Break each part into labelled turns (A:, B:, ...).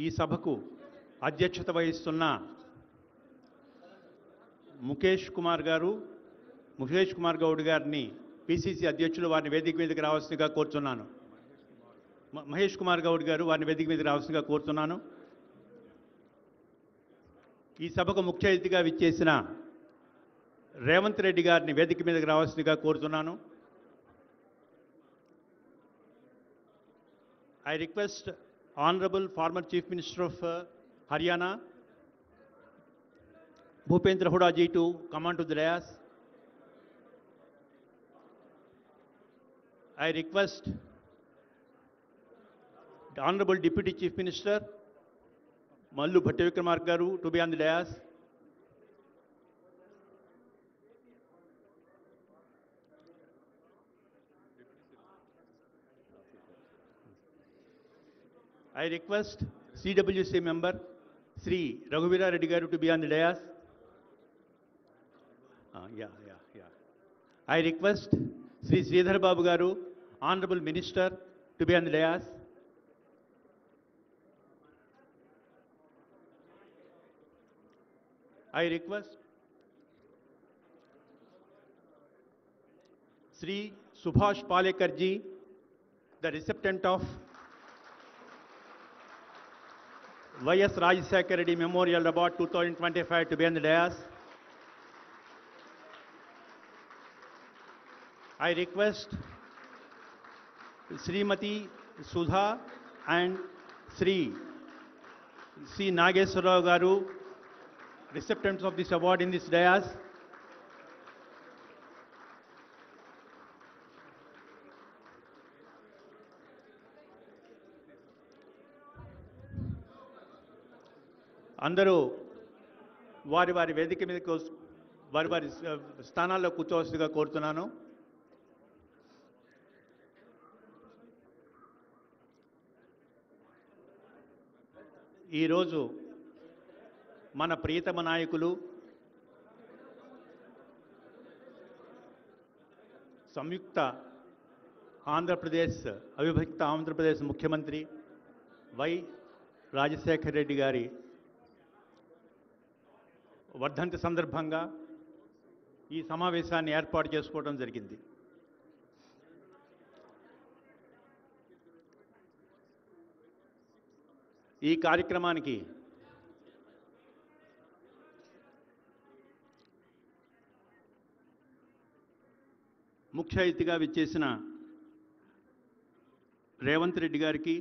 A: ఈ సభకు అధ్యక్షత వహిస్తున్న ముఖేష్ కుమార్ గౌడ్ గారిని పిసిసి అధ్యక్షులు వారిని వేదిక మీదకి రావాల్సిందిగా కోరుతున్నాను. మహేష్ కుమార్ గౌడ్ గారు వారిని వేదిక మీదకి రావాల్సిందిగా కోరుతున్నాను. ఈ సభకు ముఖ్య అతిథిగా విచ్చేసిన రేవంత్ రెడ్డి గారిని వేదిక మీదకి రావాల్సిందిగా కోరుతున్నాను. I request Honorable former Chief Minister of Haryana, Bhupendra Hooda ji to come on to the dais. I request the Honorable Deputy Chief Minister, Mallu Bhatti Vikramarka garu to be on the dais. I request CWC member Sri Raghuvira Reddy garu to be on the dais. I request Sri Sridhar Babu garu, Honorable Minister, to be on the dais. I request Sri Subhash Palekar ji, the recipient of Y.S. Rajashekar Reddy Memorial Award 2025, to be on the dais. I request Srimati Sudha and Sri C. Nageswara garu, recipients of this award in this dais. అందరూ వారి వారి వేదిక మీదకి వారి వారి స్థానాల్లో కూర్చోవలసిందిగా కోరుతున్నాను. ఈరోజు మన ప్రియతమ నాయకులు, సంయుక్త ఆంధ్రప్రదేశ్ అవిభక్త ఆంధ్రప్రదేశ్ ముఖ్యమంత్రి వై రాజశేఖర్ రెడ్డి గారి వర్ధంతి సందర్భంగా ఈ సమావేశాన్ని ఏర్పాటు చేసుకోవడం జరిగింది. ఈ కార్యక్రమానికి ముఖ్య అతిథిగా విచ్చేసిన రేవంత్ రెడ్డి గారికి,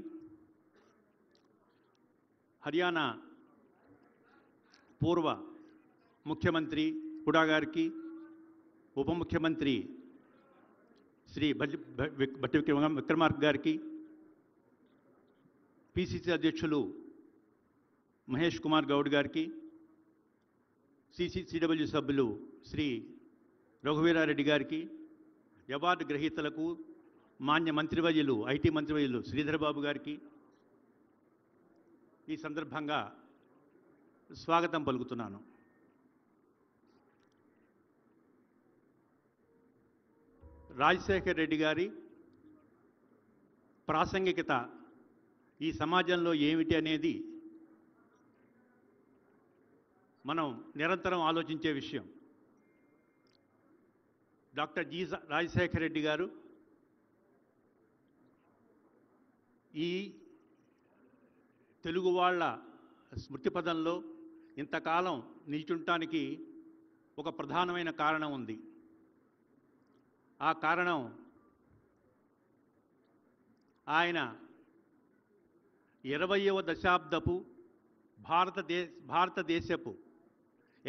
A: హర్యానా పూర్వ ముఖ్యమంత్రి హుడా గారికి, ఉప ముఖ్యమంత్రి శ్రీ భట్టి విక్రమార్క గారికి, పిసిసి అధ్యక్షులు మహేష్ కుమార్ గౌడ్ గారికి, సిడబ్ల్యూ సభ్యులు శ్రీ రఘువీరారెడ్డి గారికి, అవార్డు గ్రహీతలకు, మాన్య మంత్రివర్యులు ఐటీ మంత్రివర్యులు శ్రీధర్ బాబు గారికి ఈ సందర్భంగా స్వాగతం పలుకుతున్నాను. రాజశేఖర్ రెడ్డి గారి ప్రాసంగికత ఈ సమాజంలో ఏమిటి అనేది మనం నిరంతరం ఆలోచించే విషయం. డాక్టర్ జి రాజశేఖర్ రెడ్డి గారు ఈ తెలుగు వాళ్ళ స్మృతి పదంలో ఇంతకాలం నిల్చుంటానికి ఒక ప్రధానమైన కారణం ఉంది. ఆ కారణం ఆయన 20వ దశాబ్దపు భారతదేశపు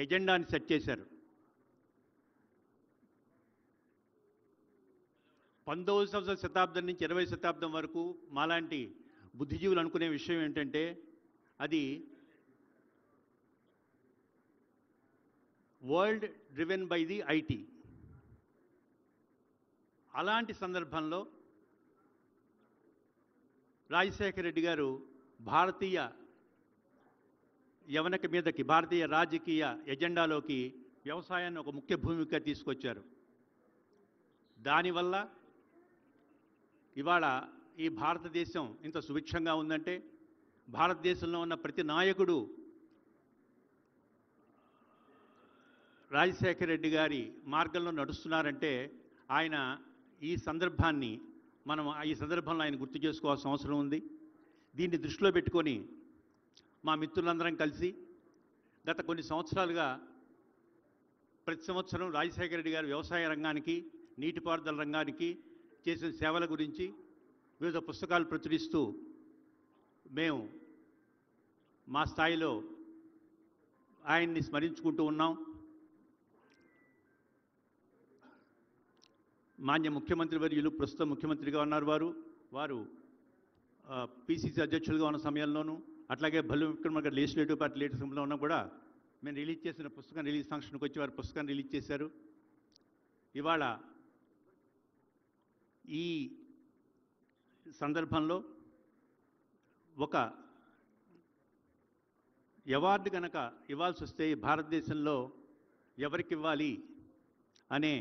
A: ఎజెండాని సెట్ చేశారు. 19వ శతాబ్దం నుంచి 20వ శతాబ్దం వరకు మాలాంటి బుద్ధిజీవులు అనుకునే విషయం ఏంటంటే అది world driven by the IT. అలాంటి సందర్భంలో రాజశేఖర్ రెడ్డి గారు భారతీయ యవనక మీదకి, భారతీయ రాజకీయ ఎజెండాలోకి వ్యవసాయాన్ని ఒక ముఖ్య భూమిక తీసుకొచ్చారు. దానివల్ల ఇవాళ ఈ భారతదేశం ఇంత సుభిక్షంగా ఉందంటే భారతదేశంలో ఉన్న ప్రతి నాయకుడు రాజశేఖర రెడ్డి గారి మార్గంలో నడుస్తున్నారంటే ఆయన ఈ సందర్భంలో ఆయన గుర్తు చేసుకోవాల్సిన అవసరం ఉంది. దీన్ని దృష్టిలో పెట్టుకొని మా మిత్రులందరం కలిసి గత కొన్ని సంవత్సరాలుగా ప్రతి సంవత్సరం రాజశేఖర రెడ్డి గారి వ్యవసాయ రంగానికి, నీటిపారుదల రంగానికి చేసిన సేవల గురించి వివిధ పుస్తకాలు ప్రచురిస్తూ మేము మా స్థాయిలో ఆయన్ని స్మరించుకుంటూ ఉన్నాం. మాన్య ముఖ్యమంత్రి వర్యులు ప్రస్తుతం ముఖ్యమంత్రిగా ఉన్నారు. వారు పిసిసి అధ్యక్షులుగా ఉన్న సమయంలోనూ, అట్లాగే భల్లు విక్రమార్క గారు లెజిస్లేటివ్ పార్టీ లీడర్ సమయంలో ఉన్నా కూడా మేము రిలీజ్ చేసిన పుస్తకం రిలీజ్ ఫంక్షన్కి వచ్చి వారు పుస్తకాన్ని రిలీజ్ చేశారు. ఇవాళ ఈ సందర్భంలో ఒక అవార్డు కనుక ఇవ్వాల్సి వస్తే భారతదేశంలో ఎవరికి ఇవ్వాలి అనే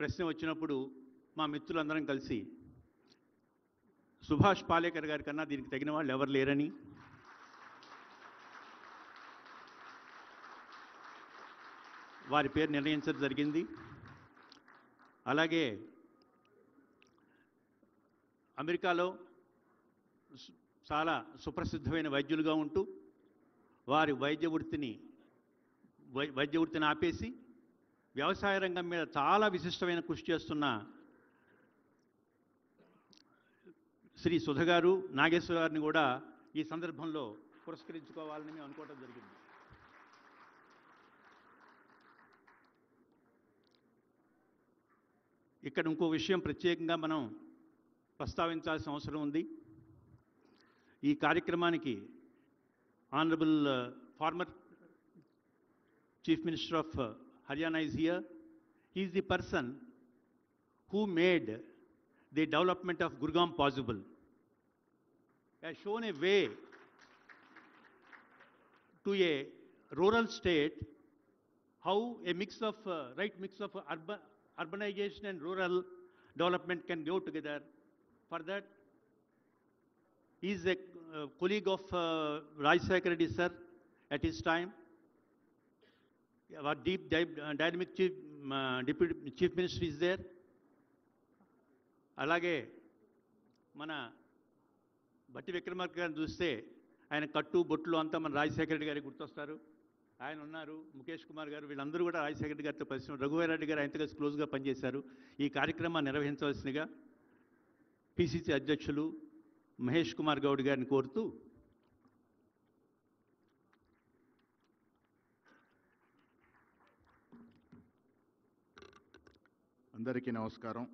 A: ప్రశ్న వచ్చినప్పుడు మా మిత్రులందరం కలిసి సుభాష్ పాలేకర్ గారి కన్నా దీనికి తగిన వాళ్ళు ఎవరు లేరని, వారి పేరు నిర్ణయించడం జరిగింది. అలాగే అమెరికాలో చాలా సుప్రసిద్ధమైన వైద్యులుగా ఉంటూ వారి వైద్య వృత్తిని ఆపేసి వ్యవసాయ రంగం మీద చాలా విశిష్టమైన కృషి చేస్తున్న శ్రీ సుధ గారు, నాగేశ్వర గారిని కూడా ఈ సందర్భంలో పురస్కరించుకోవాలని మేము అనుకోవడం జరిగింది. ఇక్కడ ఇంకో విషయం ప్రత్యేకంగా మనం ప్రస్తావించాల్సిన అవసరం ఉంది. ఈ కార్యక్రమానికి honourable former chief minister of Haryana is here. He is the person who made the development of Gurgaon possible. He has shown a way to a rural state how a right mix of urbanization and rural development can go together. For that, he is a colleague of Rajశేఖర Reddy sir at his time. Our dynamic deputy chief minister is there. అలాగే మన బట్టి విక్రమార్క గారిని చూస్తే ఆయన కట్టు బొట్లు అంతా మన రాజశేఖర రెడ్డి గారికి గుర్తొస్తారు. ఆయన ఉన్నారు, ముఖేష్ కుమార్ గారు, వీళ్ళందరూ కూడా రాజశేఖర రెడ్డి గారితో పరిచయం. రఘువీర్ రెడ్డి గారు ఆయనతో కలిసి క్లోజ్గా పనిచేశారు. ఈ కార్యక్రమాన్ని నిర్వహించవలసిందిగా పిసిసి అధ్యక్షులు మహేష్ కుమార్ గౌడ్ గారిని కోరుతూ
B: అందరికీ నమస్కారం.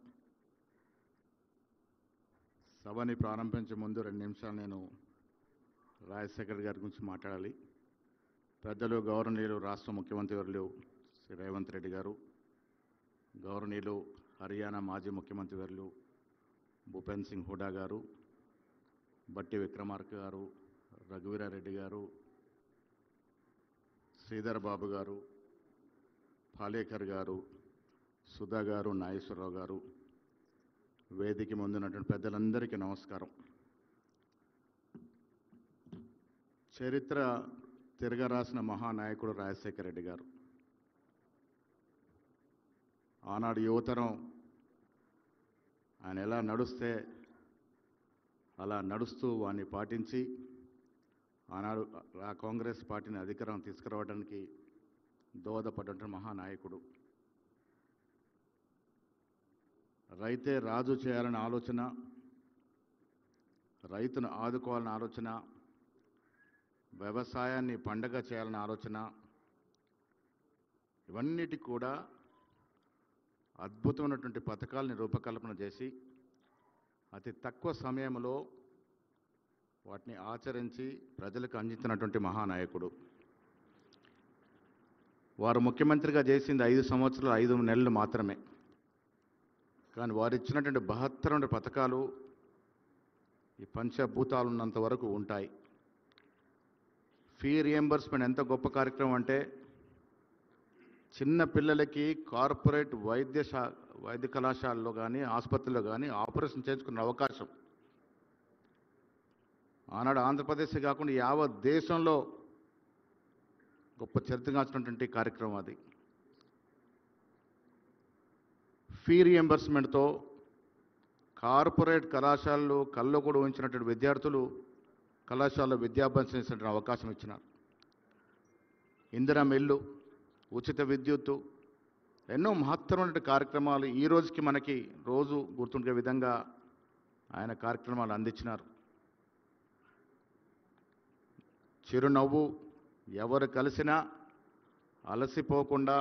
B: సభని ప్రారంభించే ముందు 2 నిమిషాలు నేను రాజశేఖర్ గారి గురించి మాట్లాడాలి. పెద్దలు గౌరవనీయులు రాష్ట్ర ముఖ్యమంత్రి వర్యులు శ్రీ రేవంత్ రెడ్డి గారు, గౌరవనీయులు హర్యానా మాజీ ముఖ్యమంత్రి వర్యులు భూపేంద్ర సింగ్ హుడా గారు, బట్టి విక్రమార్క గారు, రఘువీరారెడ్డి గారు, శ్రీధర్ బాబు గారు, పాలేకర్ గారు, సుధా గారు, నాగేశ్వరరావు గారు, వేదిక ముందున్నటువంటి పెద్దలందరికీ నమస్కారం. చరిత్ర తిరగరాసిన మహానాయకుడు రాజశేఖర రెడ్డి గారు. ఆనాడు యువతరం ఆయన ఎలా నడుస్తే అలా నడుస్తూ వాడిని పాటించి ఆనాడు ఆ కాంగ్రెస్ పార్టీని అధికారం తీసుకురావడానికి దోహదపడ్డ మహానాయకుడు. రైతే రాజు చేయాలనే ఆలోచన, రైతును ఆదుకోవాలనే ఆలోచన, వ్యవసాయాన్ని పండగ చేయాలనే ఆలోచన, ఇవన్నిటి కూడా అద్భుతమైనటువంటి పథకాలని రూపకల్పన చేసి అతి తక్కువ సమయంలో వాటిని ఆచరించి ప్రజలకు అందించినటువంటి మహానాయకుడు. వారు ముఖ్యమంత్రిగా చేసింది 5 సంవత్సరాలు 5 నెలలు మాత్రమే. కానీ వారు ఇచ్చినటువంటి 72 పథకాలు ఈ పంచభూతాలు ఉన్నంత వరకు ఉంటాయి. ఫీ రియంబర్స్మెంట్ ఎంత గొప్ప కార్యక్రమం అంటే, చిన్న పిల్లలకి కార్పొరేట్ వైద్య కళాశాలలో కానీ ఆసుపత్రిలో కానీ ఆపరేషన్ చేయించుకునే అవకాశం ఆనాడు ఆంధ్రప్రదేశ్ కాకుండా యావత్ దేశంలో గొప్ప చరిత్రగాంచినటువంటి కార్యక్రమం అది. ఫీ రియంబర్స్మెంట్తో కార్పొరేట్ కళాశాలలు కల్లో కూడా ఉంచినటువంటి విద్యార్థులు కళాశాలలో విద్యాభ్యాసం చేసినటువంటి అవకాశం ఇచ్చినారు. ఇందిరమ్మ ఇల్లు, ఉచిత విద్యుత్తు, ఎన్నో మహత్తరమైన కార్యక్రమాలు ఈ రోజుకి మనకి రోజు గుర్తుండే విధంగా ఆయన కార్యక్రమాలు అందించినారు. చిరునవ్వు, ఎవరు కలిసినా అలసిపోకుండా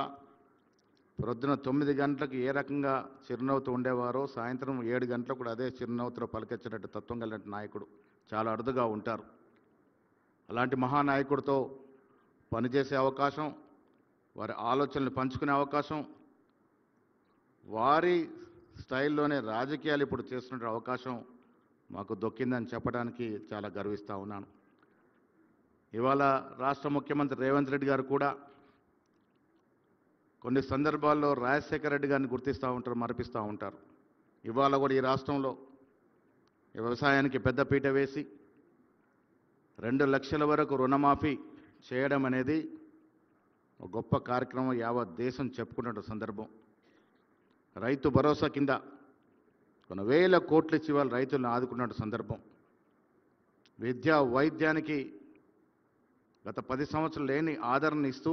B: ప్రొద్దున 9 గంటలకు ఏ రకంగా చిరునవ్వుతో ఉండేవారో సాయంత్రం 7 గంటలకు కూడా అదే చిరునవ్వుతో పలికించినట్టు తత్వం కలిగిన నాయకుడు చాలా అరుదుగా ఉంటారు. అలాంటి మహానాయకుడితో పనిచేసే అవకాశం, వారి ఆలోచనలు పంచుకునే అవకాశం, వారి స్టైల్లోనే రాజకీయాలు ఇప్పుడు చేస్తున్న అవకాశం మాకు దొక్కిందని చెప్పడానికి చాలా గర్విస్తూ ఉన్నాను. ఇవాళ రాష్ట్ర ముఖ్యమంత్రి రేవంత్ రెడ్డి గారు కూడా కొన్ని సందర్భాల్లో రాజశేఖర రెడ్డి గారిని గుర్తిస్తూ ఉంటారు, మరిపిస్తూ ఉంటారు. ఇవాళ కూడా ఈ రాష్ట్రంలో వ్యవసాయానికి పెద్దపీట వేసి 2 లక్షల వరకు రుణమాఫీ చేయడం అనేది ఒక గొప్ప కార్యక్రమం, యావత్ దేశం చెప్పుకున్న సందర్భం. రైతు భరోసా కింద కొన్ని వేల కోట్లు ఇచ్చి వాళ్ళు రైతులను ఆదుకున్న సందర్భం. విద్యా వైద్యానికి గత 10 సంవత్సరాలు లేని ఆదరణ ఇస్తూ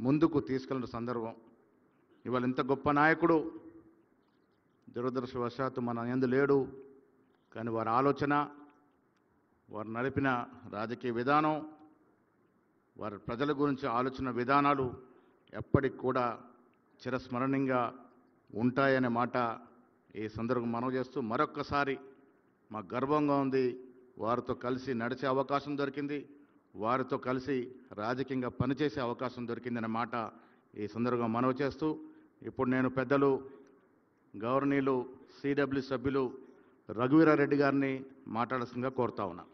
B: ముందుకు తీసుకెళ్లిన సందర్భం. ఇవాళ ఇంత గొప్ప నాయకుడు దురదృష్టవశాత్తు మన యందు లేడు. కానీ వారి ఆలోచన, వారు నడిపిన రాజకీయ విధానం, వారి ప్రజల గురించి ఆలోచన విధానాలు ఎప్పటికి కూడా చిరస్మరణీయంగా ఉంటాయనే మాట ఈ సందర్భం మనవి చేస్తూ, మరొక్కసారి మాకు గర్వంగా ఉంది. వారితో కలిసి నడిచే అవకాశం దొరికింది, వారితో కలిసి రాజకీయంగా పనిచేసే అవకాశం దొరికిందనే మాట ఈ సందర్భంగా మనవి చేస్తూ, ఇప్పుడు నేను పెద్దలు గౌరవనీయులు సిడబ్ల్యూ సభ్యులు రఘువీరారెడ్డి గారిని మాట్లాడాల్సిందిగా కోరుతా ఉన్నా.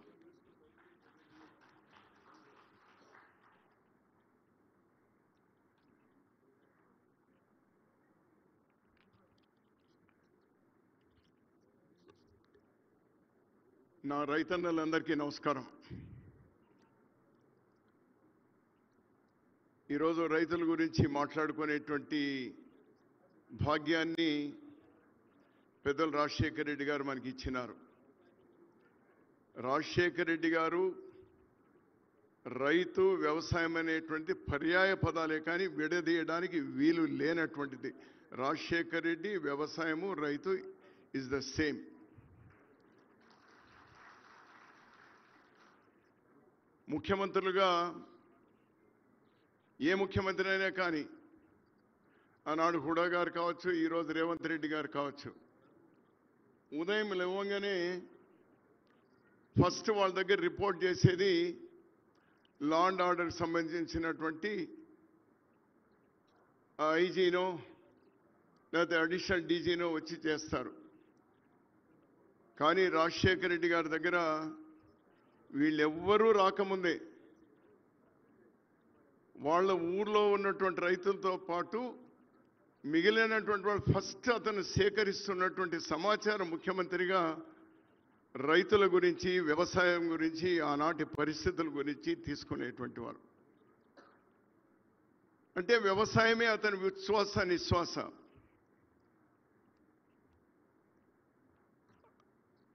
C: నా రైతన్నలందరికీ నమస్కారం. ఈరోజు రైతుల గురించి మాట్లాడుకునేటువంటి భాగ్యాన్ని పెద్దలు రాజశేఖర రెడ్డి గారు మనకి ఇచ్చినారు. రాజశేఖర రెడ్డి గారు రైతు, వ్యవసాయం అనేటువంటి పర్యాయ పదాలే కానీ విడదీయడానికి వీలు లేనటువంటిది. రాజశేఖర రెడ్డి, వ్యవసాయము, రైతు ఇస్ ద సేమ్. ముఖ్యమంత్రులుగా ఏ ముఖ్యమంత్రి అయినా కానీ, ఆనాడు హుడా గారు కావచ్చు, ఈరోజు రేవంత్ రెడ్డి గారు కావచ్చు, ఉదయం లేవగానే ఫస్ట్ వాళ్ళ దగ్గర రిపోర్ట్ చేసేది లా అండ్ ఆర్డర్కి సంబంధించినటువంటి ఐజీనో లేకపోతే అడిషనల్ డీజీనో వచ్చి చేస్తారు. కానీ రాజశేఖర రెడ్డి గారి దగ్గర వీళ్ళెవ్వరూ రాకముందే వాళ్ళ ఊర్లో ఉన్నటువంటి రైతులతో పాటు మిగిలినటువంటి వాళ్ళు ఫస్ట్ అతను సేకరిస్తున్నటువంటి సమాచారం ముఖ్యమంత్రిగా రైతుల గురించి, వ్యవసాయం గురించి, ఆనాటి పరిస్థితుల గురించి తీసుకునేటువంటి వారు. అంటే వ్యవసాయమే అతని విశ్వాస నిశ్వాస.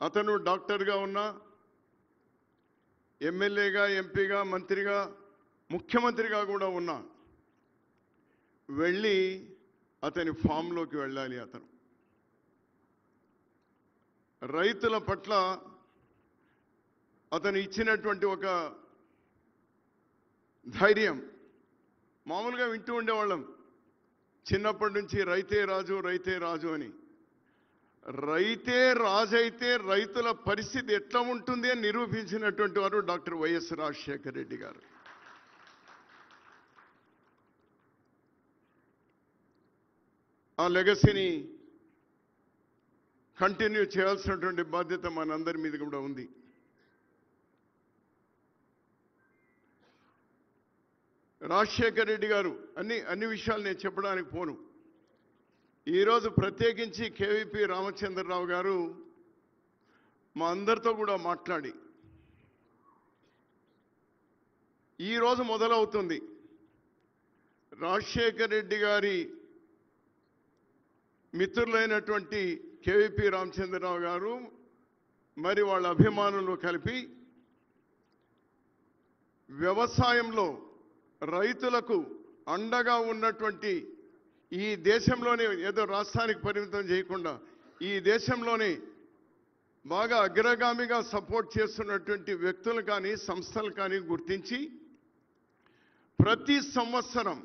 C: అతను డాక్టర్గా ఉన్నా, ఎమ్మెల్యేగా, ఎంపీగా, మంత్రిగా, ముఖ్యమంత్రిగా కూడా ఉన్నా వెళ్ళి అతని ఫామ్లోకి వెళ్ళాలి. అతను రైతుల పట్ల అతను ఇచ్చినటువంటి ఒక ధైర్యం మామూలుగా వింటూ ఉండేవాళ్ళం చిన్నప్పటి నుంచి, రైతే రాజు, రైతే రాజు అని. రైతే రాజైతే రైతుల పరిస్థితి ఎట్లా ఉంటుంది అని నిరూపించినటువంటి వారు డాక్టర్ వైఎస్ రాజశేఖర రెడ్డి గారు. ఆ లెగసీని కంటిన్యూ చేయాల్సినటువంటి బాధ్యత మనందరి మీద కూడా ఉంది. రాజశేఖర రెడ్డి గారు అన్ని విషయాలు నేను చెప్పడానికి పోను. ఈరోజు ప్రత్యేకించి కేవీపీ రామచంద్రరావు గారు మా అందరితో కూడా మాట్లాడి ఈరోజు మొదలవుతుంది. రాజశేఖర్ రెడ్డి గారి మిత్రులైనటువంటి కేవీపీ రామచంద్రరావు గారు మరి వాళ్ళ అభిమానులు కలిపి వ్యవసాయంలో రైతులకు అండగా ఉన్నటువంటి ఈ దేశంలోనే, ఏదో రాష్ట్రానికి పరిమితం చేయకుండా ఈ దేశంలోనే బాగా అగ్రగామిగా సపోర్ట్ చేస్తున్నటువంటి వ్యక్తులు కానీ సంస్థలు కానీ గుర్తించి ప్రతి సంవత్సరం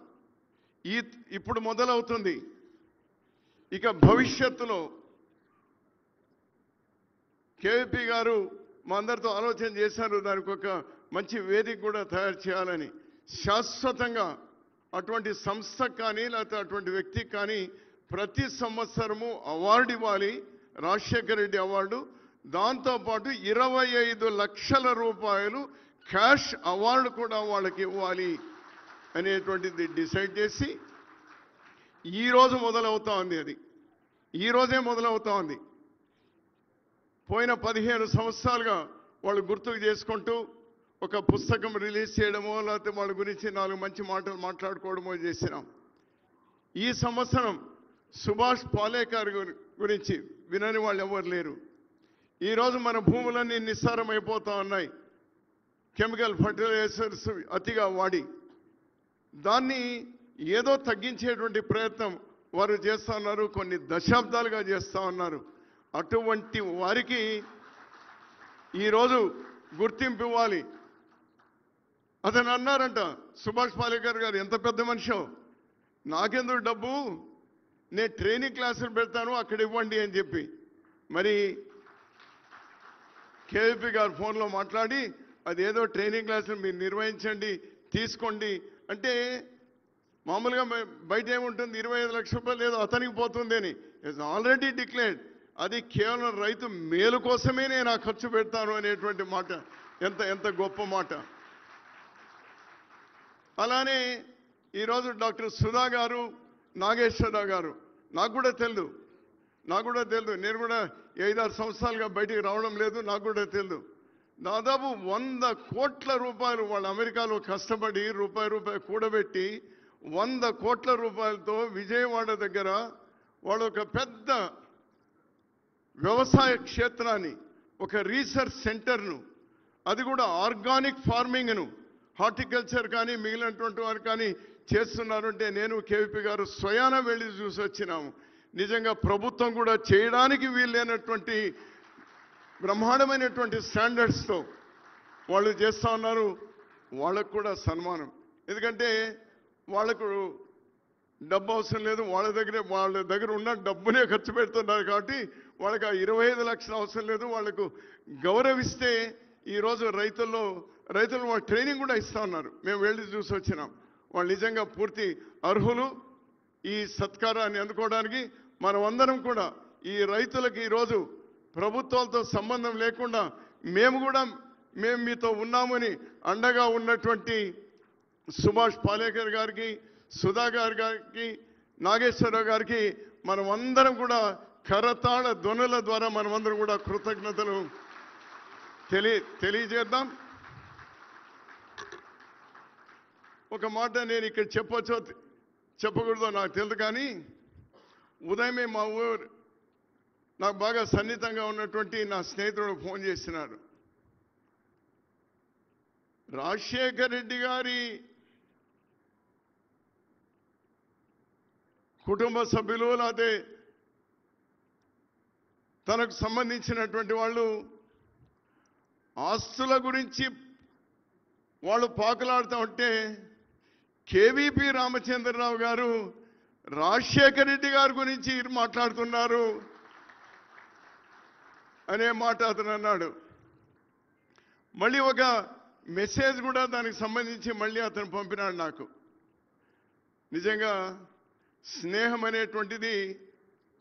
C: ఇప్పుడు మొదలవుతుంది, ఇక భవిష్యత్తులో కేవీపీ గారు మా అందరితో ఆలోచన చేశారు, దానికి ఒక మంచి వేదిక కూడా తయారు చేయాలని. శాశ్వతంగా అటువంటి సంస్థకు కానీ లేకపోతే అటువంటి వ్యక్తికి కానీ ప్రతి సంవత్సరము అవార్డు ఇవ్వాలి, రాజశేఖర రెడ్డి అవార్డు. దాంతోపాటు 25 లక్షల రూపాయలు క్యాష్ అవార్డు కూడా వాళ్ళకి ఇవ్వాలి అనేటువంటిది డిసైడ్ చేసి ఈరోజు మొదలవుతా ఉంది. అది ఈరోజే మొదలవుతా ఉంది. పోయిన 15 సంవత్సరాలుగా వాళ్ళు గుర్తుకు చేసుకుంటూ ఒక పుస్తకం రిలీజ్ చేయడమో లేకపోతే వాళ్ళ గురించి 4 మంచి మాటలు మాట్లాడుకోవడమో చేసినాం. ఈ సంవత్సరం సుభాష్ పాలేకర్ గురించి వినని వాళ్ళు ఎవరు లేరు. ఈరోజు మన భూములన్నీ నిస్సారమైపోతా ఉన్నాయి, కెమికల్ ఫర్టిలైజర్స్ అతిగా వాడి. దాన్ని ఏదో తగ్గించేటువంటి ప్రయత్నం వారు చేస్తూ ఉన్నారు, కొన్ని దశాబ్దాలుగా చేస్తూ ఉన్నారు. అటువంటి వారికి ఈరోజు గుర్తింపు ఇవ్వాలి. అతను అన్నారంట, సుభాష్ పాలేకర్ గారు, ఎంత పెద్ద మనిషో, నాకెందుకు డబ్బు, నేను ట్రైనింగ్ క్లాసులు పెడతాను అక్కడ ఇవ్వండి అని చెప్పి. మరి కేవీపీ గారు ఫోన్లో మాట్లాడి అదేదో ట్రైనింగ్ క్లాసులు మీరు నిర్వహించండి, తీసుకోండి అంటే, మామూలుగా బయట ఏముంటుంది, 25 లక్షల రూపాయలు ఏదో అతనికి పోతుంది అని. It's already declared. అది కేవలం రైతు మేలు కోసమే నేను ఆ ఖర్చు పెడతాను అనేటువంటి మాట ఎంత గొప్ప మాట. అలానే ఈరోజు డాక్టర్ సుధా గారు, నాగేశ్వరరావు గారు, నాకు కూడా తెలియదు. నేను కూడా 5-6 సంవత్సరాలుగా బయటికి రావడం లేదు, నాకు కూడా తెలియదు. దాదాపు 100 కోట్ల రూపాయలు వాళ్ళు అమెరికాలో కష్టపడి రూపాయి కూడబెట్టి 100 కోట్ల రూపాయలతో విజయవాడ దగ్గర వాళ్ళు ఒక పెద్ద వ్యవసాయ క్షేత్రాన్ని, ఒక రీసెర్చ్ సెంటర్ను, అది కూడా ఆర్గానిక్ ఫార్మింగ్ను, హార్టికల్చర్ కానీ మిగిలినటువంటి వారు కానీ చేస్తున్నారంటే నేను కేవీపీ గారు స్వయాన వెళ్ళి చూసి వచ్చినాము. నిజంగా ప్రభుత్వం కూడా చేయడానికి వీల్లేనటువంటి బ్రహ్మాండమైనటువంటి స్టాండర్డ్స్తో వాళ్ళు చేస్తూ ఉన్నారు. వాళ్ళకు కూడా సన్మానం. ఎందుకంటే వాళ్ళకు డబ్బు అవసరం లేదు, వాళ్ళ దగ్గర ఉన్న డబ్బునే ఖర్చు పెడుతున్నారు కాబట్టి వాళ్ళకి ఆ 25 లక్షలు అవసరం లేదు. వాళ్ళకు గౌరవిస్తే ఈరోజు రైతులు వాళ్ళు ట్రైనింగ్ కూడా ఇస్తూ ఉన్నారు. మేము వెళ్ళి చూసి వచ్చినాం. వాళ్ళు నిజంగా పూర్తి అర్హులు ఈ సత్కారాన్ని అందుకోవడానికి. మనమందరం కూడా ఈ రైతులకు ఈరోజు ప్రభుత్వాలతో సంబంధం లేకుండా మేము మీతో ఉన్నామని అండగా ఉన్నటువంటి సుభాష్ పాలేకర్ గారికి, సుధా గారికి, నాగేశ్వరరావు గారికి మనమందరం కూడా కరతాళ ధ్వనుల ద్వారా మనమందరం కూడా కృతజ్ఞతలు తెలియజేద్దాం. ఒక మాట నేను ఇక్కడ చెప్పకూడదో నాకు తెలియదు, కానీ ఉదయమే మా ఊరు నాకు బాగా సన్నిహితంగా ఉన్నటువంటి నా స్నేహితుడు ఫోన్ చేసినాడు. రాజశేఖర్ రెడ్డి గారి కుటుంబ సభ్యులు లేకపోతే తనకు సంబంధించినటువంటి వాళ్ళు ఆస్తుల గురించి వాళ్ళు పాకులాడుతూ ఉంటే కేవీపీ రామచంద్రరావు గారు రాజశేఖర్ రెడ్డి గారి గురించి మాట్లాడుతున్నారు అనే మాట అతను అన్నాడు. మళ్ళీ ఒక మెసేజ్ కూడా దానికి సంబంధించి మళ్ళీ అతను పంపినాడు నాకు. నిజంగా స్నేహం అనేటువంటిది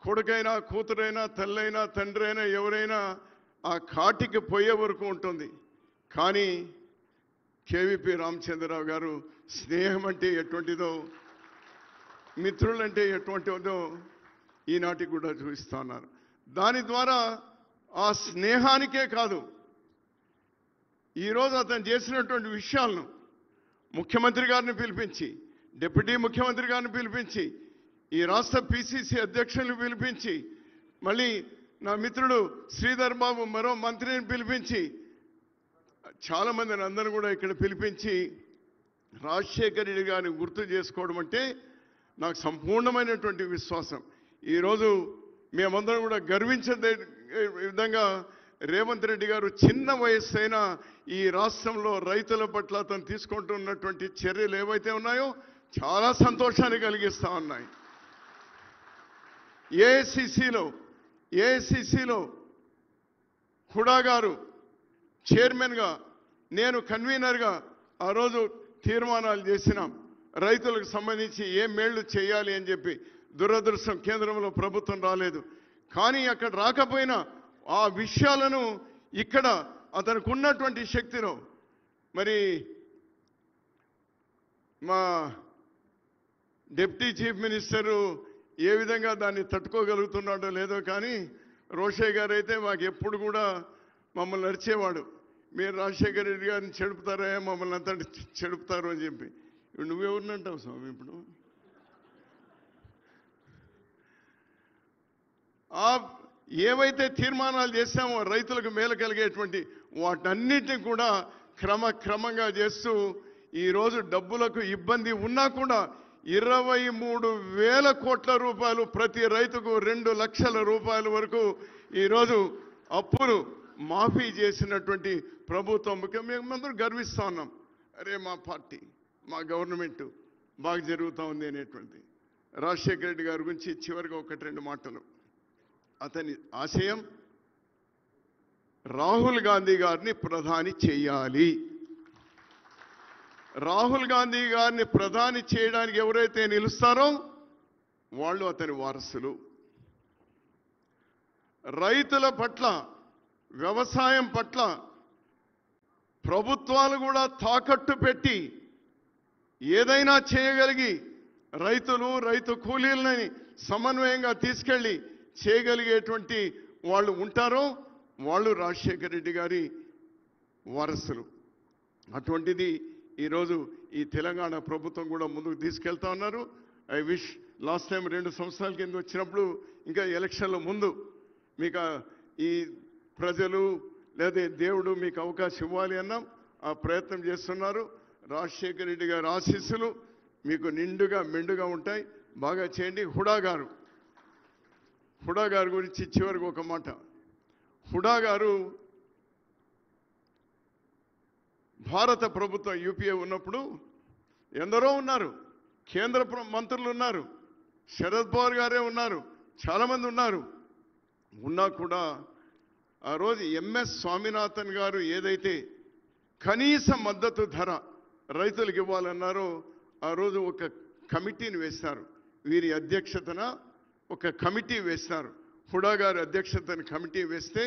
C: కొడుకైనా, కూతురైనా, తల్లైనా, తండ్రి అయినా, ఎవరైనా ఆ కాటికి పోయే వరకు ఉంటుంది. కానీ కేవీపీ రామచంద్రరావు గారు స్నేహం అంటే ఎటువంటిదో, మిత్రులంటే ఎటువంటిదో ఈనాటికి కూడా చూపిస్తా ఉన్నారు. దాని ద్వారా ఆ స్నేహానికే కాదు, ఈరోజు అతను చేసినటువంటి విషయాలను ముఖ్యమంత్రి గారిని పిలిపించి, డిప్యూటీ ముఖ్యమంత్రి గారిని పిలిపించి, ఈ రాష్ట్ర పిసిసి అధ్యక్షులను పిలిపించి, మళ్ళీ నా మిత్రుడు శ్రీధర్ బాబు మరో మంత్రిని పిలిపించి, చాలా మందిని అందరూ కూడా ఇక్కడ పిలిపించి రాజశేఖర రెడ్డి గారిని గుర్తు చేసుకోవడం అంటే నాకు సంపూర్ణమైనటువంటి విశ్వాసం. ఈరోజు మేమందరం కూడా గర్వించే విధంగా రేవంత్ రెడ్డి గారు చిన్న వయస్సు అయినా ఈ రాష్ట్రంలో రైతుల పట్ల అతను తీసుకుంటున్నటువంటి చర్యలు ఏవైతే ఉన్నాయో చాలా సంతోషాన్ని కలిగిస్తా ఉన్నాయి. ఏఐసిసిలో హుడా గారు చైర్మన్గా, నేను కన్వీనర్గా ఆ రోజు తీర్మానాలు చేసినాం. రైతులకు సంబంధించి ఏం మేళ్లు చేయాలి అని చెప్పి. దురదృష్టం కేంద్రంలో ప్రభుత్వం రాలేదు. కానీ అక్కడ రాకపోయినా ఆ విషయాలను ఇక్కడ అతనికి ఉన్నటువంటి శక్తిలో మరి మా డిప్యూటీ చీఫ్ మినిస్టరు ఏ విధంగా దాన్ని తట్టుకోగలుగుతున్నాడో లేదో కానీ రోషయ్య గారు అయితే మాకు ఎప్పుడు కూడా మమ్మల్ని నడిచేవాడు. మీరు రాజశేఖర రెడ్డి గారిని చెడుపుతారా, మమ్మల్ని అంతా చెడుపుతారు అని చెప్పి. ఇప్పుడు నువ్వెవరినంటావు స్వామి? ఇప్పుడు ఏవైతే తీర్మానాలు చేశామో రైతులకు మేలు కలిగేటువంటి వాటన్నిటిని కూడా క్రమంగా చేస్తూ ఈరోజు డబ్బులకు ఇబ్బంది ఉన్నా కూడా 23,000 కోట్ల రూపాయలు ప్రతి రైతుకు 2 లక్షల రూపాయల వరకు ఈరోజు అప్పులు మాఫీ చేసినటువంటి ప్రభుత్వం. మేమందరం గర్విస్తా ఉన్నాం. అరే మా పార్టీ, మా గవర్నమెంట్ బాగా జరుగుతూ ఉంది అనేటువంటి. రాజశేఖర రెడ్డి గారి గురించి చివరిగా 1-2 మాటలు. అతని ఆశయం రాహుల్ గాంధీ గారిని ప్రధాని చేయాలి. రాహుల్ గాంధీ గారిని ప్రధాని చేయడానికి ఎవరైతే నిలుస్తారో వాళ్ళు అతని వారసులు. రైతుల పట్ల, వ్యవసాయం పట్ల ప్రభుత్వాలు కూడా తాకట్టు పెట్టి ఏదైనా చేయగలిగి రైతు కూలీలని సమన్వయంగా తీసుకెళ్ళి చేయగలిగేటువంటి వాళ్ళు ఉంటారో వాళ్ళు రాజశేఖర రెడ్డి గారి వారసులు. అటువంటిది ఈరోజు ఈ తెలంగాణ ప్రభుత్వం కూడా ముందుకు తీసుకెళ్తా ఉన్నారు. ఐ విష్ లాస్ట్ టైం 2 సంవత్సరాల కింద వచ్చినప్పుడు ఇంకా ఎలక్షన్ల ముందు మీకు ఈ ప్రజలు లేదా దేవుడు మీకు అవకాశం ఇవ్వాలి అన్నాం. ఆ ప్రయత్నం చేస్తున్నారు. రాజశేఖర రెడ్డి గారి ఆశీస్సులు మీకు నిండుగా మెండుగా ఉంటాయి. బాగా చేయండి. హుడా గారి గురించి చివరికి ఒక మాట. హుడా గారు భారత ప్రభుత్వం యూపీఏ ఉన్నప్పుడు ఎందరో ఉన్నారు. కేంద్ర మంత్రులు ఉన్నారు, శరద్ పవార్ గారే ఉన్నారు, చాలామంది ఉన్నారు. ఉన్నా కూడా ఆ రోజు ఎంఎస్ స్వామినాథన్ గారు ఏదైతే కనీస మద్దతు ధర రైతులకు ఇవ్వాలన్నారో ఆ రోజు ఒక కమిటీని వేశారు. వీరి అధ్యక్షతన ఒక కమిటీ వేశారు. హుడా గారి అధ్యక్షతన కమిటీ వేస్తే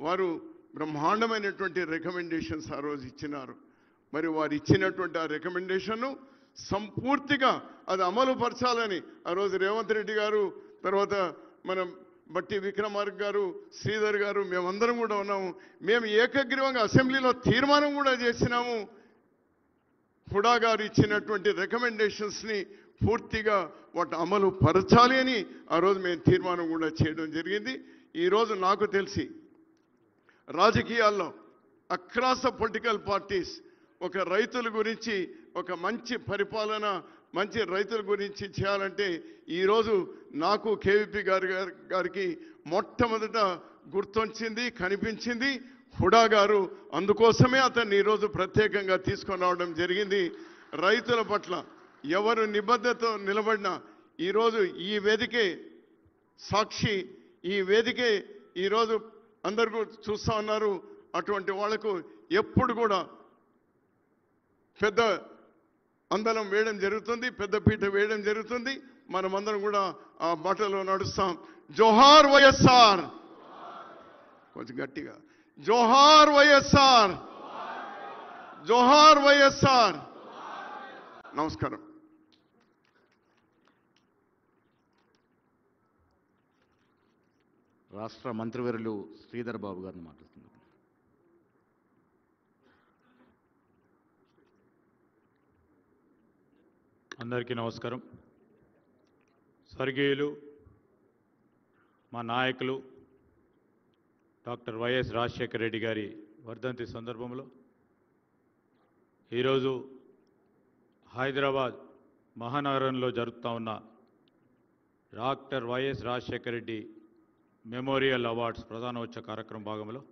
C: వారు బ్రహ్మాండమైనటువంటి రికమెండేషన్స్ ఆ రోజు ఇచ్చినారు. మరి వారు ఇచ్చినటువంటి ఆ రికమెండేషన్ సంపూర్తిగా అది అమలు పరచాలని ఆ రోజు రేవంత్ రెడ్డి గారు, తర్వాత మనం బట్టి విక్రమార్క గారు, శ్రీధర్ గారు, మేమందరం కూడా ఉన్నాము. మేము ఏకగ్రీవంగా అసెంబ్లీలో తీర్మానం కూడా చేసినాము. హుడా గారు ఇచ్చినటువంటి రికమెండేషన్స్ని పూర్తిగా వాటి అమలు పరచాలి అని ఆ రోజు మేము తీర్మానం కూడా చేయడం జరిగింది. ఈరోజు నాకు తెలిసి రాజకీయాల్లో అక్రాస్ ద పొలిటికల్ పార్టీస్ ఒక రైతుల గురించి, ఒక మంచి పరిపాలన, మంచి రైతుల గురించి చేయాలంటే ఈరోజు నాకు కేవీపీ గారికి మొట్టమొదట గుర్తొచ్చింది, కనిపించింది హుడా గారు. అందుకోసమే అతన్ని ఈరోజు ప్రత్యేకంగా తీసుకొని రావడం జరిగింది. రైతుల పట్ల ఎవరు నిబద్ధతతో నిలబడినా ఈరోజు ఈ వేదికే సాక్షి. ఈ వేదికే ఈరోజు అందరూ చూస్తూ ఉన్నారు. అటువంటి వాళ్లకు ఎప్పుడు కూడా పెద్ద అందలం వేయడం జరుగుతుంది, పెద్ద పీట వేయడం జరుగుతుంది. మనమందరం కూడా ఆ బాటలో నడుస్తాం. జోహార్ వైఎస్ఆర్, కొంచెం గట్టిగా జోహార్ వైఎస్ఆర్, జోహార్ వైఎస్ఆర్. నమస్కారం.
B: రాష్ట్ర మంత్రివర్యులు శ్రీధర్ బాబు గారిని మాట్లాడుతున్నారు.
D: అందరికీ నమస్కారం. స్వర్గీయులు మా నాయకులు డాక్టర్ వైఎస్ రాజశేఖర రెడ్డి గారి వర్ధంతి సందర్భంలో ఈరోజు హైదరాబాద్ మహానగరంలో జరుగుతూ ఉన్న doctor YS Rajasekhara Reddy memorial awards ప్రధానోత్సవ కార్యక్రమం భాగంలో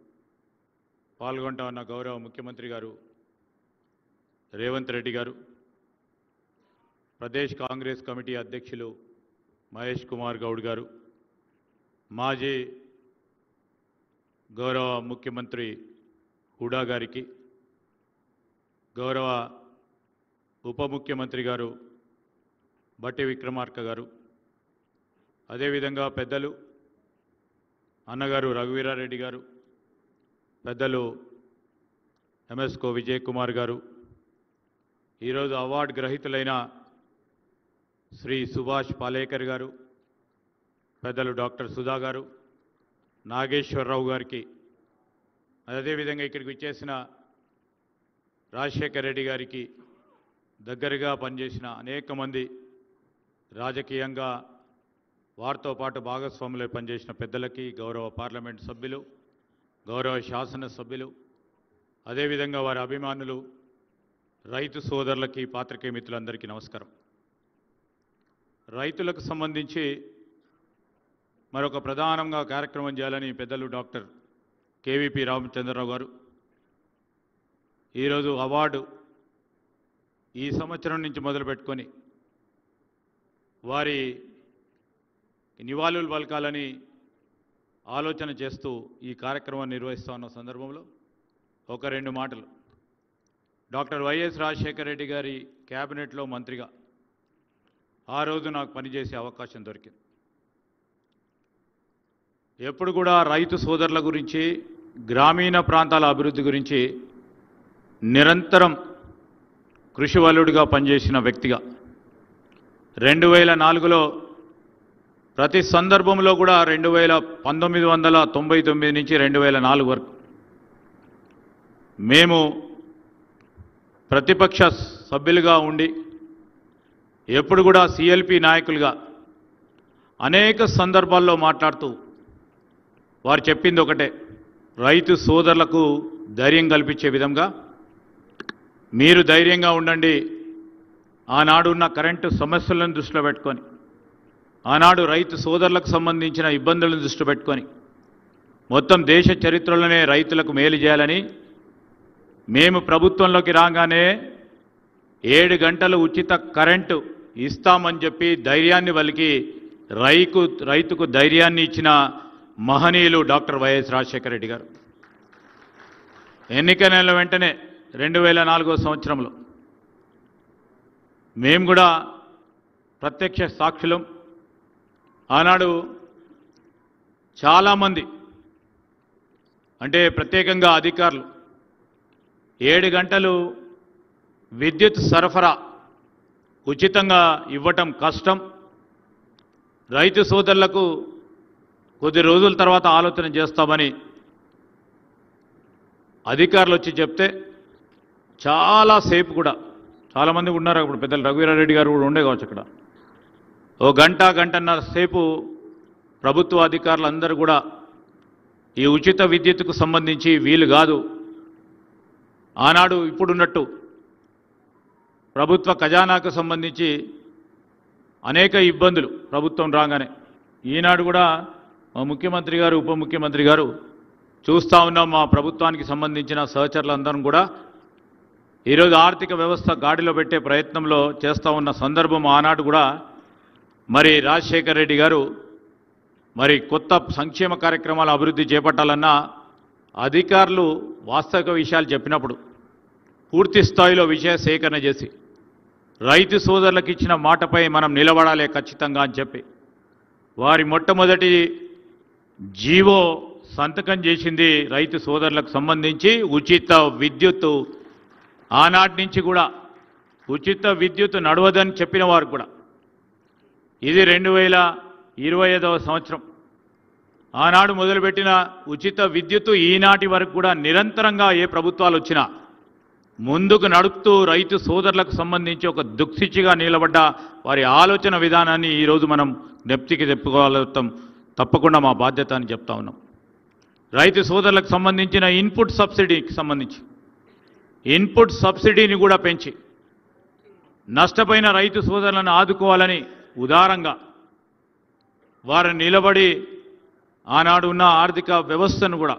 D: పాల్గొంటా ఉన్న గౌరవ ముఖ్యమంత్రి గారు రేవంత్ రెడ్డి గారు, ప్రదేశ్ కాంగ్రెస్ కమిటీ అధ్యక్షులు మహేష్ కుమార్ గౌడ్ గారు, మాజీ గౌరవ ముఖ్యమంత్రి హుడా గారికి, గౌరవ ఉప ముఖ్యమంత్రి గారు బట్టి విక్రమార్క గారు, అదేవిధంగా పెద్దలు అన్నగారు రఘువీరారెడ్డి గారు, పెద్దలు ఎంఎస్కో విజయ్ కుమార్ గారు, ఈరోజు అవార్డు గ్రహీతులైన శ్రీ సుభాష్ పాలేకర్ గారు, పెద్దలు డాక్టర్ సుధా గారు, నాగేశ్వరరావు గారికి, అదేవిధంగా ఇక్కడికి వచ్చేసిన రాజశేఖర రెడ్డి గారికి దగ్గరగా పనిచేసిన అనేక మంది రాజకీయంగా వారితో పాటు భాగస్వాములై పనిచేసిన పెద్దలకి, గౌరవ పార్లమెంట్ సభ్యులు, గౌరవ శాసనసభ్యులు, అదేవిధంగా వారి అభిమానులు, రైతు సోదరులకి, పాత్రికేయ మిత్రులందరికీ నమస్కారం. రైతులకు సంబంధించి మరొక ప్రధానంగా కార్యక్రమం చేయాలని పెద్దలు డాక్టర్ కేవీపీ రామచంద్రరావు గారు ఈరోజు అవార్డు ఈ సంవత్సరం నుంచి మొదలుపెట్టుకొని వారి నివాళులు పలకాలని ఆలోచన చేస్తూ ఈ కార్యక్రమాన్ని నిర్వహిస్తూ ఉన్న సందర్భంలో ఒక రెండు మాటలు. డాక్టర్ వైఎస్ రాజశేఖర రెడ్డి గారి క్యాబినెట్లో మంత్రిగా ఆ రోజు నాకు పనిచేసే అవకాశం దొరికింది. ఎప్పుడు కూడా రైతు సోదరుల గురించి, గ్రామీణ ప్రాంతాల అభివృద్ధి గురించి నిరంతరం కృషివలుడిగా పనిచేసిన వ్యక్తిగా 2004లో ప్రతి సందర్భంలో కూడా 1999 నుంచి 2004 వరకు మేము ప్రతిపక్ష సభ్యులుగా ఉండి ఎప్పుడు కూడా సిఎల్పి నాయకులుగా అనేక సందర్భాల్లో మాట్లాడుతూ వారు చెప్పింది ఒకటే, రైతు సోదరులకు ధైర్యం కల్పించే విధంగా మీరు ధైర్యంగా ఉండండి. ఆనాడు ఉన్న కరెంటు సమస్యలను దృష్టిలో పెట్టుకొని, ఆనాడు రైతు సోదరులకు సంబంధించిన ఇబ్బందులను దృష్టిలో పెట్టుకొని మొత్తం దేశ చరిత్రలోనే రైతులకు మేలు చేయాలని మేము ప్రభుత్వంలోకి రాగానే 7 గంటలు ఉచిత కరెంటు ఇస్తామని చెప్పి ధైర్యాన్ని వలికి రైతుకు ధైర్యాన్ని ఇచ్చిన మహనీయులు డాక్టర్ వైఎస్ రాజశేఖర రెడ్డి గారు. ఎన్నికల వెంటనే 2004 సంవత్సరంలో మేము కూడా ప్రత్యక్ష సాక్షులం. ఆనాడు చాలామంది అంటే ప్రత్యేకంగా అధికారులు 7 గంటలు విద్యుత్ సరఫరా ఉచితంగా ఇవ్వటం కష్టం, రైతు సోదరులకు కొద్ది రోజుల తర్వాత ఆలోచన చేస్తామని అధికారులు వచ్చి చెప్తే చాలాసేపు కూడా చాలామంది ఉన్నారు. అప్పుడు పెద్దలు రఘువీరారెడ్డి గారు కూడా ఉండే కావచ్చు అక్కడ. ఓ గంటన్నర సేపు ప్రభుత్వ అధికారులు అందరూ కూడా ఈ ఉచిత విద్యుత్తుకు సంబంధించి వీలు కాదు, ఆనాడు ఇప్పుడున్నట్టు ప్రభుత్వ ఖజానాకు సంబంధించి అనేక ఇబ్బందులు ప్రభుత్వం రాగానే, ఈనాడు కూడా మా ముఖ్యమంత్రి గారు, ఉప ముఖ్యమంత్రి గారు చూస్తూ ఉన్నాం. మా ప్రభుత్వానికి సంబంధించిన సహచరులందరం కూడా ఈరోజు ఆర్థిక వ్యవస్థ గాడిలో పెట్టే ప్రయత్నంలో చేస్తూ ఉన్న సందర్భం. ఆనాడు కూడా మరి రాజశేఖర రెడ్డి గారు మరి కొత్త సంక్షేమ కార్యక్రమాల అభివృద్ధి చేపట్టాలన్నా అధికారులు వాస్తవిక విషయాలు చెప్పినప్పుడు పూర్తి స్థాయిలో విషయ సేకరణ చేసి రైతు సోదరులకు ఇచ్చిన మాటపై మనం నిలబడాలి ఖచ్చితంగా అని చెప్పి వారి మొట్టమొదటి జీవో సంతకం చేసింది రైతు సోదరులకు సంబంధించి ఉచిత విద్యుత్తు. ఆనాటి నుంచి కూడా ఉచిత విద్యుత్ నడవదని చెప్పిన వారు కూడా ఇది 2025వ సంవత్సరం ఆనాడు మొదలుపెట్టిన ఉచిత విద్యుత్తు ఈనాటి వరకు కూడా నిరంతరంగా ఏ ప్రభుత్వాలు వచ్చినా ముందుకు నడుపుతూ రైతు సోదరులకు సంబంధించి ఒక దిక్సూచిగా నిలబడ్డ వారి ఆలోచన విధానాన్ని ఈరోజు మనం జ్ఞప్తికి తెప్పుకోగలుగుతాం. తప్పకుండా మా బాధ్యత అని చెప్తా ఉన్నాం. రైతు సోదరులకు సంబంధించిన ఇన్పుట్ సబ్సిడీకి సంబంధించి ఇన్పుట్ సబ్సిడీని కూడా పెంచి నష్టపోయిన రైతు సోదరులను ఆదుకోవాలని ఉదారంగా వారు నిలబడి ఆనాడు ఉన్న ఆర్థిక వ్యవస్థను కూడా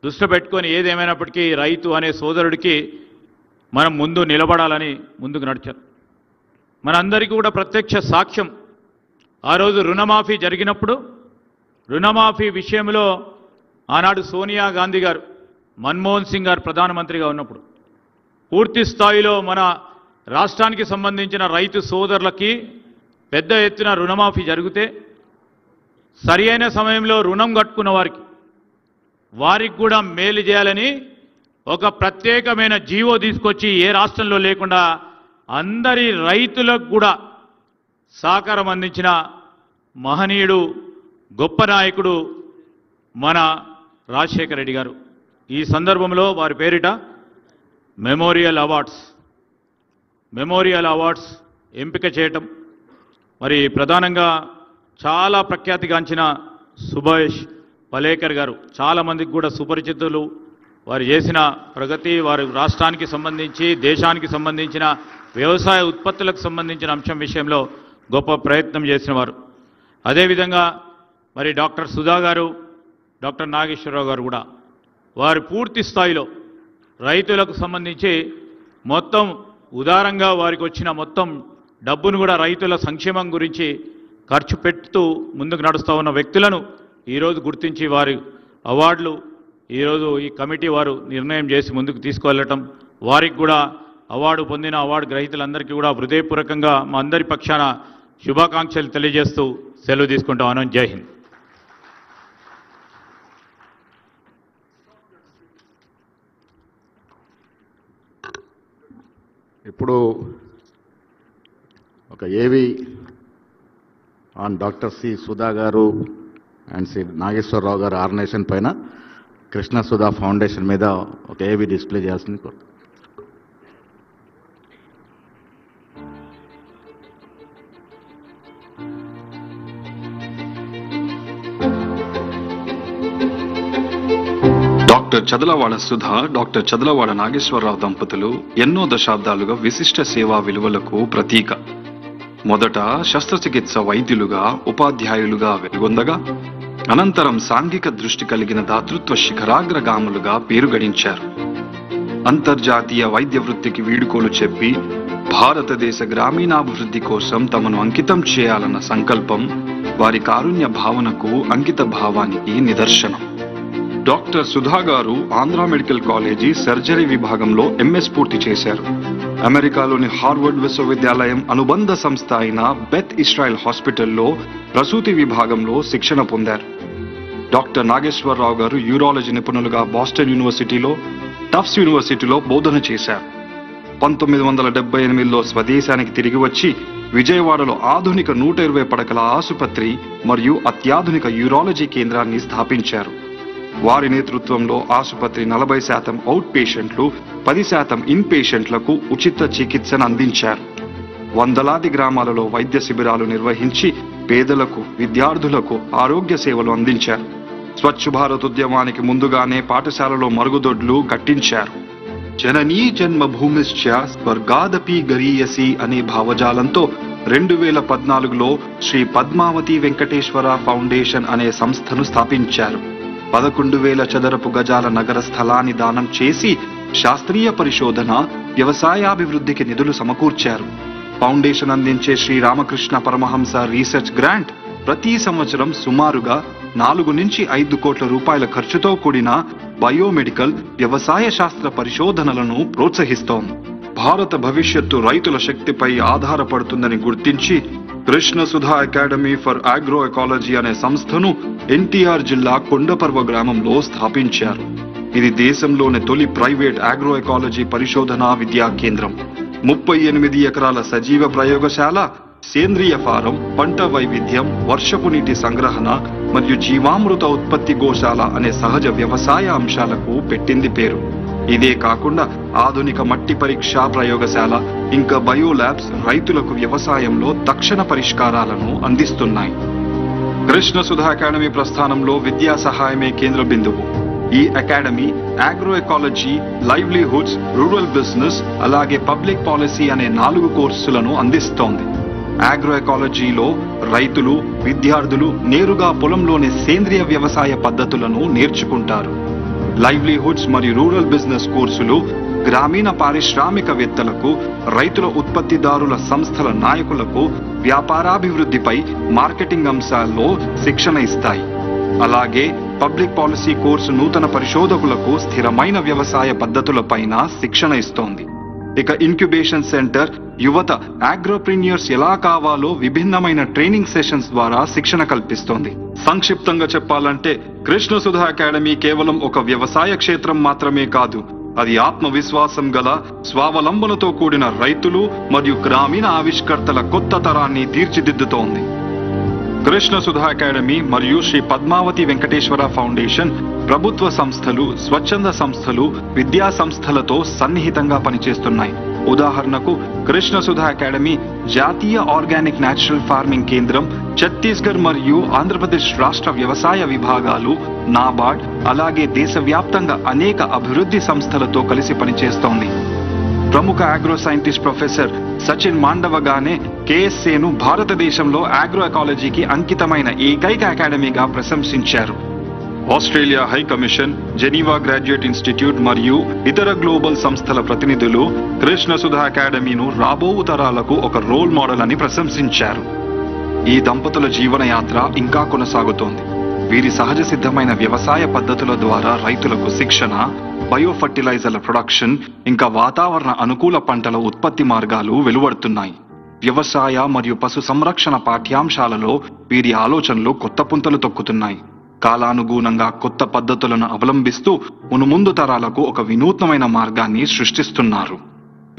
D: దృష్టిలో పెట్టుకొని ఏదేమైనప్పటికీ రైతు అనే సోదరుడికి మనం ముందు నిలబడాలని ముందుకు నడిచారు. మనందరికీ కూడా ప్రత్యక్ష సాక్ష్యం ఆ రోజు రుణమాఫీ జరిగినప్పుడు రుణమాఫీ విషయంలో ఆనాడు సోనియా గాంధీ గారు మన్మోహన్ సింగ్ గారు ప్రధానమంత్రిగా ఉన్నప్పుడు పూర్తి స్థాయిలో మన రాష్ట్రానికి సంబంధించిన రైతు సోదరులకి పెద్ద ఎత్తున రుణమాఫీ జరిగితే సరి అయిన సమయంలో రుణం కట్టుకున్న వారికి కూడా మేలు చేయాలని ఒక ప్రత్యేకమైన జీవో తీసుకొచ్చి ఏ రాష్ట్రంలో లేకుండా అందరి రైతులకు కూడా సహకారం అందించిన మహనీయుడు గొప్ప నాయకుడు మన రాజశేఖర రెడ్డి గారు. ఈ సందర్భంలో వారి పేరిట మెమోరియల్ అవార్డ్స్ ఎంపిక చేయటం, మరి ప్రధానంగా చాలా ప్రఖ్యాతిగాంచిన సుభాష్ పలేకర్ గారు చాలామందికి కూడా సుపరిచితులు. వారు చేసిన ప్రగతి, వారి రాష్ట్రానికి సంబంధించి దేశానికి సంబంధించిన వ్యవసాయ ఉత్పత్తులకు సంబంధించిన అంశం విషయంలో గొప్ప ప్రయత్నం చేసిన వారు. అదేవిధంగా మరి డాక్టర్ సుధా గారు, డాక్టర్ నాగేశ్వరరావు గారు కూడా వారు పూర్తి స్థాయిలో రైతులకు సంబంధించి మొత్తం ఉదారంగా వారికి వచ్చిన మొత్తం డబ్బును కూడా రైతుల సంక్షేమం గురించి ఖర్చు పెడుతూ ముందుకు నడుస్తూ ఉన్న వ్యక్తులను ఈరోజు గుర్తించి వారి అవార్డులు ఈరోజు ఈ కమిటీ వారు నిర్ణయం చేసి ముందుకు తీసుకువెళ్ళటం, వారికి కూడా అవార్డు పొందిన అవార్డు గ్రహీతలందరికీ కూడా హృదయపూర్వకంగా మా అందరి పక్షాన శుభాకాంక్షలు తెలియజేస్తూ సెలవు తీసుకుంటాను. జై హింద్.
B: ఇప్పుడు ఒక ఏవి ఆన్ డాక్టర్ సి సుధా గారు అండ్ సి నాగేశ్వరరావు గారు ఆర్గనైజేషన్ పైన కృష్ణ సుధా ఫౌండేషన్ మీద ఒక ఏవి డిస్ప్లే చేయాల్సింది కోరు.
E: డాక్టర్ చదలవాడ సుధా, డాక్టర్ చదలవాడ నాగేశ్వరరావు దంపతులు ఎన్నో దశాబ్దాలుగా విశిష్ట సేవా విలువలకు ప్రతీక. మొదట శస్త్రచికిత్స వైద్యులుగా, ఉపాధ్యాయులుగా వెలుగొందగా అనంతరం సాంఘిక దృష్టి కలిగిన దాతృత్వ శిఖరాగ్రగాములుగా పేరు గడించారు. అంతర్జాతీయ వైద్య వృత్తికి వీడుకోలు చెప్పి భారతదేశ గ్రామీణాభివృద్ధి కోసం తమను అంకితం చేయాలన్న సంకల్పం వారి కారుణ్య భావనకు, అంకిత భావానికి నిదర్శనం. డాక్టర్ సుధా గారు ఆంధ్ర మెడికల్ కాలేజీ సర్జరీ విభాగంలో ఎంఎస్ పూర్తి చేశారు. అమెరికాలోని హార్వర్డ్ విశ్వవిద్యాలయం అనుబంధ సంస్థ అయిన బెత్ ఇస్రాయల్ హాస్పిటల్లో ప్రసూతి విభాగంలో శిక్షణ పొందారు. డాక్టర్ నాగేశ్వరరావు గారు యూరాలజీ నిపుణులుగా బాస్టన్ యూనివర్సిటీలో, టఫ్స్ యూనివర్సిటీలో బోధన చేశారు. 1978లో స్వదేశానికి తిరిగి వచ్చి విజయవాడలో ఆధునిక 120 పడకల ఆసుపత్రి మరియు అత్యాధునిక యూరాలజీ కేంద్రాన్ని స్థాపించారు. వారి నేతృత్వంలో ఆసుపత్రి 40% అవుట్ పేషెంట్లు, 10% ఇన్ పేషెంట్లకు ఉచిత చికిత్సను అందించారు. వందలాది గ్రామాలలో వైద్య శిబిరాలు నిర్వహించి పేదలకు, విద్యార్థులకు ఆరోగ్య సేవలు అందించారు. స్వచ్ఛ భారత్ ఉద్యమానికి ముందుగానే పాఠశాలలో మరుగుదొడ్లు కట్టించారు. జననీ జన్మభూమిశ్చ స్వర్గాదపి గరీయసి అనే భావజాలంతో 2014లో శ్రీ పద్మావతి వెంకటేశ్వర ఫౌండేషన్ అనే సంస్థను స్థాపించారు. 11,000 చదరపు గజాల నగర స్థలాన్ని దానం చేసి శాస్త్రీయ పరిశోధన, వ్యవసాయాభివృద్ధికి నిధులు సమకూర్చారు. ఫౌండేషన్ అందించే శ్రీ రామకృష్ణ పరమహంస రీసెర్చ్ గ్రాంట్ ప్రతి సంవత్సరం సుమారుగా 4 నుంచి 5 కోట్ల రూపాయల ఖర్చుతో కూడిన బయోమెడికల్, వ్యవసాయ శాస్త్ర పరిశోధనలను ప్రోత్సహిస్తోంది. భారత భవిష్యత్తు రైతుల శక్తిపై ఆధారపడుతుందని గుర్తించి Krishna Sudha academy for agro ecology అనే సంస్థను ఎన్టీఆర్ జిల్లా కొండపర్వ గ్రామంలో స్థాపించారు. ఇది దేశంలోని తొలి ప్రైవేట్ ఆగ్రో ఎకాలజీ పరిశోధనా విద్యా కేంద్రం. 38 ఎకరాల సజీవ ప్రయోగశాల, సేంద్రియ ఫారం, పంట వైవిధ్యం, వర్షపు నీటి సంగ్రహణ మరియు జీవామృత ఉత్పత్తి గోశాల అనే సహజ వ్యవసాయ అంశాలకు పెట్టింది పేరు. ఇదే కాకుండా ఆధునిక మట్టి పరీక్షా ప్రయోగశాల ఇంకా బయో ల్యాబ్స్ రైతులకు వ్యవసాయంలో తక్షణ పరిష్కారాలను అందిస్తున్నాయి. కృష్ణ సుధా అకాడమీ ప్రస్థానంలో విద్యా సహాయమే కేంద్ర బిందువు. ఈ academy agro ecology, livelihoods, rural business అలాగే పబ్లిక్ పాలసీ అనే 4 కోర్సులను అందిస్తోంది. అగ్రో ఎకాలజీలో రైతులు, విద్యార్థులు నేరుగా పొలంలోని సేంద్రియ వ్యవసాయ పద్ధతులను నేర్చుకుంటారు. లైవ్లీహుడ్స్ మరియు రూరల్ బిజినెస్ కోర్సులు గ్రామీణ పారిశ్రామికవేత్తలకు, రైతుల ఉత్పత్తిదారుల సంస్థల నాయకులకు వ్యాపారాభివృద్ధిపై మార్కెటింగ్ అంశాల్లో శిక్షణ ఇస్తాయి. అలాగే పబ్లిక్ పాలసీ కోర్సు నూతన పరిశోధకులకు స్థిరమైన వ్యవసాయ పద్ధతులపైన శిక్షణ ఇస్తోంది. ఇక ఇంక్యుబేషన్ సెంటర్ యువత అగ్రోప్రీనియర్స్ ఎలా కావాలో విభిన్నమైన ట్రైనింగ్ సెషన్స్ ద్వారా శిక్షణ కల్పిస్తోంది. సంక్షిప్తంగా చెప్పాలంటే కృష్ణ సుధా అకాడమీ కేవలం ఒక వ్యవసాయ క్షేత్రం మాత్రమే కాదు, అది ఆత్మవిశ్వాసం గల, స్వావలంబనతో కూడిన రైతులు మరియు గ్రామీణ ఆవిష్కర్తల కొత్త తరాన్ని తీర్చిదిద్దుతోంది. కృష్ణ సుధా అకాడమీ మరియు శ్రీ పద్మావతి వెంకటేశ్వర ఫౌండేషన్ ప్రభుత్వ సంస్థలు, స్వచ్ఛంద సంస్థలు, విద్యా సంస్థలతో సన్నిహితంగా పనిచేస్తున్నాయి. ఉదాహరణకు కృష్ణ సుధా అకాడమీ జాతీయ ఆర్గానిక్ న్యాచురల్ ఫార్మింగ్ కేంద్రం, ఛత్తీస్గఢ్ మరియు ఆంధ్రప్రదేశ్ రాష్ట్ర వ్యవసాయ విభాగాలు, నాబార్డ్ అలాగే దేశవ్యాప్తంగా అనేక అభివృద్ధి సంస్థలతో కలిసి పనిచేస్తోంది. ప్రముఖ అగ్రో సైంటిస్ట్ ప్రొఫెసర్ సచిన్ మాండవగానే కేఎస్ఏను భారతదేశంలో అగ్రో ఎకాలజీకి అంకితమైన ఏకైక అకాడమీగా ప్రశంసించారు. Australia high commission, Geneva graduate institute మరియు ఇతర గ్లోబల్ సంస్థల ప్రతినిధులు కృష్ణ సుధా అకాడమీను రాబో తరాలకు ఒక రోల్ మోడల్ అని ప్రశంసించారు. ఈ దంపతుల జీవనయాత్ర ఇంకా కొనసాగుతోంది. వీరి సహజ సిద్ధమైన వ్యవసాయ పద్ధతుల ద్వారా రైతులకు శిక్షణ, బయో ఫర్టిలైజర్ల ప్రొడక్షన్ ఇంకా వాతావరణ అనుకూల పంటల ఉత్పత్తి మార్గాలు వెలువడుతున్నాయి. వ్యవసాయ మరియు పశు సంరక్షణ పాఠ్యాంశాలలో వీరి ఆలోచనలు కొత్త పుంతలు తొక్కుతున్నాయి. కాలానుగుణంగా కొత్త పద్ధతులను అవలంబిస్తూ మునుముందు తరాలకు ఒక వినూత్నమైన మార్గాన్ని సృష్టిస్తున్నారు.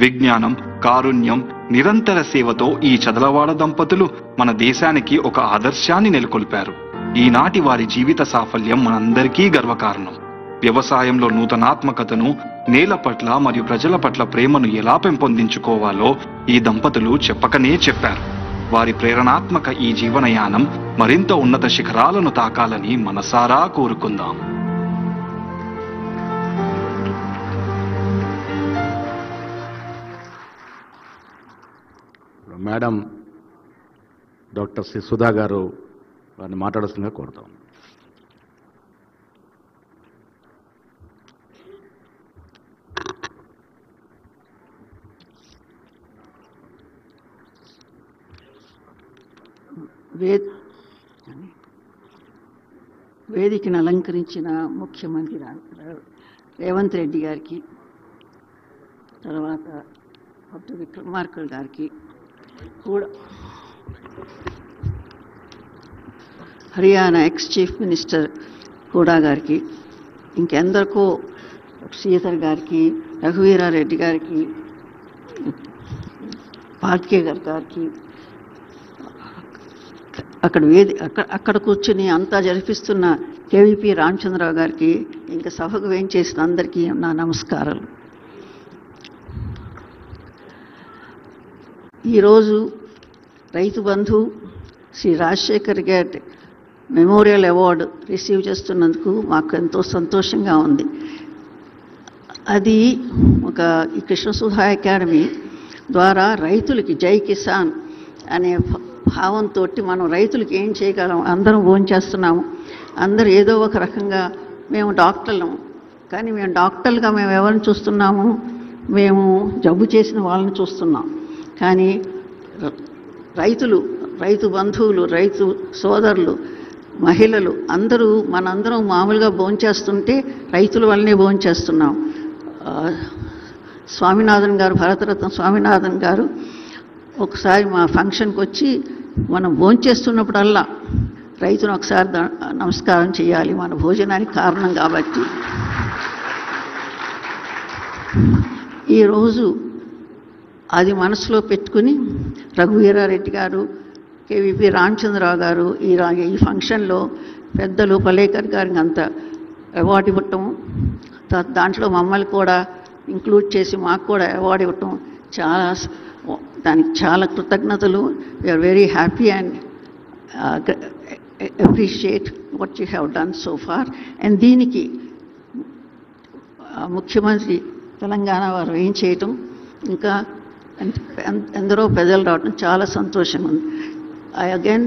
E: విజ్ఞానం, కారుణ్యం, నిరంతర సేవతో ఈ చదలవాడ దంపతులు మన దేశానికి ఒక ఆదర్శాన్ని నెలకొల్పారు. ఈనాటి వారి జీవిత సాఫల్యం మనందరికీ గర్వకారణం. వ్యవసాయంలో నూతనాత్మకతను, నేల పట్ల మరియు ప్రజల పట్ల ప్రేమను ఎలా పెంపొందించుకోవాలో ఈ దంపతులు చెప్పకనే చెప్పారు. వారి ప్రేరణాత్మక ఈ జీవనయానం మరింత ఉన్నత శిఖరాలను తాకాలని మనసారా కోరుకుందాం.
B: మేడం డాక్టర్ శ్రీ సుధా గారు వారిని మాట్లాడాల్సిందిగా కోరుతాం.
F: వేదికను అలంకరించిన ముఖ్యమంత్రి రేవంత్ రెడ్డి గారికి, తర్వాత భట్టి విక్రమార్క గారికి కూడా, Haryana ex chief minister Hooda గారికి, ఇంకెందరికో శ్రీధర్ గారికి, రఘువీరారెడ్డి గారికి, పార్కే గారికి, అక్కడ కూర్చుని అంతా జరిపిస్తున్న కేవీపీ రామచంద్రరావు గారికి, ఇంకా సభకు వేయించేసిన అందరికీ నా నమస్కారాలు. ఈరోజు రైతు బంధు శ్రీ రాజశేఖర్ గారి మెమోరియల్ అవార్డు రిసీవ్ చేస్తున్నందుకు మాకు ఎంతో సంతోషంగా ఉంది. అది ఈ కృష్ణ సుధా అకాడమీ ద్వారా రైతులకి జై కిసాన్ అనే భావంతో మనం రైతులకి ఏం చేయగలం, అందరం భోంచేస్తున్నాము, అందరూ ఏదో ఒక రకంగా, మేము డాక్టర్లం కానీ మేము డాక్టర్లుగా మేము ఎవరిని చూస్తున్నాము, మేము జబ్బు చేసిన వాళ్ళని చూస్తున్నాం. కానీ రైతు బంధువులు, రైతు సోదరులు, మహిళలు అందరూ మనందరం మామూలుగా భోంచేస్తుంటే రైతుల వల్లనే భోంచేస్తున్నాం. స్వామినాథన్ గారు, భరతరత్న స్వామినాథన్ గారు ఒకసారి మా ఫంక్షన్కి వచ్చి మనం భోంచేస్తున్నప్పుడల్లా రైతును ఒకసారి నమస్కారం చేయాలి, మన భోజనానికి కారణం కాబట్టి. ఈరోజు అది మనసులో పెట్టుకుని రఘువీరారెడ్డి గారు, కేవీపీ రామచంద్రరావు గారు ఈ ఫంక్షన్లో పెద్దలు పలేకర్ గారికి అంత అవార్డు ఇవ్వటం, దాంట్లో మమ్మల్ని కూడా ఇంక్లూడ్ చేసి మాకు కూడా అవార్డు ఇవ్వటం దానికి చాలా కృతజ్ఞతలు. We are very happy and appreciate what you have done so far. And దీనికి ముఖ్యమంత్రి తెలంగాణ వారు ఏం చేయటం, ఇంకా ఎందరో ప్రజలు రావడం చాలా సంతోషంగా ఉంది. I again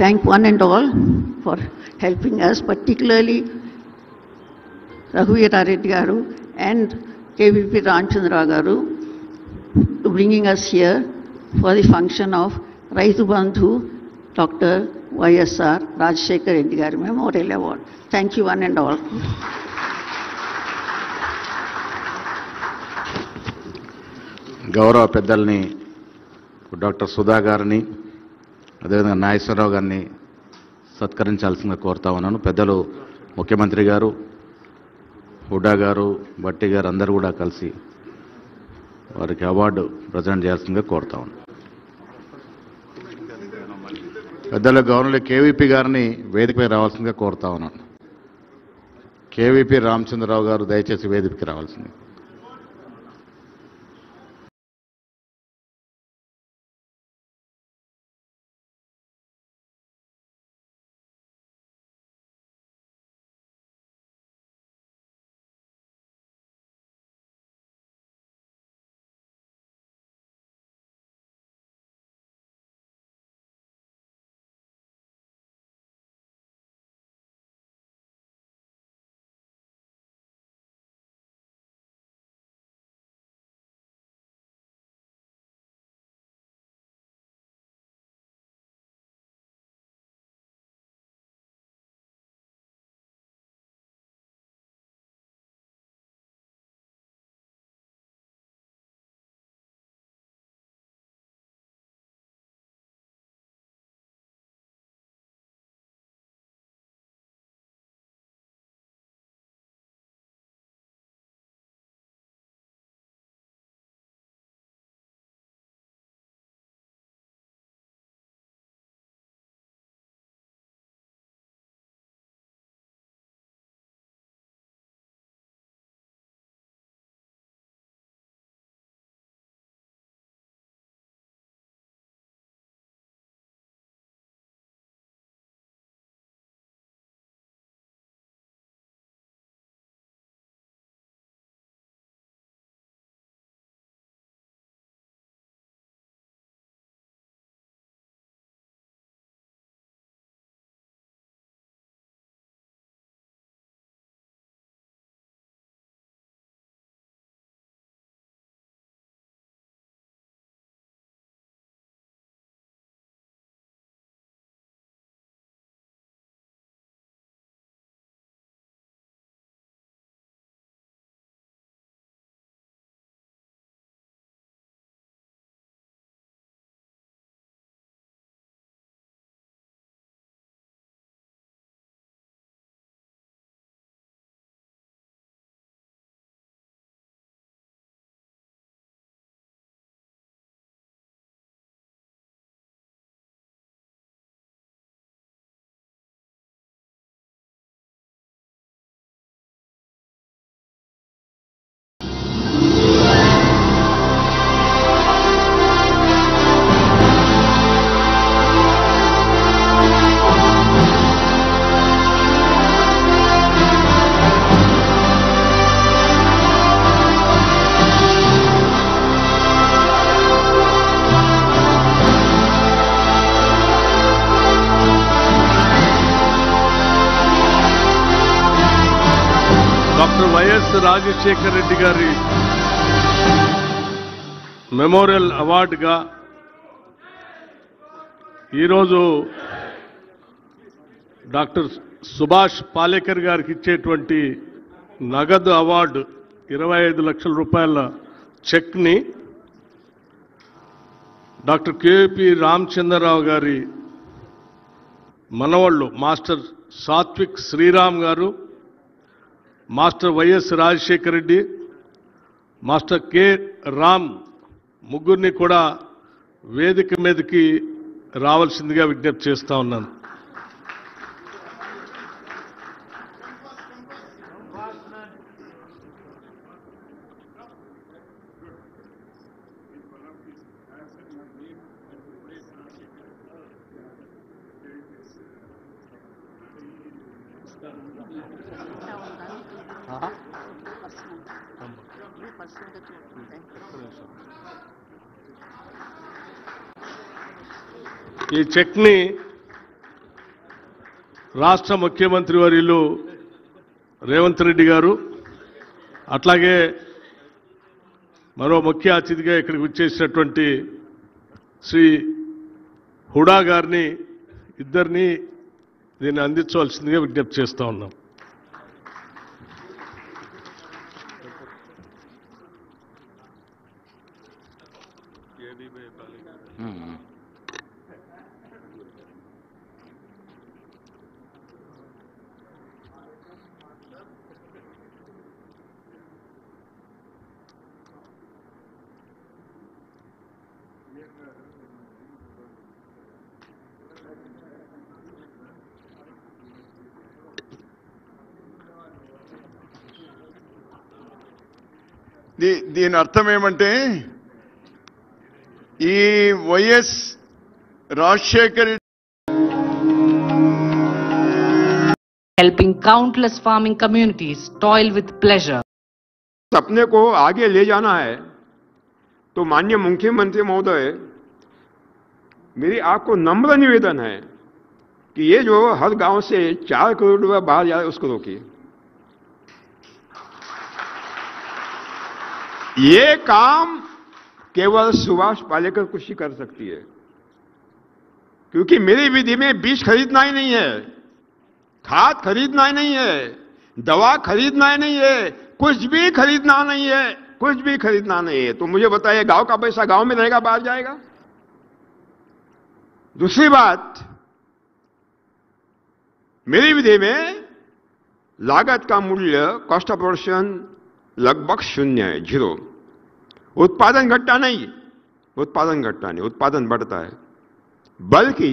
F: thank one and all for helping us, particularly Raghuveera Reddy గారు అండ్ కేవీపీ రామచంద్రరావు గారు bringing us here for the function of Raitu Bandhu Dr. YSR Rajshekar Reddy Garu Memorial Award. Thank you one and all.
B: గౌరవ పెద్దల్ని doctor Sudha గారిని అదేవిధంగా నాగేశ్వరరావు గారిని సత్కరించాల్సిందిగా కోరుతా ఉన్నాను. పెద్దలు ముఖ్యమంత్రి గారు, హుడా గారు, భట్టి గారు అందరూ కూడా కలిసి వారికి అవార్డు ప్రజెంట్ చేయాల్సిందిగా కోరుతా ఉన్నాను. పెద్దల గవర్నర్ కేవీపీ గారిని వేదికపై రావాల్సిందిగా కోరుతా ఉన్నాను. కేవీపీ రామచంద్రరావు గారు దయచేసి వేదికకి రావాల్సింది.
G: డాక్టర్ వైఎస్ రాజశేఖర రెడ్డి గారి మెమోరియల్ అవార్డుగా ఈరోజు డాక్టర్ సుభాష్ పాలేకర్ గారికి ఇచ్చేటువంటి నగదు అవార్డు 25 లక్షల రూపాయల చెక్ని డాక్టర్ కేపీ రామచంద్రరావు గారి మనవళ్ళు మాస్టర్ సాత్విక్ శ్రీరామ్ గారు, master YS Rajasekhara Reddy, master K Ram ముగ్గురిని కూడా వేదిక మీదకి రావాల్సిందిగా విజ్ఞప్తి చేస్తా ఉన్నాను. ఈ చెక్ని రాష్ట్ర ముఖ్యమంత్రి వర్యులు రేవంత్ రెడ్డి గారు అట్లాగే మరో ముఖ్య అతిథిగా ఇక్కడికి వచ్చేసినటువంటి శ్రీ హుడా గారిని ఇద్దరిని దీన్ని అందించవలసిందిగా విజ్ఞప్తి చేస్తూ ఉన్నాం.
C: దీని అర్థం ఏమంటే ఈ YS Rajasekhar
H: helping countless farming communities toil with pleasure.
I: सपने को आगे ले जाना है तो माननीय मुख्यमंत्री महोदय, मेरी आपको नम्र निवेदन है कि ये जो हर गांव से 4 करोड़ रुपया बाहर जा रहा है उसको रोकिए. ये काम केवल सुभाष पालेकर कृषि कर सकती है, क्योंकि मेरी विधि में बीज खरीदना ही नहीं है, खाद खरीदना ही नहीं है, दवा खरीदना ही नहीं है, कुछ भी खरीदना नहीं है, कुछ भी खरीदना नहीं है. तो मुझे बताइए, गांव का पैसा गांव में रहेगा, बाहर जाएगा? दूसरी बात, मेरी विधि में लागत का मूल्य, कॉस्ट ऑफ प्रोडक्शन लगभग 0 है, 0. उत्पादन घटता नहीं, उत्पादन घटता नहीं, उत्पादन बढ़ता है. बल्कि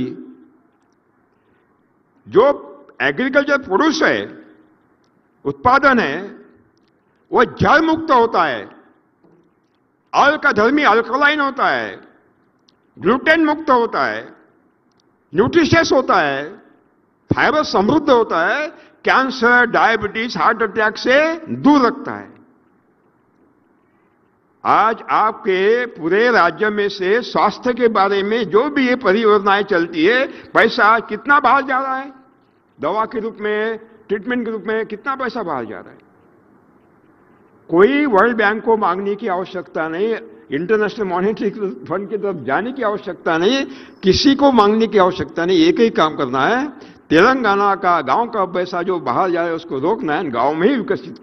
I: जो एग्रीकल्चर प्रोड्यूस है, उत्पादन है, वो जल मुक्त होता है, अल्कधर्मी अल्कलाइन होता है, ग्लूटेन मुक्त होता है, न्यूट्रिशियस होता है, फाइबर समृद्ध होता है, कैंसर, डायबिटीज, हार्ट अटैक से दूर रखता है. आज आपके पूरे राज्य में से स्वास्थ्य के बारे में जो भी ये परियोजनाएं चलती है, पैसा कितना बाहर जा रहा है? दवा के रूप में, ट्रीटमेंट के रूप में कितना पैसा बाहर जा रहा है? कोई वर्ल्ड बैंक को मांगने की आवश्यकता नहीं, इंटरनेशनल मॉनेटरी फंड की तरफ जाने की आवश्यकता नहीं, किसी को मांगने की आवश्यकता नहीं. एक ही काम करना है, तेलंगाना का गांव का पैसा जो बाहर जा रहा है उसको रोकना है, गांव में ही विकसित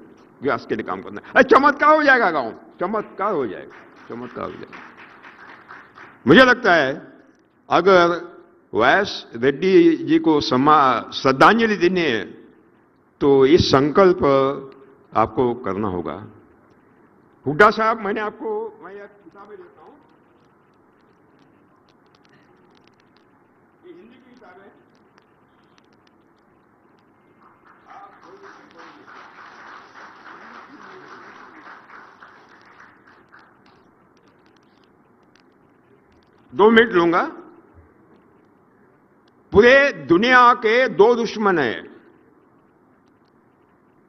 I: विकास के लिए काम करना है. चमत्कार हो जाएगा, गांव चमत्कार हो जाएगा, चमत्कार हो जाएगा. मुझे लगता है अगर वायस रेड्डी जी को श्रद्धांजलि देनी है तो इस संकल्प आपको करना होगा. हुड्डा साहब, मैं एक किताबें देता हूं, ये हिंदी की किताब है. दो मिनट लूंगा. पूरे दुनिया के 2 दुश्मन हैं.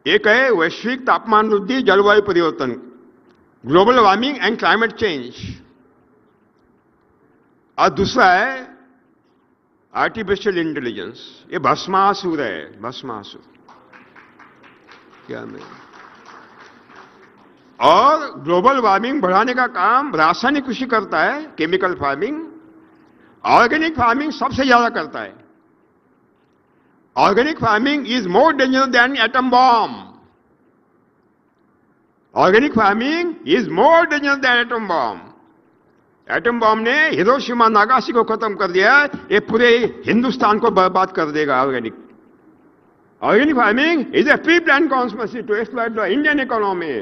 I: एक है वैश्विक तापमान वृद्धि, जलवायु परिवर्तन, global warming and climate change, और दूसरा है आर्टिफिशियल इंटेलिजेंस. ये भस्मासुर है, भस्मासुर. क्या मैं और ग्लोबल वार्मिंग बढ़ाने का काम रासायनिक कृषि करता है, केमिकल फार्मिंग. ऑर्गेनिक फार्मिंग सबसे ज्यादा करता है. Organic farming is more dangerous than atom bomb. Organic farming is more dangerous than atom bomb. Atom bomb ने हिरोशिमा नागासाकी को खत्म कर दिया, ये पूरे हिंदुस्तान को बर्बाद कर देगा. Organic farming is a pre plan conspiracy to exploit the Indian economy,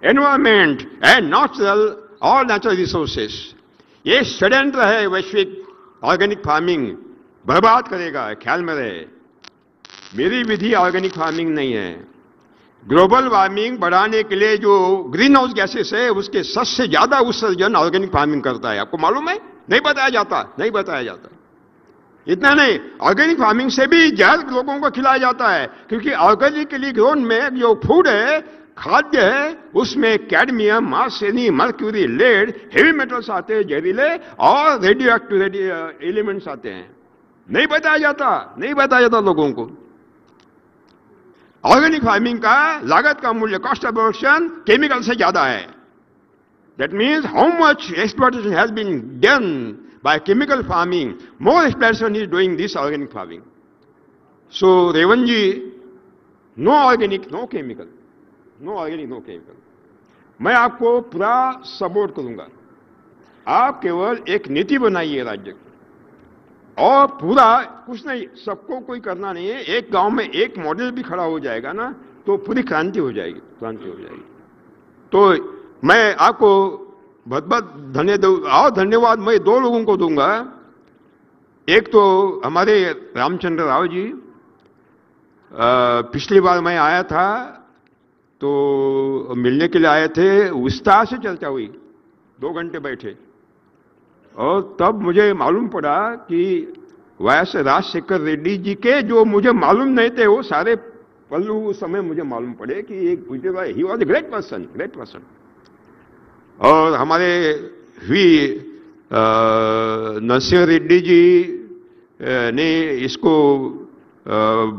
I: environment and natural resources. ये षड्यंत्र है वैश्विक. ऑर्गेनिक फार्मिंग बर्बाद करेगा, ख्याल में रहे. मेरी विधि ऑर्गेनिक फार्मिंग नहीं है. ग्लोबल वार्मिंग बढ़ाने के लिए जो ग्रीन हाउस गैसेस है उसके 10 से ज्यादा उत्सर्जन ऑर्गेनिक फार्मिंग करता है. आपको मालूम है? नहीं बताया जाता, नहीं बताया जाता. इतना नहीं, ऑर्गेनिक फार्मिंग से भी जहर लोगों को खिलाया जाता है, क्योंकि ऑर्गेनिकली ग्रोन में जो फूड है, खाद्य है, उसमें cadmium, arsenic, mercury, lead, heavy metals आते हैं जहरीले, और रेडियो एक्टिव एलिमेंट्स आते हैं। नहीं बताया जाता लोगों को। ऑर्गेनिक फार्मिंग का लागत का मूल्य, कॉस्ट ऑफ प्रोडक्शन, केमिकल से ज्यादा है। That means how much exploitation has been done by chemical farming, more exploitation is doing this organic farming. So, Revan ji, no organic, no chemical. No organic, no chemical. मैं आपको पूरा support करूंगा। आप केवल एक नीति बनाइए राज्य की, और पूरा कुछ नहीं, सबको कोई करना नहीं है। एक गांव में एक मॉडल भी खड़ा हो जाएगा ना, तो पूरी क्रांति हो जाएगी। तो मैं आपको बहुत बहुत धन्यवाद मैं दो लोगों को दूंगा। एक तो हमारे रामचंद्र राव जी, पिछली बार मैं आया था तो मिलने के लिए आए थे, उत्साह से चर्चा हुई, 2 घंटे बैठे, और तब मुझे मालूम पड़ा कि वायस राजशेखर रेड्डी जी के जो मुझे मालूम नहीं थे वो सारे पहलू उस समय मुझे मालूम पड़े कि he was a great person. और हमारे नरसिंह रेड्डी जी ने इसको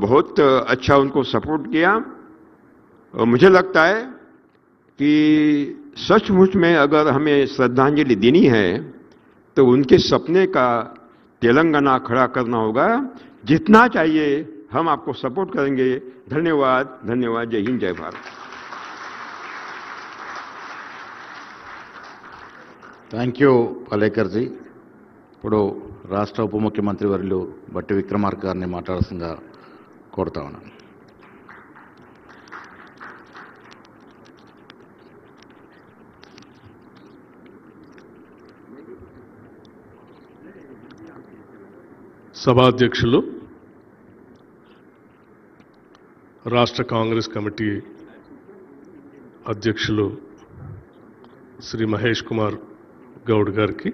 I: बहुत अच्छा उनको सपोर्ट किया। और मुझे लगता है कि सचमुच में अगर हमें श्रद्धांजलि देनी है तो उनके सपने का तेलंगाना खड़ा करना होगा। जितना चाहिए हम आपको सपोर्ट करेंगे। धन्यवाद। जय हिंद, जय भारत।
B: Thank you Palekar ji. ఇప్పుడు రాష్ట్ర ఉప ముఖ్యమంత్రి వర్యులు బట్టి విక్రమార్క గారిని మాట్లాడాల్సిందిగా కోరుతా ఉన్నాను.
G: సభాధ్యక్షులు, రాష్ట్ర కాంగ్రెస్ కమిటీ అధ్యక్షులు శ్రీ మహేష్ కుమార్ గౌడ్ గారికి,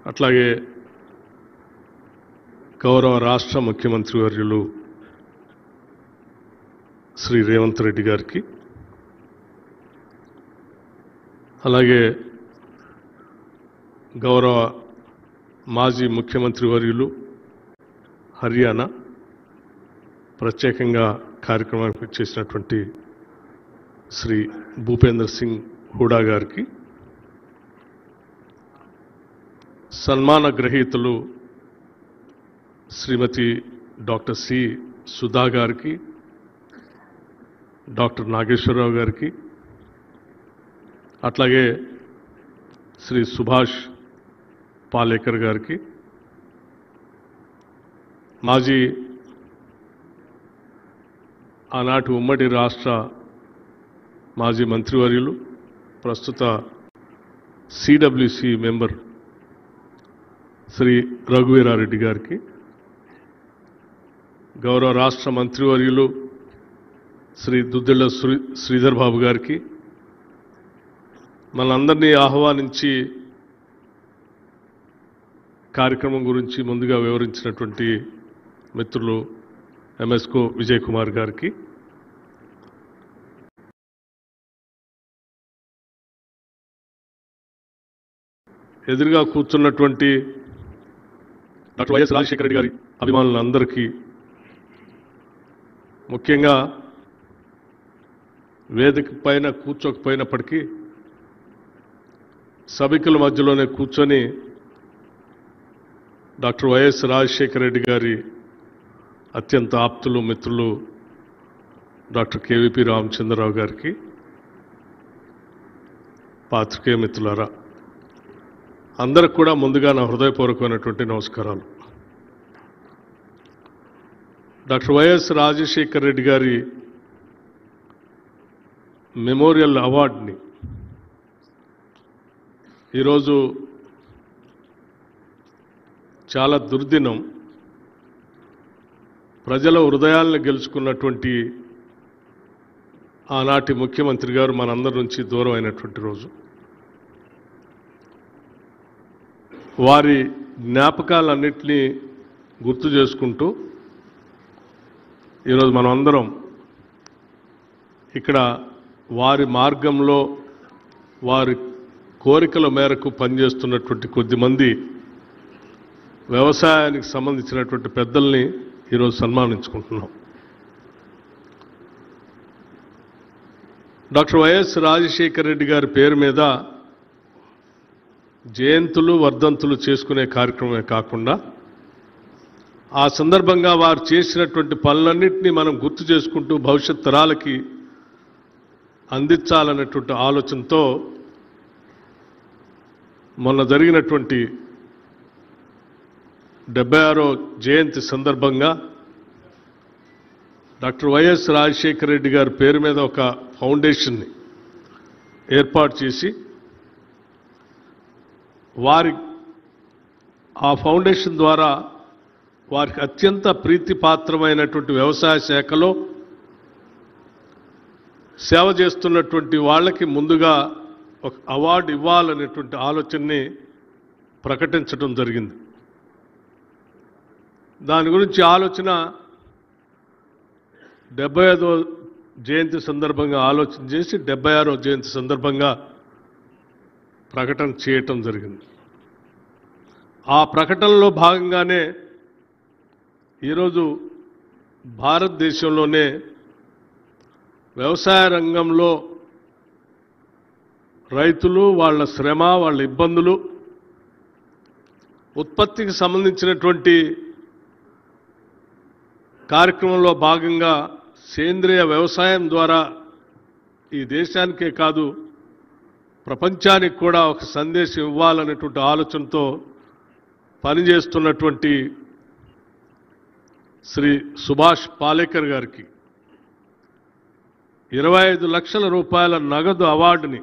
G: అట్లాగే గౌరవ రాష్ట్ర ముఖ్యమంత్రి వర్యులు శ్రీ రేవంత్ రెడ్డి గారికి, అలాగే గౌరవ మాజీ ముఖ్యమంత్రి వర్యులు హర్యానా, ప్రత్యేకంగా కార్యక్రమానికి చేసినటువంటి శ్రీ భూపేందర్ సింగ్ హూడా గారికి, సన్మాన గ్రహీతలు శ్రీమతి డాక్టర్ సి సుధా గారికి, డాక్టర్ నాగేశ్వరరావు గారికి, అట్లాగే శ్రీ సుభాష్ పాలేకర్ గారికి, మాజీ ఆనాటి ఉమ్మడి రాష్ట్ర మాజీ మంత్రివర్యులు, ప్రస్తుత సిడబ్ల్యూసి మెంబర్ శ్రీ రఘువీరారెడ్డి గారికి, గౌరవ రాష్ట్ర మంత్రివర్యులు శ్రీ దుద్దిళ్ల శ్రీధర్ బాబు గారికి, మనందరినీ ఆహ్వానించి కార్యక్రమం గురించి ముందుగా వివరించినటువంటి మిత్రులు ఎంఎస్కో విజయ్ కుమార్ గారికి, ఎదురుగా కూర్చున్నటువంటి డాక్టర్ వైఎస్ రాజశేఖర రెడ్డి గారి అభిమానులందరికీ, ముఖ్యంగా వేదిక పైన కూర్చోకపోయినప్పటికీ సభికుల మధ్యలోనే కూర్చొని డాక్టర్ వైఎస్ రాజశేఖర రెడ్డి గారి అత్యంత ఆప్తులు, మిత్రులు డాక్టర్ కేవీపీ రామచంద్రరావు గారికి, పాత్రికేయ మిత్రులారా, అందరికి కూడా ముందుగా నా హృదయపూర్వకమైనటువంటి నమస్కారాలు. డాక్టర్ వైఎస్ రాజశేఖర రెడ్డి గారి మెమోరియల్ అవార్డుని ఈరోజు చాలా దుర్దినం. ప్రజల హృదయాలను గెలుచుకున్నటువంటి ఆనాటి ముఖ్యమంత్రి గారు మనందరి నుంచి దూరం అయినటువంటి రోజు. వారి జ్ఞాపకాలన్నింటినీ గుర్తు చేసుకుంటూ ఈరోజు మనం అందరం ఇక్కడ వారి మార్గంలో వారి కోరికల మేరకు పనిచేస్తున్నటువంటి కొద్దిమంది వ్యవసాయానికి సంబంధించినటువంటి పెద్దల్ని ఈరోజు సన్మానించుకుంటున్నాం. డాక్టర్ వైఎస్ రాజశేఖర రెడ్డి గారి పేరు మీద జయంతులు వర్ధంతులు చేసుకునే కార్యక్రమమే కాకుండా ఆ సందర్భంగా వారు చేసినటువంటి పనులన్నింటినీ మనం గుర్తు చేసుకుంటూ భవిష్యత్ తరాలకి అందించాలనేటువంటి ఆలోచనతో మొన్న జరిగినటువంటి 76వ జయంతి సందర్భంగా డాక్టర్ వైఎస్ రాజశేఖర రెడ్డి గారి పేరు మీద ఒక ఫౌండేషన్ని ఏర్పాటు చేసి ఆ ఫౌండేషన్ ద్వారా వారికి అత్యంత ప్రీతిపాత్రమైనటువంటి వ్యవసాయ శాఖలో సేవ చేస్తున్నటువంటి వాళ్ళకి ముందుగా ఒక అవార్డు ఇవ్వాలనేటువంటి ఆలోచనని ప్రకటించడం జరిగింది. దాని గురించి ఆలోచన 75వ జయంతి సందర్భంగా ఆలోచన చేసి 76వ జయంతి సందర్భంగా ప్రకటన చేయటం జరిగింది. ఆ ప్రకటనలో భాగంగానే ఈరోజు భారతదేశంలోనే వ్యవసాయ రంగంలో రైతులు వాళ్ళ శ్రమ వాళ్ళ ఇబ్బందులు ఉత్పత్తికి సంబంధించినటువంటి కార్యక్రమంలో భాగంగా సేంద్రియ వ్యవసాయం ద్వారా ఈ దేశానికే కాదు ప్రపంచానికి కూడా ఒక సందేశం ఇవ్వాలనేటువంటి ఆలోచనతో పనిచేస్తున్నటువంటి శ్రీ సుభాష్ పాలేకర్ గారికి 25 లక్షల రూపాయల నగదు అవార్డుని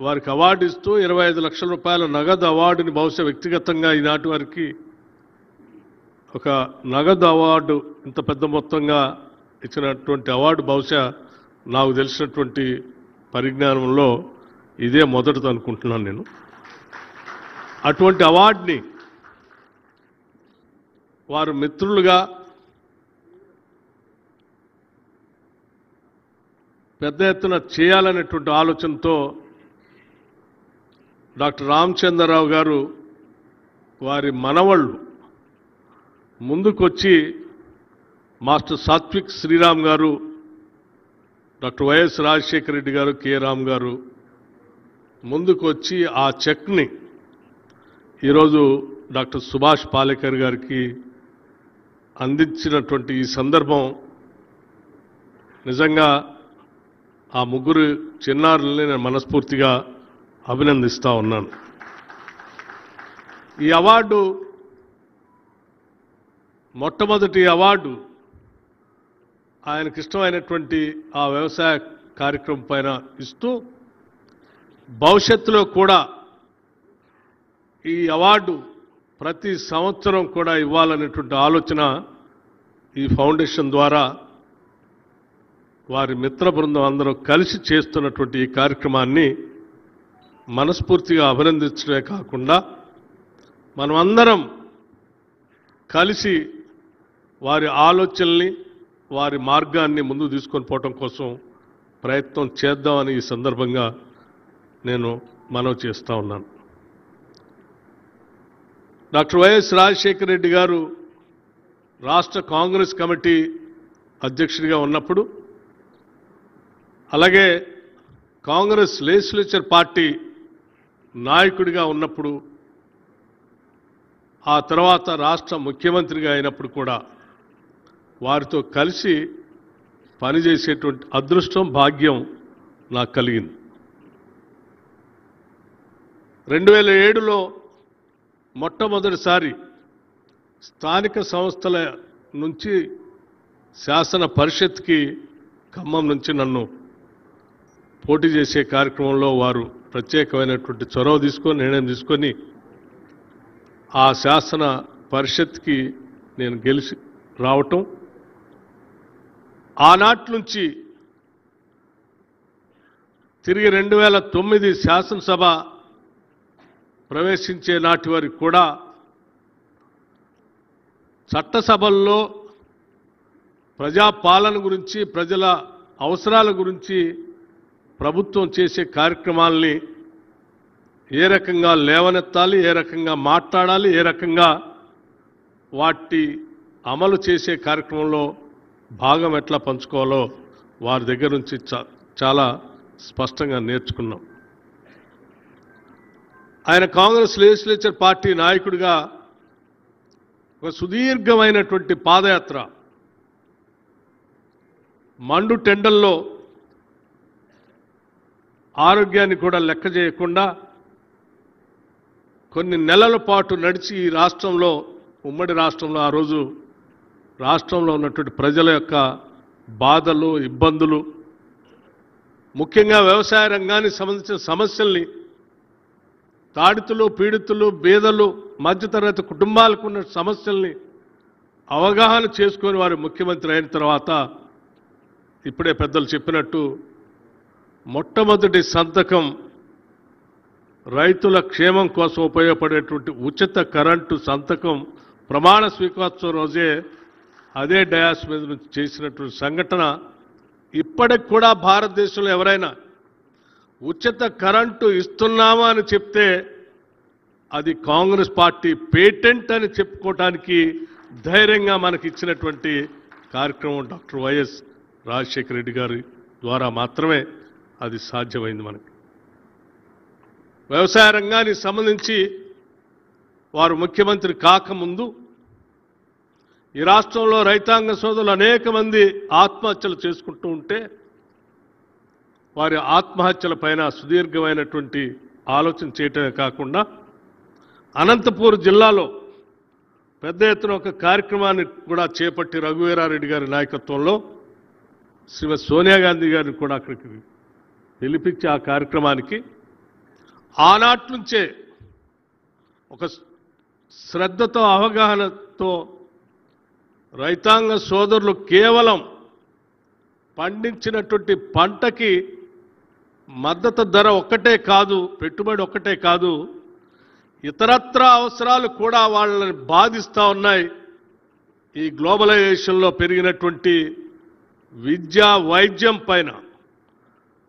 G: వారికి అవార్డు ఇస్తూ 25 లక్షల రూపాయల నగదు అవార్డుని బహుశా వ్యక్తిగతంగా ఈనాటి వారికి ఒక నగదు అవార్డు ఇంత పెద్ద మొత్తంగా ఇచ్చినటువంటి అవార్డు బహుశా నాకు తెలిసినటువంటి పరిజ్ఞానంలో ఇదే మొదటిది అనుకుంటున్నాను నేను. అటువంటి అవార్డుని వారు మిత్రులుగా పెద్ద ఎత్తున చేయాలనేటువంటి ఆలోచనతో డాక్టర్ రామచంద్రరావు గారు వారి మనవళ్ళు ముందుకొచ్చి మాస్టర్ సాత్విక్ శ్రీరామ్ గారు, డాక్టర్ వైఎస్ రాజశేఖర రెడ్డి గారు, కె రామ్ గారు ముందుకు వచ్చి ఆ చెక్ని ఈరోజు డాక్టర్ సుభాష్ పాలేకర్ గారికి అందించినటువంటి ఈ సందర్భం నిజంగా ఆ ముగ్గురు చిన్నారులని నేను మనస్ఫూర్తిగా అభినందిస్తా ఉన్నాను. ఈ అవార్డు మొట్టమొదటి అవార్డు ఆయనకి ఇష్టమైనటువంటి ఆ వ్యవసాయ కార్యక్రమం పైన ఇస్తూ భవిష్యత్తులో కూడా ఈ అవార్డు ప్రతి సంవత్సరం కూడా ఇవ్వాలనేటువంటి ఆలోచన ఈ ఫౌండేషన్ ద్వారా వారి మిత్ర బృందం అందరూ కలిసి చేస్తున్నటువంటి ఈ కార్యక్రమాన్ని మనస్ఫూర్తిగా అభినందించడమే కాకుండా మనమందరం కలిసి వారి ఆలోచనల్ని వారి మార్గాన్ని ముందుకు తీసుకొని పోవటం కోసం ప్రయత్నం చేద్దామని ఈ సందర్భంగా నేను మనవి చేస్తూ ఉన్నాను. డాక్టర్ వైఎస్ రాజశేఖర రెడ్డి గారు రాష్ట్ర కాంగ్రెస్ కమిటీ అధ్యక్షుడిగా ఉన్నప్పుడు, అలాగే కాంగ్రెస్ లెజిస్లేచర్ పార్టీ నాయకుడిగా ఉన్నప్పుడు, ఆ తర్వాత రాష్ట్ర ముఖ్యమంత్రిగా అయినప్పుడు కూడా వారితో కలిసి పనిచేసేటువంటి అదృష్టం భాగ్యం నాకు కలిగింది. 2007లో మొట్టమొదటిసారి స్థానిక సంస్థల నుంచి శాసన పరిషత్కి ఖమ్మం నుంచి నన్ను పోటీ చేసే కార్యక్రమంలో వారు ప్రత్యేకమైనటువంటి చొరవ తీసుకొని నిర్ణయం తీసుకొని ఆ శాసన పరిషత్కి నేను గెలిచి రావటం, ఆనాటి నుంచి తిరిగి 2009 శాసనసభ ప్రవేశించే నాటి వరకు కూడా చట్టసభల్లో ప్రజాపాలన గురించి, ప్రజల అవసరాల గురించి ప్రభుత్వం చేసే కార్యక్రమాల్ని ఏ రకంగా లేవనెత్తాలి, ఏ రకంగా మాట్లాడాలి, ఏ రకంగా వాటి అమలు చేసే కార్యక్రమంలో భాగం ఎట్లా పంచుకోవాలో వారి దగ్గర నుంచి చాలా స్పష్టంగా నేర్చుకున్నాం. ఆయన కాంగ్రెస్ లెజిస్లేచర్ పార్టీ నాయకుడిగా ఒక సుదీర్ఘమైనటువంటి పాదయాత్ర మండు టెండల్లో ఆరోగ్యాన్ని కూడా లెక్క చేయకుండా కొన్ని నెలల పాటు నడిచి ఈ రాష్ట్రంలో, ఉమ్మడి రాష్ట్రంలో ఆ రోజు రాష్ట్రంలో ఉన్నటువంటి ప్రజల యొక్క బాధలు, ఇబ్బందులు, ముఖ్యంగా వ్యవసాయ రంగానికి సంబంధించిన సమస్యల్ని, తాడితులు, పీడితులు, బీదలు, మధ్యతరగతి కుటుంబాలకు ఉన్న సమస్యల్ని అవగాహన చేసుకొని వారు ముఖ్యమంత్రి అయిన తర్వాత ఇప్పుడే పెద్దలు చెప్పినట్టు మొట్టమొదటి సంతకం రైతుల క్షేమం కోసం ఉపయోగపడేటువంటి ఉచిత కరెంటు సంతకం ప్రమాణ స్వీకారోత్సవం రోజే అదే డయాస్ మీద నుంచి చేసినటువంటి సంఘటన. ఇప్పటికి కూడా భారతదేశంలో ఎవరైనా ఉచిత కరెంటు ఇస్తున్నామా అని చెప్తే అది కాంగ్రెస్ పార్టీ పేటెంట్ అని చెప్పుకోవటానికి ధైర్యంగా మనకి ఇచ్చినటువంటి కార్యక్రమం డాక్టర్ వైఎస్ రాజశేఖర రెడ్డి గారి ద్వారా మాత్రమే అది సాధ్యమైంది. మనకి వ్యవసాయ రంగానికి సంబంధించి వారు ముఖ్యమంత్రి కాకముందు ఈ రాష్ట్రంలో రైతాంగ సోదరులు అనేక మంది ఆత్మహత్యలు చేసుకుంటూ ఉంటే వారి ఆత్మహత్యల పైన సుదీర్ఘమైనటువంటి ఆలోచన చేయటమే కాకుండా అనంతపూర్ జిల్లాలో పెద్ద ఎత్తున ఒక కార్యక్రమాన్ని కూడా చేపట్టి రఘువీరారెడ్డి గారి నాయకత్వంలో శ్రీమతి సోనియా గాంధీ గారిని కూడా అక్కడికి పిలిపించి ఆ కార్యక్రమానికి ఆనాటి నుంచే ఒక శ్రద్ధతో, అవగాహనతో రైతాంగ సోదరులు కేవలం పండించినటువంటి పంటకి మద్దతు ధర ఒక్కటే కాదు, పెట్టుబడి ఒక్కటే కాదు, ఇతరత్ర అవసరాలు కూడా వాళ్ళని బాధిస్తూ ఉన్నాయి. ఈ గ్లోబలైజేషన్లో పెరిగినటువంటి విద్య, వైద్యం పైన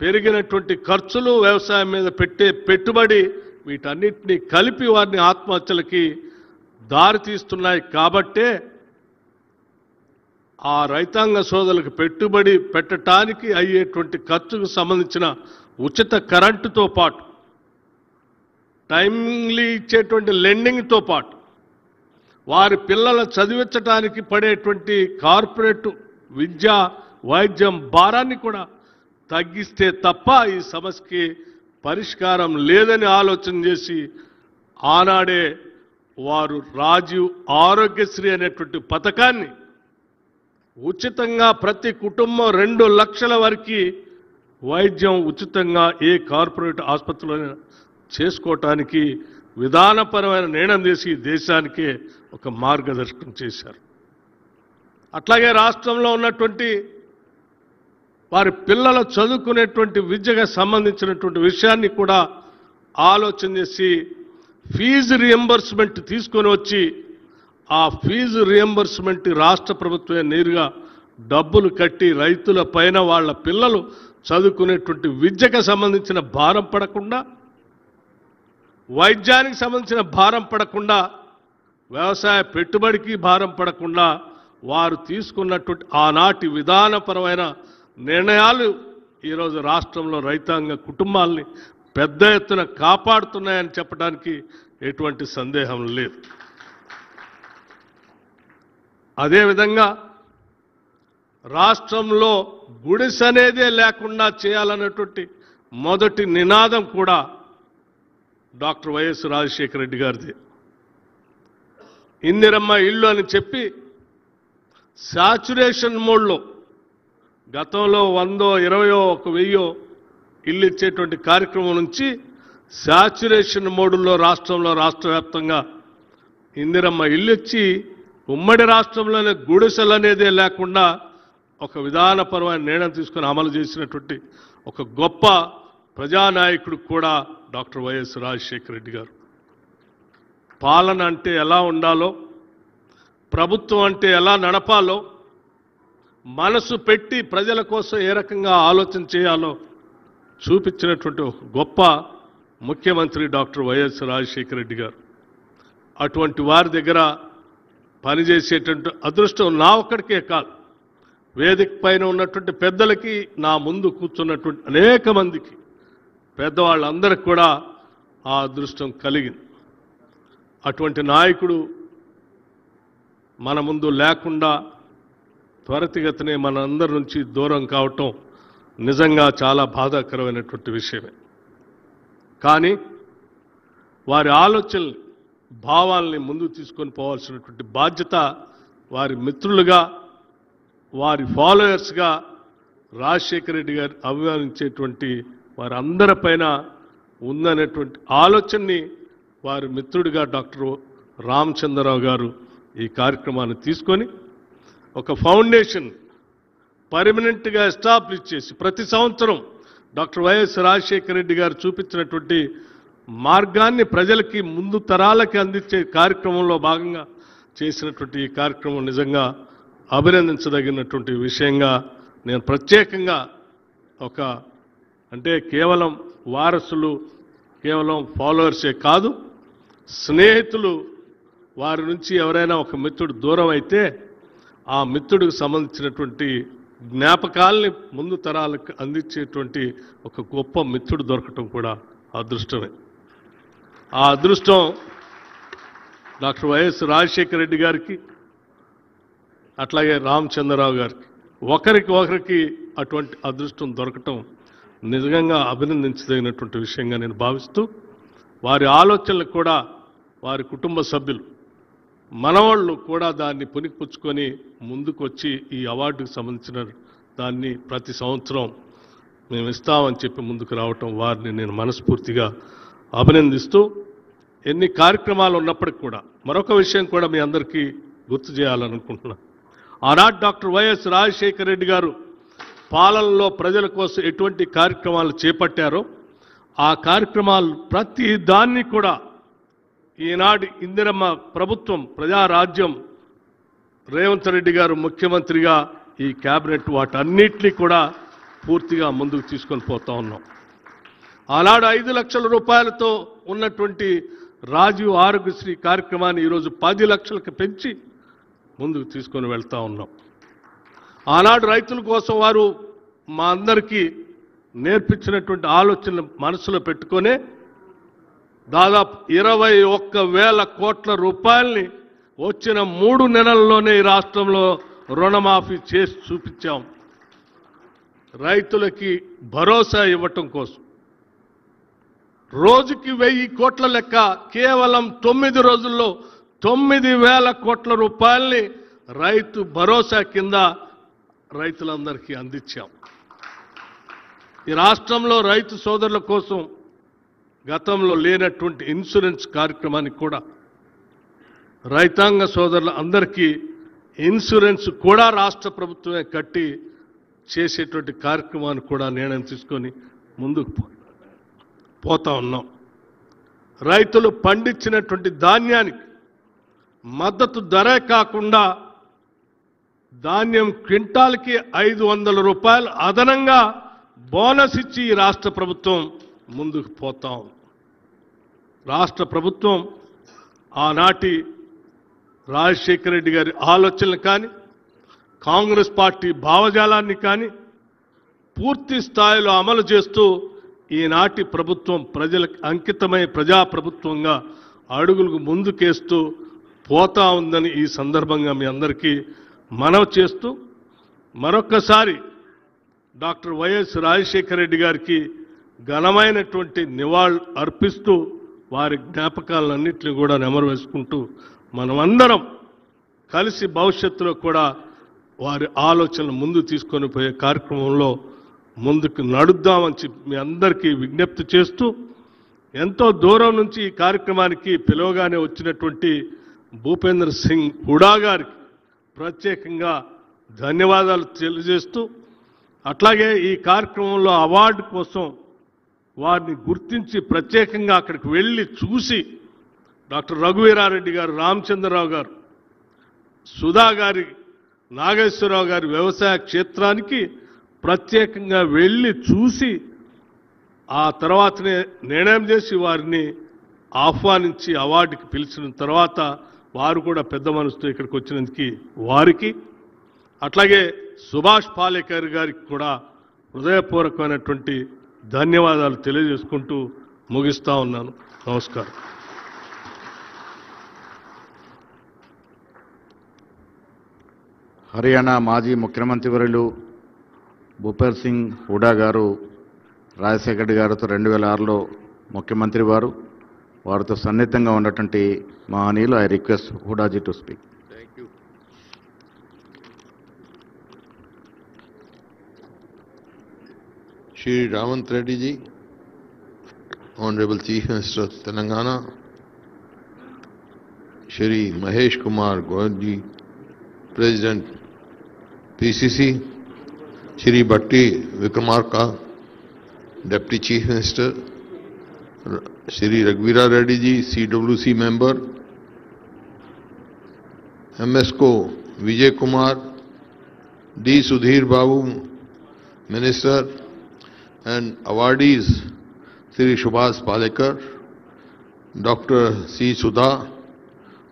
G: పెరిగినటువంటి ఖర్చులు, వ్యవసాయం మీద పెట్టే పెట్టుబడి, వీటన్నిటినీ కలిపి వారిని ఆత్మహత్యలకి దారితీస్తున్నాయి. కాబట్టే ఆ రైతాంగ సోదరులకు పెట్టుబడి పెట్టడానికి అయ్యేటువంటి ఖర్చుకు సంబంధించిన ఉచిత కరెంటుతో పాటు, టైమ్లీ ఇచ్చేటువంటి లెండింగ్తో పాటు, వారి పిల్లల చదివించడానికి పడేటువంటి కార్పొరేట్ విద్య, వైద్యం భారాన్ని కూడా తగ్గిస్తే తప్ప ఈ సమస్యకి పరిష్కారం లేదని ఆలోచన చేసి ఆనాడే వారు రాజీవ్ ఆరోగ్యశ్రీ అనేటువంటి పథకాన్ని ఉచితంగా ప్రతి కుటుంబం 2 లక్షల వరకు వైద్యం ఉచితంగా ఏ కార్పొరేట్ ఆసుపత్రిలో చేసుకోవటానికి విధానపరమైన నిర్ణయం చేసి దేశానికే ఒక మార్గదర్శకం చేశారు. అట్లాగే రాష్ట్రంలో ఉన్నటువంటి వారి పిల్లలు చదువుకునేటువంటి విద్యకు సంబంధించినటువంటి విషయాన్ని కూడా ఆలోచన చేసి ఫీజు రియంబర్స్మెంట్ తీసుకొని వచ్చి ఆ ఫీజు రియంబర్స్మెంట్ రాష్ట్ర ప్రభుత్వమే నేరుగా డబ్బులు కట్టి రైతుల పైన వాళ్ళ పిల్లలు చదువుకునేటువంటి విద్యకు సంబంధించిన భారం పడకుండా, వైద్యానికి సంబంధించిన భారం పడకుండా, వ్యవసాయ పెట్టుబడికి భారం పడకుండా వారు తీసుకున్నటువంటి ఆనాటి విధానపరమైన నిర్ణయాలు ఈరోజు రాష్ట్రంలో రైతాంగ కుటుంబాల్ని పెద్ద ఎత్తున కాపాడుతున్నాయని చెప్పడానికి ఎటువంటి సందేహం లేదు. అదేవిధంగా రాష్ట్రంలో గుడిసనేదే లేకుండా చేయాలన్నటువంటి మొదటి నినాదం కూడా డాక్టర్ వైఎస్ రాజశేఖర రెడ్డి గారిది. ఇందిరమ్మ ఇల్లు అని చెప్పి సాచురేషన్ మోడ్లో గతంలో 100, 20, 1000 ఇల్లు ఇచ్చేటువంటి కార్యక్రమం నుంచి సాచురేషన్ మోడ్లో రాష్ట్రంలో రాష్ట్ర వ్యాప్తంగా ఇందిరమ్మ ఇల్లు ఇచ్చి ఉమ్మడి రాష్ట్రంలోనే గుడిసెలు అనేదే లేకుండా ఒక విధానపరమైన నిర్ణయం తీసుకొని అమలు చేసినటువంటి ఒక గొప్ప ప్రజానాయకుడు కూడా డాక్టర్ వైఎస్ రాజశేఖర రెడ్డి గారు. పాలన అంటే ఎలా ఉండాలో, ప్రభుత్వం అంటే ఎలా నడపాలో, మనసు పెట్టి ప్రజల కోసం ఏ రకంగా ఆలోచన చేయాలో చూపించినటువంటి ఒక గొప్ప ముఖ్యమంత్రి డాక్టర్ వైఎస్ రాజశేఖర రెడ్డి గారు. అటువంటి వారి దగ్గర పనిచేసేటువంటి అదృష్టం నా ఒక్కడికే కాదు, వేదిక పైన ఉన్నటువంటి పెద్దలకి, నా ముందు కూర్చున్నటువంటి అనేక మందికి, పెద్దవాళ్ళందరికీ కూడా ఆ అదృష్టం కలిగింది. అటువంటి నాయకుడు మన ముందు లేకుండా త్వరితగతినే మన అందరి నుంచి దూరం కావటం నిజంగా చాలా బాధాకరమైనటువంటి విషయమే. కానీ వారి ఆలోచనల్ని, భావాల్ని ముందుకు తీసుకొని పోవాల్సినటువంటి బాధ్యత వారి మిత్రులుగా, వారి ఫాలోయర్స్గా, రాజశేఖర రెడ్డి గారు అభిమానించేటువంటి వారందరిపైన ఉందనేటువంటి ఆలోచనని వారి మిత్రుడిగా డాక్టర్ రామచంద్రరావు గారు ఈ కార్యక్రమాన్ని తీసుకొని ఒక ఫౌండేషన్ పర్మనెంట్గా ఎస్టాబ్లిష్ చేసి ప్రతి సంవత్సరం డాక్టర్ వైఎస్ రాజశేఖర రెడ్డి గారు చూపించినటువంటి మార్గాన్ని ప్రజలకి, ముందు తరాలకి అందించే కార్యక్రమంలో భాగంగా చేసినటువంటి ఈ కార్యక్రమం నిజంగా అభినందించదగినటువంటి విషయంగా నేను ప్రత్యేకంగా అంటే కేవలం వారసులు, కేవలం ఫాలోవర్సే కాదు, స్నేహితులు, వారి నుంచి ఎవరైనా ఒక మిత్రుడు దూరం అయితే ఆ మిత్రుడికి సంబంధించినటువంటి జ్ఞాపకాల్ని ముందు తరాలకు అందించేటువంటి ఒక గొప్ప మిత్రుడు దొరకటం కూడా అదృష్టమే. ఆ అదృష్టం డాక్టర్ వైఎస్ రాజశేఖర రెడ్డి గారికి, అట్లాగే రామచంద్రరావు గారికి, ఒకరికి అటువంటి అదృష్టం దొరకటం నిజంగా అభినందించదగినటువంటి విషయంగా నేను భావిస్తూ, వారి ఆలోచనలు కూడా వారి కుటుంబ సభ్యులు, మనవాళ్ళు కూడా దాన్ని పునికిపుచ్చుకొని ముందుకు వచ్చి ఈ అవార్డుకు సంబంధించిన దాన్ని ప్రతి సంవత్సరం మేము ఇస్తామని చెప్పి ముందుకు రావటం వారిని నేను మనస్ఫూర్తిగా అభినందిస్తూ, ఎన్ని కార్యక్రమాలు ఉన్నప్పటికీ కూడా మరొక విషయం కూడా మీ అందరికీ గుర్తు చేయాలనుకుంటున్నాను. ఆనాడు డాక్టర్ వైఎస్ రాజశేఖర రెడ్డి గారు పాలనలో ప్రజల కోసం ఎటువంటి కార్యక్రమాలు చేపట్టారో ఆ కార్యక్రమాలు ప్రతి దాన్ని కూడా ఈనాడు ఇందిరమ్మ ప్రభుత్వం, ప్రజారాజ్యం, రేవంత్ రెడ్డి గారు ముఖ్యమంత్రిగా ఈ క్యాబినెట్ వాటన్నిటినీ కూడా పూర్తిగా ముందుకు తీసుకొని పోతా ఉన్నాం. ఆనాడు 5 లక్షల రూపాయలతో ఉన్నటువంటి రాజీవ్ ఆరోగ్యశ్రీ కార్యక్రమాన్ని ఈరోజు 10 లక్షలకు పెంచి ముందుకు తీసుకొని వెళ్తా ఉన్నాం. ఆనాడు రైతుల కోసం వారు మా అందరికీ నేర్పించినటువంటి ఆలోచనలు మనసులో పెట్టుకొనే దాదాపు 21,000 కోట్ల రూపాయల్ని వచ్చిన 3 నెలల్లోనే ఈ రాష్ట్రంలో రుణమాఫీ చేసి చూపించాం. రైతులకి భరోసా ఇవ్వటం కోసం రోజుకి 1000 కోట్ల లెక్క కేవలం 9 రోజుల్లో 9,000 కోట్ల రూపాయల్ని రైతు భరోసా కింద రైతులందరికీ అందించాం. ఈ రాష్ట్రంలో రైతు సోదరుల కోసం గతంలో లేనటువంటి ఇన్సూరెన్స్ కార్యక్రమానికి కూడా రైతాంగ సోదరుల అందరికీ ఇన్సూరెన్స్ కూడా రాష్ట్ర ప్రభుత్వమే కట్టి చేసేటువంటి కార్యక్రమాన్ని కూడా నిర్ణయం తీసుకొని ముందుకు పోతా ఉన్నాం. రైతులు పండించినటువంటి ధాన్యానికి మద్దతు ధరే కాకుండా ధాన్యం క్వింటాల్కి 500 రూపాయలు అదనంగా బోనస్ ఇచ్చి ఈ రాష్ట్ర ప్రభుత్వం ముందుకు పోతాం. రాష్ట్ర ప్రభుత్వం ఆనాటి రాజశేఖర రెడ్డి గారి ఆలోచనలు కానీ, కాంగ్రెస్ పార్టీ భావజాలాన్ని కానీ పూర్తి స్థాయిలో అమలు చేస్తూ ఈనాటి ప్రభుత్వం ప్రజలకు అంకితమై ప్రజాప్రభుత్వంగా అడుగులకు ముందుకేస్తూ పోతా ఉందని ఈ సందర్భంగా మీ అందరికీ మనవి చేస్తూ, మరొక్కసారి డాక్టర్ వైఎస్ రాజశేఖర రెడ్డి గారికి ఘనమైనటువంటి నివాళులు అర్పిస్తూ వారి జ్ఞాపకాలన్నింటినీ కూడా నెమరు వేసుకుంటూ మనమందరం కలిసి భవిష్యత్తులో కూడా వారి ఆలోచనలు ముందు తీసుకొని పోయే కార్యక్రమంలో ముందుకు నడుద్దామని చెప్పి మీ అందరికీ విజ్ఞప్తి చేస్తూ, ఎంతో దూరం నుంచి ఈ కార్యక్రమానికి పిలువగానే వచ్చినటువంటి భూపేంద్ర సింగ్ హుడా గారికి ప్రత్యేకంగా ధన్యవాదాలు తెలియజేస్తూ, అట్లాగే ఈ కార్యక్రమంలో అవార్డు కోసం వారిని గుర్తించి ప్రత్యేకంగా అక్కడికి వెళ్ళి చూసి డాక్టర్ రఘువీరారెడ్డి గారు, రామచంద్రరావు గారు, సుధా గారి, నాగేశ్వరరావు గారి వ్యవసాయ క్షేత్రానికి ప్రత్యేకంగా వెళ్ళి చూసి ఆ తర్వాతనే నిర్ణయం చేసి వారిని ఆహ్వానించి అవార్డుకి పిలిచిన తర్వాత వారు కూడా పెద్ద మనసుతో ఇక్కడికి వచ్చినందుకు వారికి, అట్లాగే సుభాష్ పాలేకర్ గారికి కూడా హృదయపూర్వకమైనటువంటి ధన్యవాదాలు తెలియజేసుకుంటూ ముగిస్తా ఉన్నాను. నమస్కారం.
B: హర్యానా మాజీ ముఖ్యమంత్రి వర్యులు భూపేంద్ర సింగ్ హూడా గారు రాజశేఖర రెడ్డి గారితో 2006లో ముఖ్యమంత్రి వారితో సన్నిహితంగా ఉన్నటువంటి మహనీయులు. I request హూడాజీ to speak.
J: Shri Ravant Reddy ji, Honorable Chief Minister of Telangana, Shri Mahesh Kumar Goyal ji, President PCC, Shri Bhatti Vikramarka, Deputy Chief Minister, Shri Raghuveera Reddy ji, CWC member, MSco Vijay Kumar, D. Sudhir Babu, Minister, and awardees Shri Subhash Palekar, Dr. C. Sudha,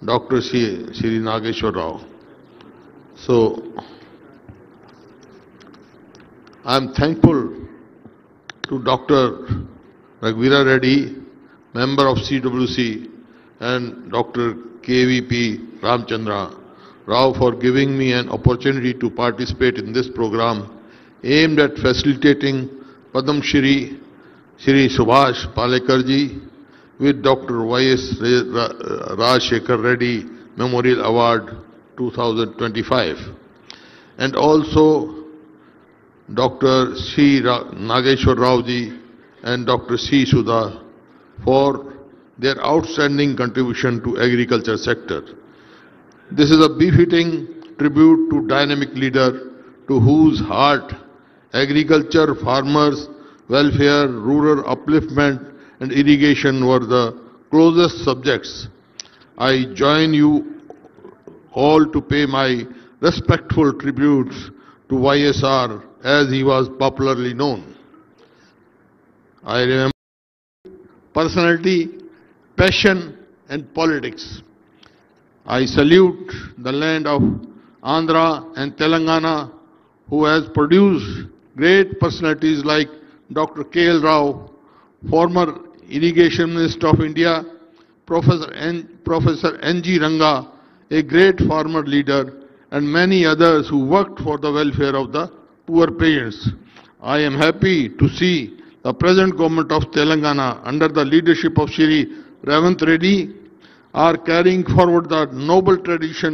J: Dr. Shri Nageshwar Rao. So, I am thankful to Dr. Raghuveera Reddy, member of CWC, and Dr. KVP Ramchandra Rao for giving me an opportunity to participate in this program aimed at facilitating Padam Shri Subhash Palekar ji with Dr. Y.S. Rajshekhar Reddy Memorial Award 2025, and also Dr. C. Nageshwar Rao ji and Dr. C. Sudha for their outstanding contribution to agriculture sector. This is a befitting tribute to dynamic leader to whose heart agriculture, farmers, welfare, rural upliftment and irrigation were the closest subjects. I join you all to pay my respectful tributes to YSR as he was popularly known. I remember personality, passion and politics. I salute the land of Andhra and Telangana who has produced great personalities like Dr. K.L. Rao, former Irrigation Minister of India, Professor N.G. Ranga, a great farmer leader, and many others who worked for the welfare of the poor peasants. I am happy to see the present government of Telangana under the leadership of Shri Ravant Reddy are carrying forward the noble tradition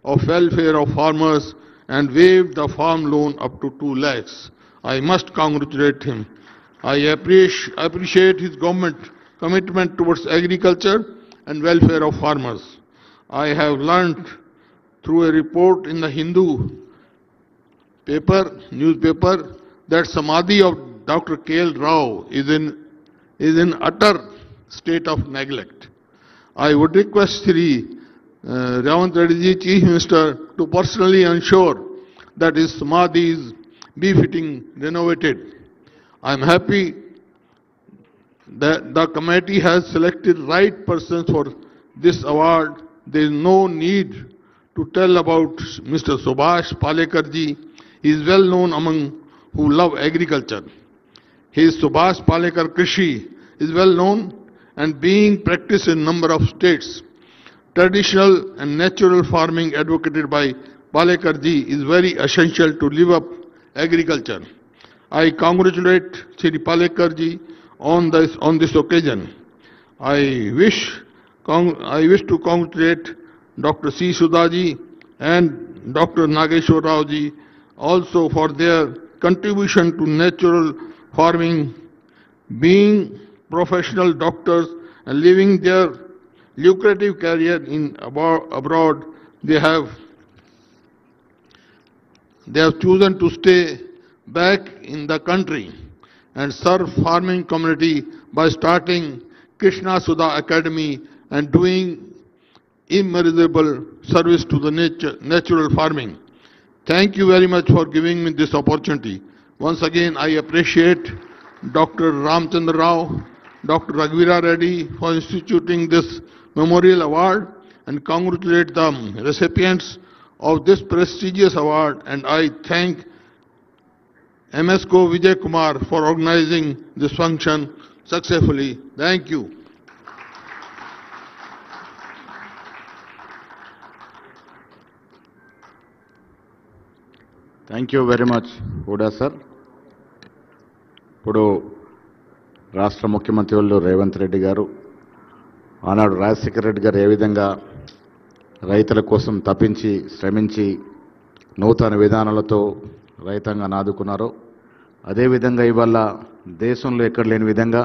J: of welfare of farmers and waived the farm loan up to 2 lakhs. I must congratulate him. I appreciate his government commitment towards agriculture and welfare of farmers. I have learnt through a report in the Hindu newspaper that Samadhi of Dr. K.L. Rao is in utter state of neglect. I would request Shri Ravant Reddy, Chief Minister, to personally ensure that his Samadhi is befitting renovated. I am happy that the committee has selected right persons for this award. There is no need to tell about Mr. Subhash Palekar ji. He is well known among who love agriculture. His Subhash Palekar Krishi is well known and being practiced in number of states. Traditional and natural farming advocated by Palekar ji is very essential to live up agriculture. I congratulate Shri Palekar ji on this occasion. I wish to congratulate Dr. C. Sudha ji and Dr. Nageshwar Rao ji also for their contribution to natural farming. Being professional doctors and living their lucrative career in abroad, they have chosen to stay back in the country and serve farming community by starting Krishna Sudha Academy and doing immeasurable service to the natural farming. Thank you very much for giving me this opportunity. Once again, I appreciate Dr. Ramchandra Rao, Dr. Raghuveera Reddy for instituting this memorial award, and congratulate the recipients of this prestigious award. And I thank MSco Vijay Kumar for organizing this function successfully. Thank you.
B: Thank you very much Hooda sir. ఇప్పుడు రాష్ట్ర ముఖ్యమంత్రి వాళ్ళు రేవంత్ రెడ్డి గారు ఆనాడు రాజశేఖర రెడ్డి గారు ఏ విధంగా రైతుల కోసం తప్పించి శ్రమించి నూతన విధానాలతో రైతాంగాన్ని ఆదుకున్నారో అదేవిధంగా ఇవాళ దేశంలో ఎక్కడ లేని విధంగా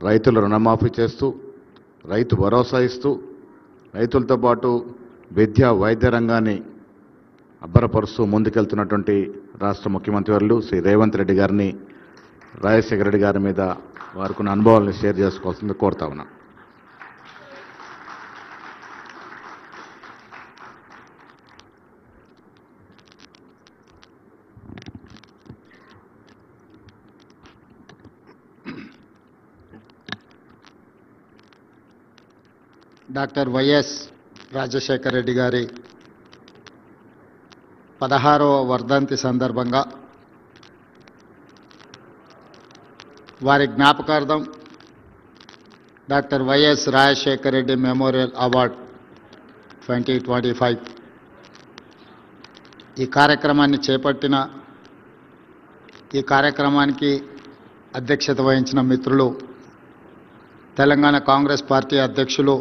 B: రైతుల రుణమాఫీ చేస్తూ రైతు భరోసా ఇస్తూ రైతులతో పాటు విద్యా వైద్య రంగాన్ని అబ్బరపరుస్తూ ముందుకెళ్తున్నటువంటి రాష్ట్ర ముఖ్యమంత్రి వర్యులు శ్రీ రేవంత్ రెడ్డి గారిని రాజశేఖర రెడ్డి గారి మీద వారికి అనుభవాలను షేర్ చేసుకోవాల్సింది కోరుతా ఉన్నా.
K: డాక్టర్ వైఎస్ రాజశేఖర రెడ్డి గారి 16వ వర్ధంతి సందర్భంగా వారి జ్ఞాపకార్థం doctor YS Rajasekhara Reddy memorial award 2025 ఈ కార్యక్రమాన్ని చేపట్టిన ఈ కార్యక్రమానికి అధ్యక్షత వహించిన మిత్రులు తెలంగాణ కాంగ్రెస్ పార్టీ అధ్యక్షులు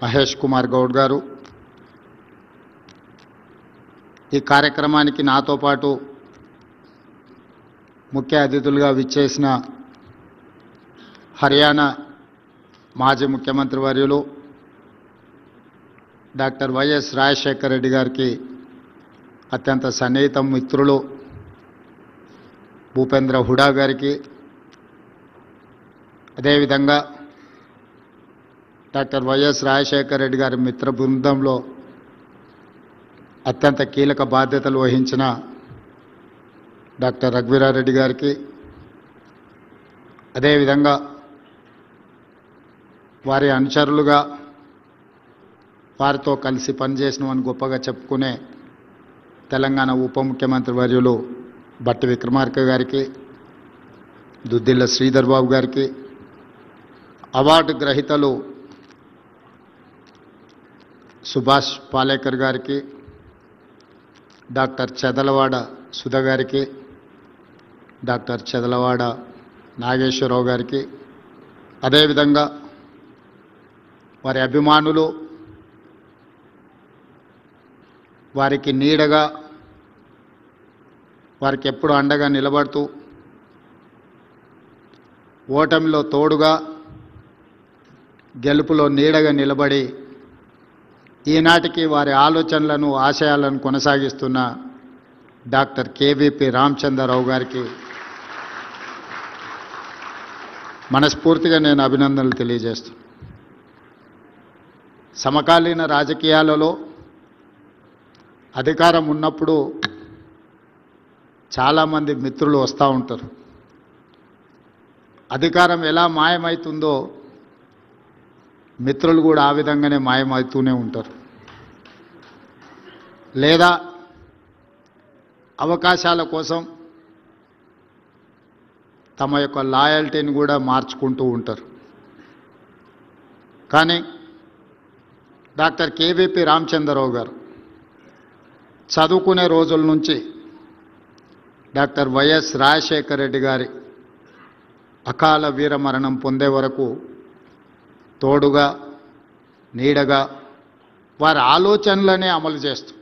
K: మహేష్ కుమార్ గౌడ్ గారు, ఈ కార్యక్రమానికి నాతో పాటు ముఖ్య అతిథులుగా విచ్చేసిన హర్యానా మాజీ ముఖ్యమంత్రి వర్యులు డాక్టర్ వైఎస్ రాజశేఖర రెడ్డి గారికి అత్యంత సన్నిహిత మిత్రులు భూపేంద్ర హుడా గారికి, అదేవిధంగా డాక్టర్ వైఎస్ రాజశేఖర రెడ్డి గారి మిత్ర బృందంలో అత్యంత కీలక బాధ్యతలు వహించిన డాక్టర్ రఘువీరా రెడ్డి గారికి, అదేవిధంగా వారి అనుచరులుగా వారితో కలిసి పనిచేసినవని గొప్పగా చెప్పుకునే తెలంగాణ ఉప ముఖ్యమంత్రి వర్యులు బట్టి విక్రమార్క గారికి, దుద్దిల్ల శ్రీధర్ బాబు గారికి, అవార్డు గ్రహీతలు సుభాష్ పాలేకర్ గారికి, డాక్టర్ చెదలవాడ సుధ గారికి, డాక్టర్ చెదలవాడ నాగేశ్వరరావు గారికి, అదేవిధంగా వారి అభిమానులు వారికి నీడగా వారికి ఎప్పుడు అండగా నిలబడుతూ ఓటమిలో తోడుగా గెలుపులో నీడగా నిలబడి ఈనాటికి వారి ఆలోచనలను ఆశయాలను కొనసాగిస్తున్న డాక్టర్ కేవీపీ రామచంద్రరావు గారికి మనస్ఫూర్తిగా నేను అభినందనలు తెలియజేస్తున్నాను. సమకాలీన రాజకీయాలలో అధికారం ఉన్నప్పుడు చాలామంది మిత్రులు వస్తూ ఉంటారు. అధికారం ఎలా మాయమవుతుందో మిత్రులు కూడా ఆ విధంగానే మాయమవుతూనే ఉంటారు. లేదా అవకాశాల కోసం తమ యొక్క లాయల్టీని కూడా మార్చుకుంటూ ఉంటారు. కానీ డాక్టర్ కేవీపీ రామచంద్రరావు గారు చదువుకునే రోజుల నుంచి డాక్టర్ వైఎస్ రాజశేఖర రెడ్డి గారి అకాల వీరమరణం పొందే వరకు తోడుగా నీడగా వారి ఆలోచనలనే అమలు చేస్తూ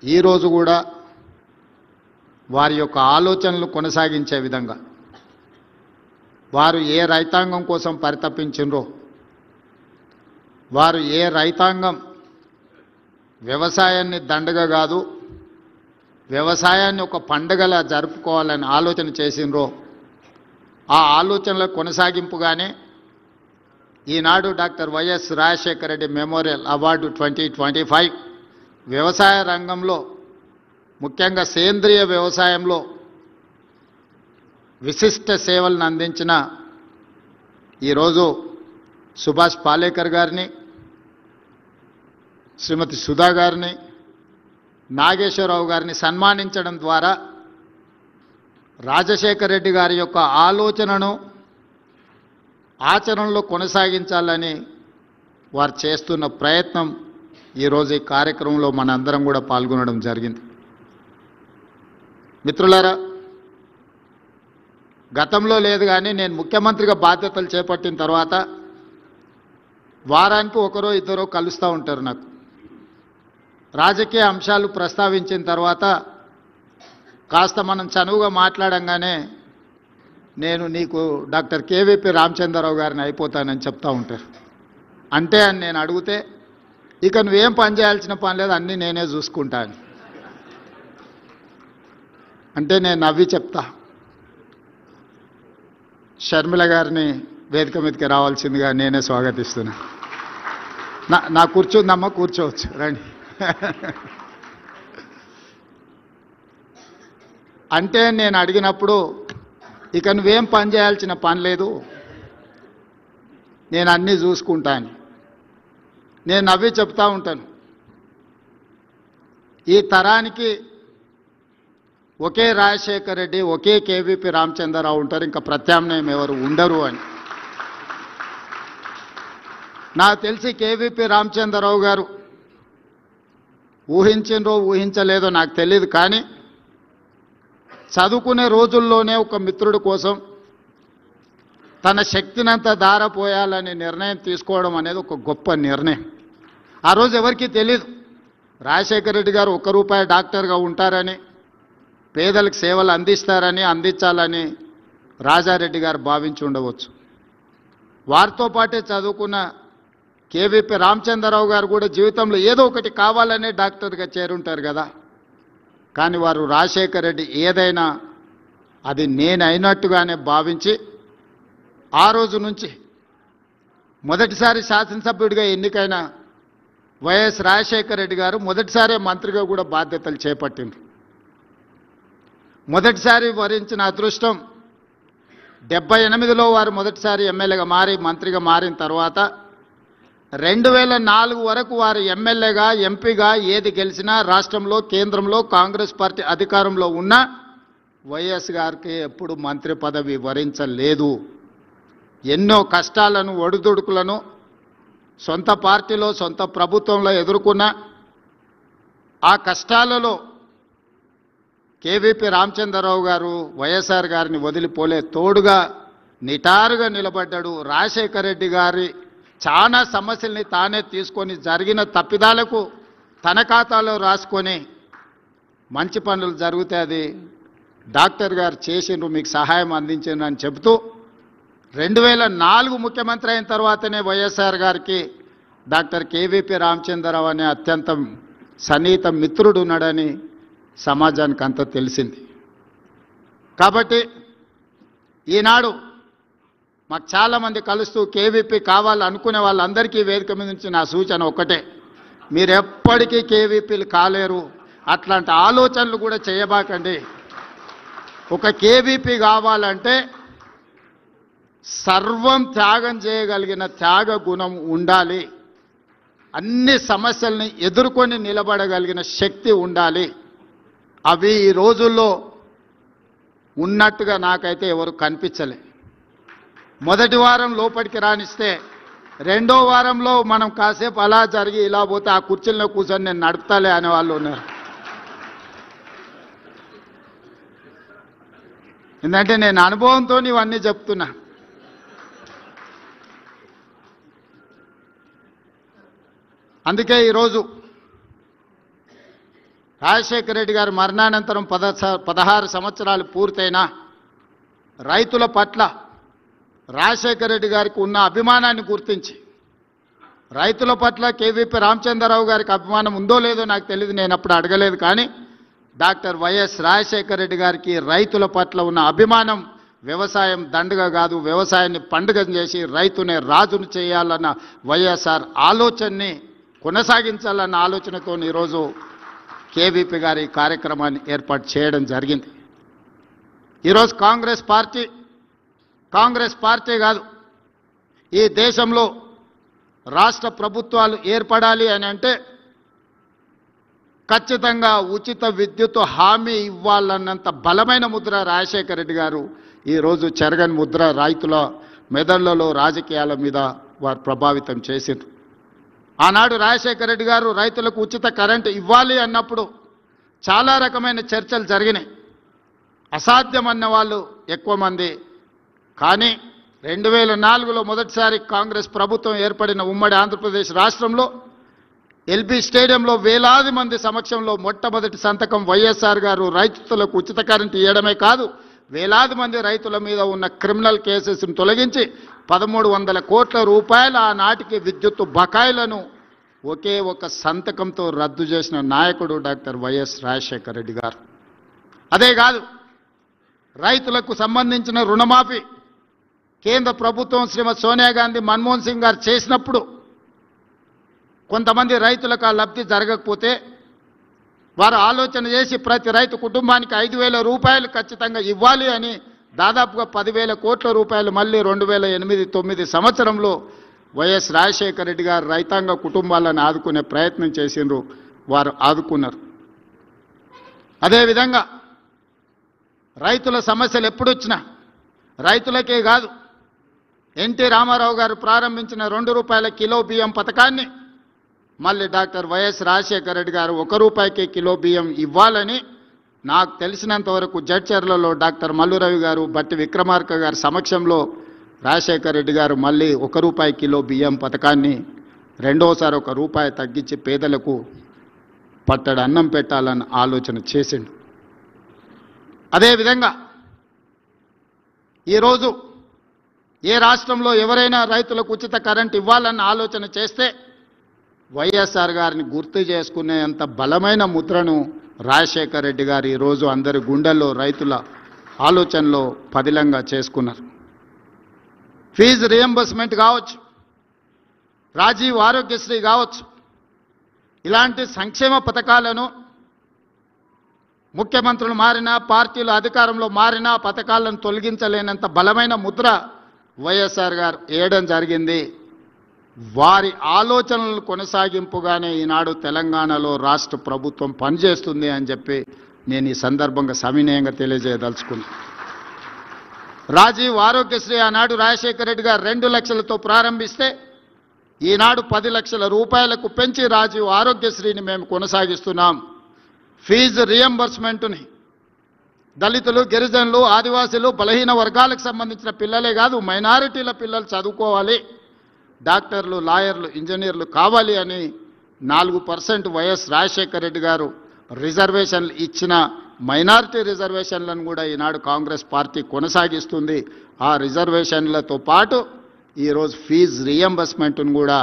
K: ఈరోజు కూడా వారి యొక్క ఆలోచనలు కొనసాగించే విధంగా వారు ఏ రైతాంగం కోసం పరితపించినరో, వారు ఏ రైతాంగం వ్యవసాయాన్ని దండగా కాదు వ్యవసాయాన్ని ఒక పండగలా జరుపుకోవాలని ఆలోచన చేసినరో ఆ ఆలోచనల కొనసాగింపుగానే ఈనాడు doctor YS Rajasekhara Reddy memorial award 2025 వ్యవసాయ రంగంలో ముఖ్యంగా సేంద్రియ వ్యవసాయంలో విశిష్ట సేవలను అందించిన ఈరోజు సుభాష్ పాలేకర్ గారిని, శ్రీమతి సుధా గారిని, నాగేశ్వరరావు గారిని సన్మానించడం ద్వారా రాజశేఖర రెడ్డి గారి యొక్క ఆలోచనను ఆచరణలో కొనసాగించాలని వారు చేస్తున్న ప్రయత్నం ఈరోజు ఈ కార్యక్రమంలో మనందరం కూడా పాల్గొనడం జరిగింది. మిత్రులారా, గతంలో లేదు కానీ నేను ముఖ్యమంత్రిగా బాధ్యతలు చేపట్టిన తర్వాత వారానికి ఒకరో ఇద్దరో కలుస్తూ ఉంటారు. నాకు రాజకీయ అంశాలు ప్రస్తావించిన తర్వాత కాస్త మనం చనువుగా మాట్లాడంగానే నేను నీకు డాక్టర్ కేవీపీ రామచంద్రరావు గారిని అయిపోతానని చెప్తా ఉంటారు. అంటే అని నేను అడిగితే ఇక నువ్వేం పని చేయాల్సిన పని లేదు, అన్నీ నేనే చూసుకుంటాను అంటే నేను నవ్వి చెప్తా. షర్మిల గారిని వేదిక మీదకి రావాల్సిందిగా నేనే స్వాగతిస్తున్నా. నా కూర్చుందమ్మా, కూర్చోవచ్చు, రండి. అంటే నేను అడిగినప్పుడు ఇక నువ్వేం పని చేయాల్సిన పని లేదు, నేను అన్నీ చూసుకుంటాను. నేను నవ్వి చెప్తా ఉంటాను, ఈ తరానికి ఒకే రాజశేఖర రెడ్డి, ఒకే కేవీపీ రామచంద్రరావు ఉంటారు, ఇంకా ప్రత్యామ్నాయం ఎవరు ఉండరు అని. నాకు తెలిసి కేవీపీ రామచంద్రరావు గారు ఊహించినరో ఊహించలేదో నాకు తెలియదు, కానీ చదువుకునే రోజుల్లోనే ఒక మిత్రుడి కోసం తన శక్తినంతా ధారపోయాలని నిర్ణయం తీసుకోవడం అనేది ఒక గొప్ప నిర్ణయం. ఆ రోజు ఎవరికీ తెలియదు రాజశేఖర రెడ్డి గారు ₹1 డాక్టర్గా ఉంటారని, పేదలకు సేవలు అందించాలని రాజారెడ్డి గారు భావించి ఉండవచ్చు. వారితో పాటే చదువుకున్న కేవీపీ రామచంద్రరావు గారు కూడా జీవితంలో ఏదో ఒకటి కావాలనే డాక్టర్గా చేరుంటారు కదా. కానీ వారు రాజశేఖర రెడ్డి ఏదైనా అది నేనైనట్టుగానే భావించి ఆ రోజు నుంచి మొదటిసారి శాసనసభ్యుడిగా ఎన్నికైన వైఎస్ రాజశేఖర రెడ్డి గారు మొదటిసారి మంత్రిగా కూడా బాధ్యతలు చేపట్టిండ్రు. మొదటిసారి వరించిన అదృష్టం 78లో వారు మొదటిసారి ఎమ్మెల్యేగా మారి మంత్రిగా మారిన తర్వాత 2004 వరకు వారు ఎమ్మెల్యేగా, ఎంపీగా ఏది గెలిచినా రాష్ట్రంలో, కేంద్రంలో కాంగ్రెస్ పార్టీ అధికారంలో ఉన్న వైఎస్ గారికి ఎప్పుడు మంత్రి పదవి వరించలేదు. ఎన్నో కష్టాలను, ఒడిదుడుకులను సొంత పార్టీలో, సొంత ప్రభుత్వంలో ఎదుర్కొన్న ఆ కష్టాలలో కేవీపీ రామచంద్రరావు గారు వైఎస్ఆర్ గారిని వదిలిపోలే, తోడుగా నిటారుగా నిలబడ్డాడు. రాజశేఖర రెడ్డి గారి చాలా సమస్యల్ని తానే తీసుకొని జరిగిన తప్పిదాలకు తన ఖాతాలో రాసుకొని మంచి పనులు జరిగితే అది డాక్టర్ గారు చేసిండ్రు, మీకు సహాయం అందించిండ్రు అని చెబుతూ 2004 ముఖ్యమంత్రి అయిన తర్వాతనే వైఎస్ఆర్ గారికి డాక్టర్ కేవీపీ రామచంద్రరావు అనే అత్యంత సన్నిహిత మిత్రుడు ఉన్నాడని సమాజానికి అంతా తెలిసింది. కాబట్టి ఈనాడు మాకు చాలామంది కలుస్తూ కేవీపీ కావాలనుకునే వాళ్ళందరికీ వేదిక మీద నుంచి నా సూచన ఒక్కటే, మీరు ఎప్పటికీ కేవీపీలు కాలేరు, అట్లాంటి ఆలోచనలు కూడా చేయబాకండి. ఒక కేవీపీ కావాలంటే సర్వం త్యాగం చేయగలిగిన త్యాగ గుణం ఉండాలి, అన్ని సమస్యల్ని ఎదుర్కొని నిలబడగలిగిన శక్తి ఉండాలి. అవి ఈ రోజుల్లో ఉన్నట్టుగా నాకైతే ఎవరు కనిపించలే. మొదటి వారం లోపలికి రానిస్తే రెండో వారంలో మనం కాసేపు అలా జరిగి ఇలా పోతే ఆ కుర్చీల్లో కూర్చొని నేను నడుపుతాలే అనే వాళ్ళు ఉన్నారు. ఎందుకంటే నేను అనుభవంతో ఇవన్నీ చెప్తున్నా. అందుకే ఈరోజు రాజశేఖర రెడ్డి గారి మరణానంతరం 16 సంవత్సరాలు పూర్తయినా రైతుల పట్ల రాజశేఖర రెడ్డి గారికి ఉన్న అభిమానాన్ని గుర్తించి, రైతుల పట్ల కేవీపీ రామచంద్రరావు గారికి అభిమానం ఉందో లేదో నాకు తెలియదు, నేను అప్పుడు అడగలేదు. కానీ డాక్టర్ వైఎస్ రాజశేఖర రెడ్డి గారికి రైతుల పట్ల ఉన్న అభిమానం వ్యవసాయం దండగ కాదు, వ్యవసాయాన్ని పండుగ చేసి రైతునే రాజును చేయాలన్న వైఎస్ఆర్ ఆలోచనని కొనసాగించాలన్న ఆలోచనతో ఈరోజు కేవీపీ గారి కార్యక్రమాన్ని ఏర్పాటు చేయడం జరిగింది. ఈరోజు కాంగ్రెస్ పార్టీ కాదు, ఈ దేశంలో రాష్ట్ర ప్రభుత్వాలు ఏర్పడాలి అని అంటే ఖచ్చితంగా ఉచిత విద్యుత్ హామీ ఇవ్వాలన్నంత బలమైన ముద్ర రాజశేఖర రెడ్డి గారు ఈరోజు చెరగని ముద్ర రైతుల మెదళ్లలో రాజకీయాల మీద వారు ప్రభావితం చేసిండ్రు. ఆనాడు రాజశేఖర రెడ్డి గారు రైతులకు ఉచిత కరెంటు ఇవ్వాలి అన్నప్పుడు చాలా రకమైన చర్చలు జరిగినాయి. అసాధ్యమన్న వాళ్ళు ఎక్కువ మంది. కానీ 2004లో మొదటిసారి కాంగ్రెస్ ప్రభుత్వం ఏర్పడిన ఉమ్మడి ఆంధ్రప్రదేశ్ రాష్ట్రంలో ఎల్బీ స్టేడియంలో వేలాది మంది సమక్షంలో మొట్టమొదటి సంతకం వైఎస్ఆర్ గారు రైతులకు ఉచిత కరెంటు ఇవ్వడమే కాదు, వేలాది మంది రైతుల మీద ఉన్న క్రిమినల్ కేసెస్ను తొలగించి 1300 కోట్ల రూపాయల ఆనాటికి విద్యుత్ బకాయిలను ఒకే ఒక సంతకంతో రద్దు చేసిన నాయకుడు డాక్టర్ వైఎస్ రాజశేఖర రెడ్డి గారు. అదే కాదు, రైతులకు సంబంధించిన రుణమాఫీ కేంద్ర ప్రభుత్వం శ్రీమతి సోనియా గాంధీ, మన్మోహన్ సింగ్ గారు చేసినప్పుడు కొంతమంది రైతులకు ఆ లబ్ధి జరగకపోతే వారు ఆలోచన చేసి ప్రతి రైతు కుటుంబానికి 5,000 రూపాయలు ఖచ్చితంగా ఇవ్వాలి అని దాదాపుగా 10,000 కోట్ల రూపాయలు మళ్ళీ 2008-9 సంవత్సరంలో వైఎస్ రాజశేఖర రెడ్డి గారు రైతాంగ కుటుంబాలను ఆదుకునే ప్రయత్నం చేసిండ్రు. వారు ఆదుకున్నారు. అదేవిధంగా రైతుల సమస్యలు ఎప్పుడొచ్చినా రైతులకే కాదు, ఎన్టీ రామారావు గారు ప్రారంభించిన 2 రూపాయల కిలో బియ్యం పథకాన్ని మళ్ళీ డాక్టర్ వైఎస్ రాజశేఖర రెడ్డి గారు 1 రూపాయికే కిలో బియ్యం ఇవ్వాలని నాకు తెలిసినంత వరకు జడ్చర్లలో డాక్టర్ మల్లురవి గారు, బట్టి విక్రమార్క గారి సమక్షంలో రాజశేఖర రెడ్డి గారు మళ్ళీ 1 రూపాయి కిలో బియ్యం పథకాన్ని రెండోసారి 1 రూపాయి తగ్గించి పేదలకు పట్టడి అన్నం పెట్టాలని ఆలోచన చేసిండు. అదేవిధంగా ఈరోజు ఏ రాష్ట్రంలో ఎవరైనా రైతులకు ఉచిత కరెంట్ ఇవ్వాలన్న ఆలోచన చేస్తే వైఎస్ఆర్ గారిని గుర్తు చేసుకునేంత బలమైన ముద్రను రాజశేఖర రెడ్డి గారు ఈరోజు అందరి గుండెల్లో రైతుల ఆలోచనలో పదిలంగా చేసుకున్నారు. ఫీజు రియంబర్స్మెంట్ కావచ్చు, రాజీవ్ ఆరోగ్యశ్రీ కావచ్చు, ఇలాంటి సంక్షేమ పథకాలను ముఖ్యమంత్రులు మారినా, పార్టీలు అధికారంలో మారినా పథకాలను తొలగించలేనంత బలమైన ముద్ర వైఎస్ఆర్ గారు వేయడం జరిగింది. వారి ఆలోచనలు కొనసాగింపుగానే ఈనాడు తెలంగాణలో రాష్ట్ర ప్రభుత్వం పనిచేస్తుంది అని చెప్పి నేను ఈ సందర్భంగా సవినయంగా తెలియజేయదలుచుకున్నాను. రాజీవ్ ఆరోగ్యశ్రీ ఆనాడు రాజశేఖర రెడ్డి గారు 2 లక్షలతో ప్రారంభిస్తే ఈనాడు 10 లక్షల రూపాయలకు పెంచి రాజీవ్ ఆరోగ్యశ్రీని మేము కొనసాగిస్తున్నాం. ఫీజు రియంబర్స్మెంట్ని దళితులు, గిరిజనులు, ఆదివాసీలు, బలహీన వర్గాలకు సంబంధించిన పిల్లలే కాదు, మైనారిటీల పిల్లలు చదువుకోవాలి, డాక్టర్లు, లాయర్లు, ఇంజనీర్లు కావాలి అని 4% వైఎస్ రాజశేఖర రెడ్డి గారు రిజర్వేషన్లు ఇచ్చిన మైనారిటీ రిజర్వేషన్లను కూడా ఈనాడు కాంగ్రెస్ పార్టీ కొనసాగిస్తుంది. ఆ రిజర్వేషన్లతో పాటు ఈరోజు ఫీజు రియంబర్స్మెంట్ను కూడా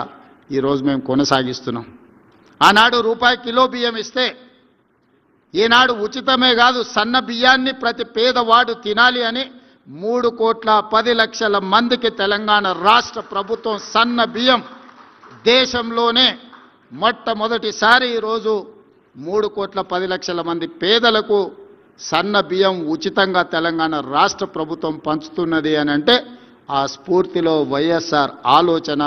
K: ఈరోజు మేము కొనసాగిస్తున్నాం. ఆనాడు రూపాయి కిలో బియ్యం ఇస్తే ఈనాడు ఉచితమే కాదు, సన్న బియ్యాన్ని ప్రతి పేదవాడు తినాలి అని 3,10,00,000 మందికి తెలంగాణ రాష్ట్ర ప్రభుత్వం సన్న బియ్యం దేశంలోనే మొట్టమొదటిసారి ఈరోజు 3,10,00,000 మంది పేదలకు సన్న బియ్యం ఉచితంగా తెలంగాణ రాష్ట్ర ప్రభుత్వం పంచుతున్నది అని అంటే ఆ స్ఫూర్తిలో వైఎస్ఆర్ ఆలోచన,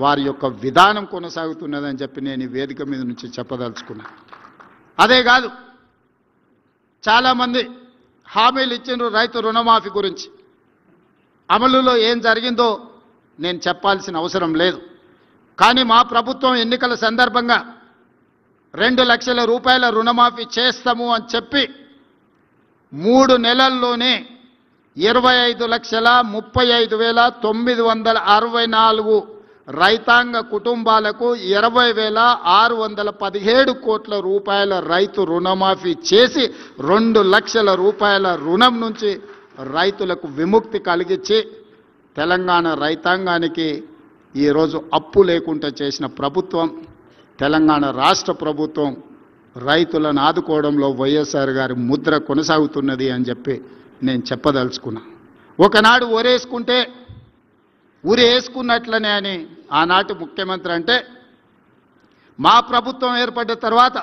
K: వారి యొక్క విధానం కొనసాగుతున్నదని చెప్పి నేను ఈ వేదిక మీద నుంచి చెప్పదలుచుకున్నాను. అదే కాదు, చాలామంది హామీలు ఇచ్చిండ్రు రైతు రుణమాఫీ గురించి. అమలులో ఏం జరిగిందో నేను చెప్పాల్సిన అవసరం లేదు. కానీ మా ప్రభుత్వం ఎన్నికల సందర్భంగా 2 లక్షల రూపాయల రుణమాఫీ చేస్తాము అని చెప్పి 3 నెలల్లోనే 25,35,964 రైతాంగ కుటుంబాలకు 20,617 కోట్ల రూపాయల రైతు రుణమాఫీ చేసి 2 లక్షల రూపాయల రుణం నుంచి రైతులకు విముక్తి కలిగించి తెలంగాణ రైతాంగానికి ఈరోజు అప్పు లేకుండా చేసిన ప్రభుత్వం తెలంగాణ రాష్ట్ర ప్రభుత్వం. రైతులను ఆదుకోవడంలో వైఎస్ఆర్ గారి ముద్ర కొనసాగుతున్నది అని చెప్పి నేను చెప్పదలుచుకున్నా. ఒకనాడు ఒరేసుకుంటే ఉరి వేసుకున్నట్లనే అని ఆనాటి ముఖ్యమంత్రి అంటే, మా ప్రభుత్వం ఏర్పడ్డ తర్వాత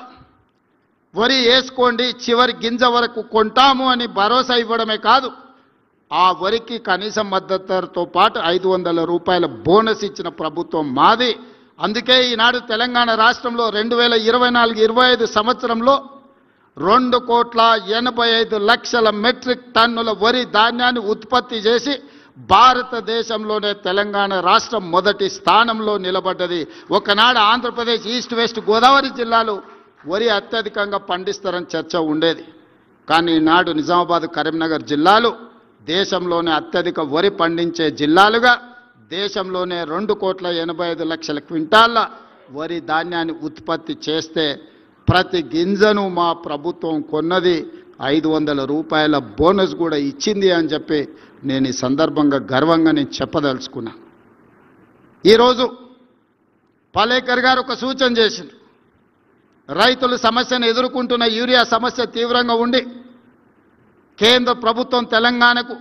K: వరి వేసుకోండి చివరి గింజ వరకు కొంటాము అని భరోసా ఇవ్వడమే కాదు, ఆ వరికి కనీస మద్దతు ధరతో పాటు 500 రూపాయల బోనస్ ఇచ్చిన ప్రభుత్వం మాది. అందుకే ఈనాడు తెలంగాణ రాష్ట్రంలో 2024-25 సంవత్సరంలో 2,85,00,000 మెట్రిక్ టన్నుల వరి ధాన్యాన్ని ఉత్పత్తి చేసి భారతదేశంలోనే తెలంగాణ రాష్ట్రం మొదటి స్థానంలో నిలబడ్డది. ఒకనాడు ఆంధ్రప్రదేశ్ ఈస్ట్ వెస్ట్ గోదావరి జిల్లాలు వరి అత్యధికంగా పండిస్తారని చర్చ ఉండేది. కానీ ఈనాడు నిజామాబాద్ కరీంనగర్ జిల్లాలు దేశంలోనే అత్యధిక వరి పండించే జిల్లాలుగా దేశంలోనే 2,85,00,000 క్వింటాళ్ళ వరి ధాన్యాన్ని ఉత్పత్తి చేస్తే ప్రతి గింజను మా ప్రభుత్వం కొన్నది, 500 రూపాయల బోనస్ కూడా ఇచ్చింది అని చెప్పి నేను ఈ సందర్భంగా గర్వంగా నేను చెప్పదలుచుకున్నా. ఈరోజు పాలేకర్ గారు ఒక సూచన చేసింది. రైతులు సమస్యను ఎదుర్కొంటున్న యూరియా సమస్య తీవ్రంగా ఉండి కేంద్ర ప్రభుత్వం తెలంగాణకు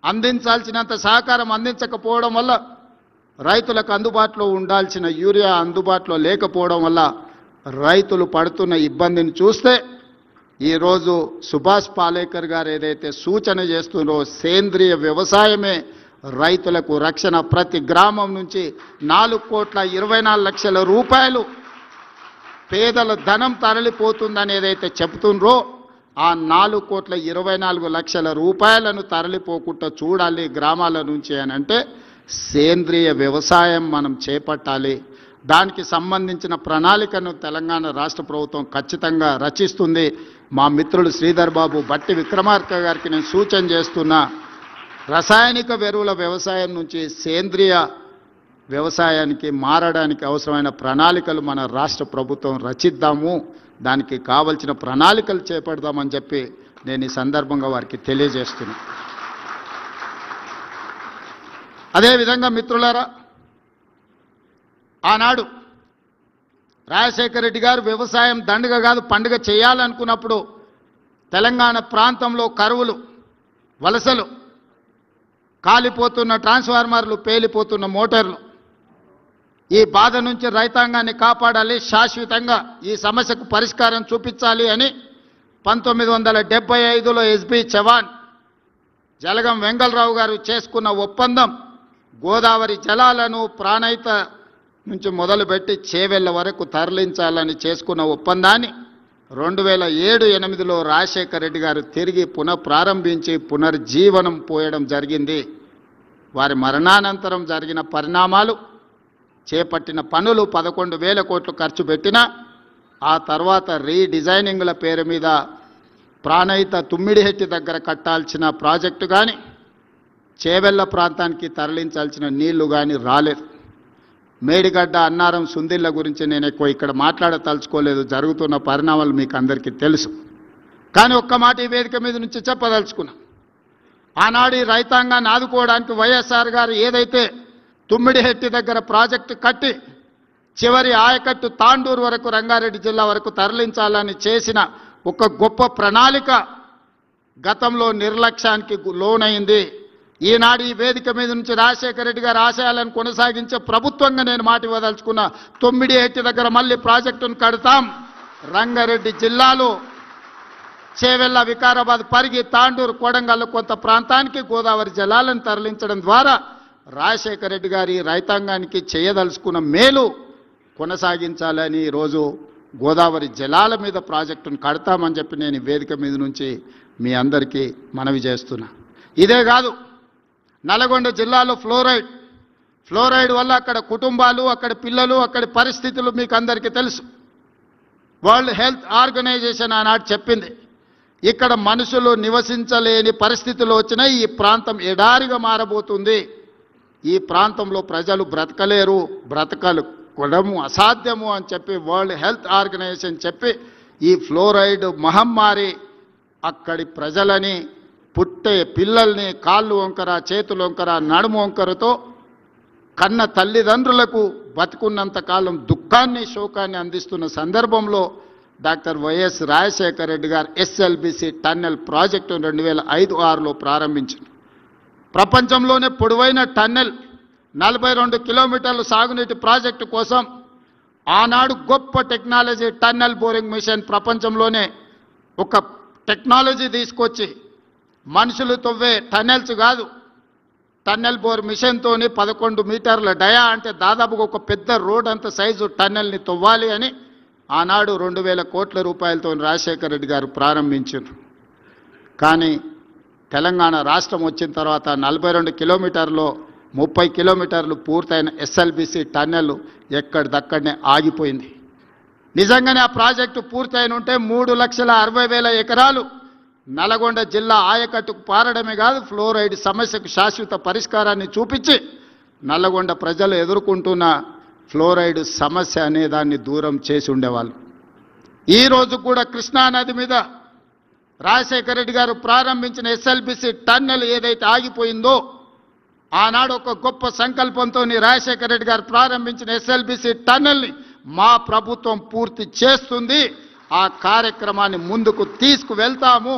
K: అందించాల్సినంత సహకారం అందించకపోవడం వల్ల, రైతులకు అందుబాటులో ఉండాల్సిన యూరియా అందుబాటులో లేకపోవడం వల్ల రైతులు పడుతున్న ఇబ్బందిని చూస్తే ఈరోజు సుభాష్ పాలేకర్ గారు ఏదైతే సూచన చేస్తున్నారో సేంద్రియ వ్యవసాయమే రైతులకు రక్షణ, ప్రతి గ్రామం నుంచి 4,24,00,000 రూపాయలు పేదల ధనం తరలిపోతుందని ఏదైతే చెబుతుండ్రో ఆ 4,24,00,000 రూపాయలను తరలిపోకుండా చూడాలి గ్రామాల నుంచి అని అంటే సేంద్రియ వ్యవసాయం మనం చేపట్టాలి. దానికి సంబంధించిన ప్రణాళికను తెలంగాణ రాష్ట్ర ప్రభుత్వం ఖచ్చితంగా రచిస్తుంది. మా మిత్రుడు శ్రీధర్ బాబు బట్టి విక్రమార్క గారికి నేను సూచన చేస్తున్నా, రసాయనిక ఎరువుల వ్యవసాయం నుంచి సేంద్రియ వ్యవసాయానికి మారడానికి అవసరమైన ప్రణాళికలు మన రాష్ట్ర ప్రభుత్వం రచిద్దాము, దానికి కావలసిన ప్రణాళికలు చేపడదామని చెప్పి నేను ఈ సందర్భంగా వారికి తెలియజేస్తున్నా. అదేవిధంగా మిత్రులారా, ఆనాడు రాజశేఖర రెడ్డి గారు వ్యవసాయం దండగ కాదు పండుగ చేయాలనుకున్నప్పుడు తెలంగాణ ప్రాంతంలో కరువులు, వలసలు, కాలిపోతున్న ట్రాన్స్ఫార్మర్లు, పేలిపోతున్న మోటార్లు, ఈ బాధ నుంచి రైతాంగాన్ని కాపాడాలి, శాశ్వతంగా ఈ సమస్యకు పరిష్కారం చూపించాలి అని 1975లో ఎస్బి చవాన్, జలగం వెంగళరావు గారు చేసుకున్న ఒప్పందం గోదావరి జలాలను ప్రాణహిత నుంచి మొదలుపెట్టి చేవెళ్ల వరకు తరలించాలని చేసుకున్న ఒప్పందాన్ని 2007-8లో రాజశేఖర రెడ్డి గారు తిరిగి పునఃప్రారంభించి పునర్జీవనం పోయడం జరిగింది. వారి మరణానంతరం జరిగిన పరిణామాలు, చేపట్టిన పనులు 11,000 కోట్లు ఖర్చు పెట్టినా ఆ తర్వాత రీడిజైనింగ్ల పేరు మీద ప్రాణహిత తుమ్మిడిహెట్టి దగ్గర కట్టాల్సిన ప్రాజెక్టు కానీ, చేవెళ్ల ప్రాంతానికి తరలించాల్సిన నీళ్లు కానీ రాలేదు. మేడిగడ్డ, అన్నారం, సుందిళ్ళ గురించి నేను ఎక్కువ ఇక్కడ మాట్లాడదలుచుకోలేదు, జరుగుతున్న పరిణామాలు మీకు అందరికీ తెలుసు. కానీ ఒక్క మాట ఈ వేదిక మీద నుంచి చెప్పదలుచుకున్నా. ఆనాడు ఈ రైతాంగాన్ని ఆదుకోవడానికి వైఎస్ఆర్ గారు ఏదైతే తుమ్మిడిహెట్టి దగ్గర ప్రాజెక్టు కట్టి చివరి ఆయకట్టు తాండూరు వరకు, రంగారెడ్డి జిల్లా వరకు తరలించాలని చేసిన ఒక గొప్ప ప్రణాళిక గతంలో నిర్లక్ష్యానికి లోనైంది. ఈనాడు ఈ వేదిక మీద నుంచి రాజశేఖర రెడ్డి గారి ఆశయాలను కొనసాగించే ప్రభుత్వంగా నేను మాట ఇవ్వదలుచుకున్నా. తుమ్మిడిహెట్టి దగ్గర మళ్ళీ ప్రాజెక్టును కడతాం. రంగారెడ్డి జిల్లాలో చేవెళ్ల, వికారాబాద్, పరిగి, తాండూరు, కొడంగల్ కొంత ప్రాంతానికి గోదావరి జలాలను తరలించడం ద్వారా రాజశేఖర రెడ్డి గారి రైతాంగానికి చేయదలుచుకున్న మేలు కొనసాగించాలని ఈరోజు గోదావరి జలాల మీద ప్రాజెక్టును కడతామని చెప్పి నేను ఈ వేదిక మీద నుంచి మీ అందరికీ మనవి చేస్తున్నా. ఇదే కాదు, నల్గొండ జిల్లాలో ఫ్లోరైడ్ వల్ల అక్కడ కుటుంబాలు, అక్కడ పిల్లలు, అక్కడి పరిస్థితులు మీకు అందరికీ తెలుసు. వరల్డ్ హెల్త్ ఆర్గనైజేషన్ ఆనాడు చెప్పింది, ఇక్కడ మనుషులు నివసించలేని పరిస్థితులు వచ్చినాయి, ఈ ప్రాంతం ఎడారిగా మారబోతుంది, ఈ ప్రాంతంలో ప్రజలు బ్రతకలేరు, బ్రతకడము అసాధ్యము అని చెప్పి వరల్డ్ హెల్త్ ఆర్గనైజేషన్ చెప్పి ఈ ఫ్లోరైడ్ మహమ్మారి అక్కడి ప్రజలని, పుట్టే పిల్లల్ని కాళ్ళు వంకర, చేతులు వంకర, నడుము వంకరతో కన్న తల్లిదండ్రులకు బతుకున్నంత కాలం దుఃఖాన్ని, శోకాన్ని అందిస్తున్న సందర్భంలో డాక్టర్ వైఎస్ రాజశేఖర రెడ్డి గారు ఎస్ఎల్బిసి టన్నెల్ ప్రాజెక్టు 2005-6లో ప్రారంభించారు. ప్రపంచంలోనే పొడవైన టన్నెల్ 42 కిలోమీటర్ల సాగునీటి ప్రాజెక్టు కోసం ఆనాడు గొప్ప టెక్నాలజీ టన్నెల్ బోరింగ్ మిషన్ ప్రపంచంలోనే ఒక టెక్నాలజీ తీసుకొచ్చి మనుషులు తవ్వే టన్నెల్స్ కాదు, టన్నెల్ బోర్ మిషన్తోని 11 మీటర్ల డయా అంటే దాదాపుగా ఒక పెద్ద రోడ్ అంత సైజు టన్నెల్ని తవ్వాలి అని ఆనాడు 2000 కోట్ల రూపాయలతో రాజశేఖర రెడ్డి గారు ప్రారంభించారు. కానీ తెలంగాణ రాష్ట్రం వచ్చిన తర్వాత 42 కిలోమీటర్లో 30 కిలోమీటర్లు పూర్తయిన ఎస్ఎల్బిసి టన్నెల్ ఎక్కడిదక్కడనే ఆగిపోయింది. నిజంగానే ఆ ప్రాజెక్టు పూర్తయిన ఉంటే 3,60,000 ఎకరాలు నల్గొండ జిల్లా ఆయకట్టుకు పారడమే కాదు, ఫ్లోరైడ్ సమస్యకు శాశ్వత పరిష్కారాన్ని చూపించి నల్లగొండ ప్రజలు ఎదుర్కొంటున్న ఫ్లోరైడ్ సమస్య అనే దాన్ని దూరం చేసి ఉండేవాళ్ళు. ఈరోజు కూడా కృష్ణానది మీద రాజశేఖర రెడ్డి గారు ప్రారంభించిన ఎస్ఎల్బిసి టన్నెల్ ఏదైతే ఆగిపోయిందో, ఆనాడు ఒక గొప్ప సంకల్పంతో రాజశేఖర రెడ్డి గారు ప్రారంభించిన ఎస్ఎల్బిసి టన్నెల్ని మా ప్రభుత్వం పూర్తి చేస్తుంది. ఆ కార్యక్రమాన్ని ముందుకు తీసుకువెళ్తాము.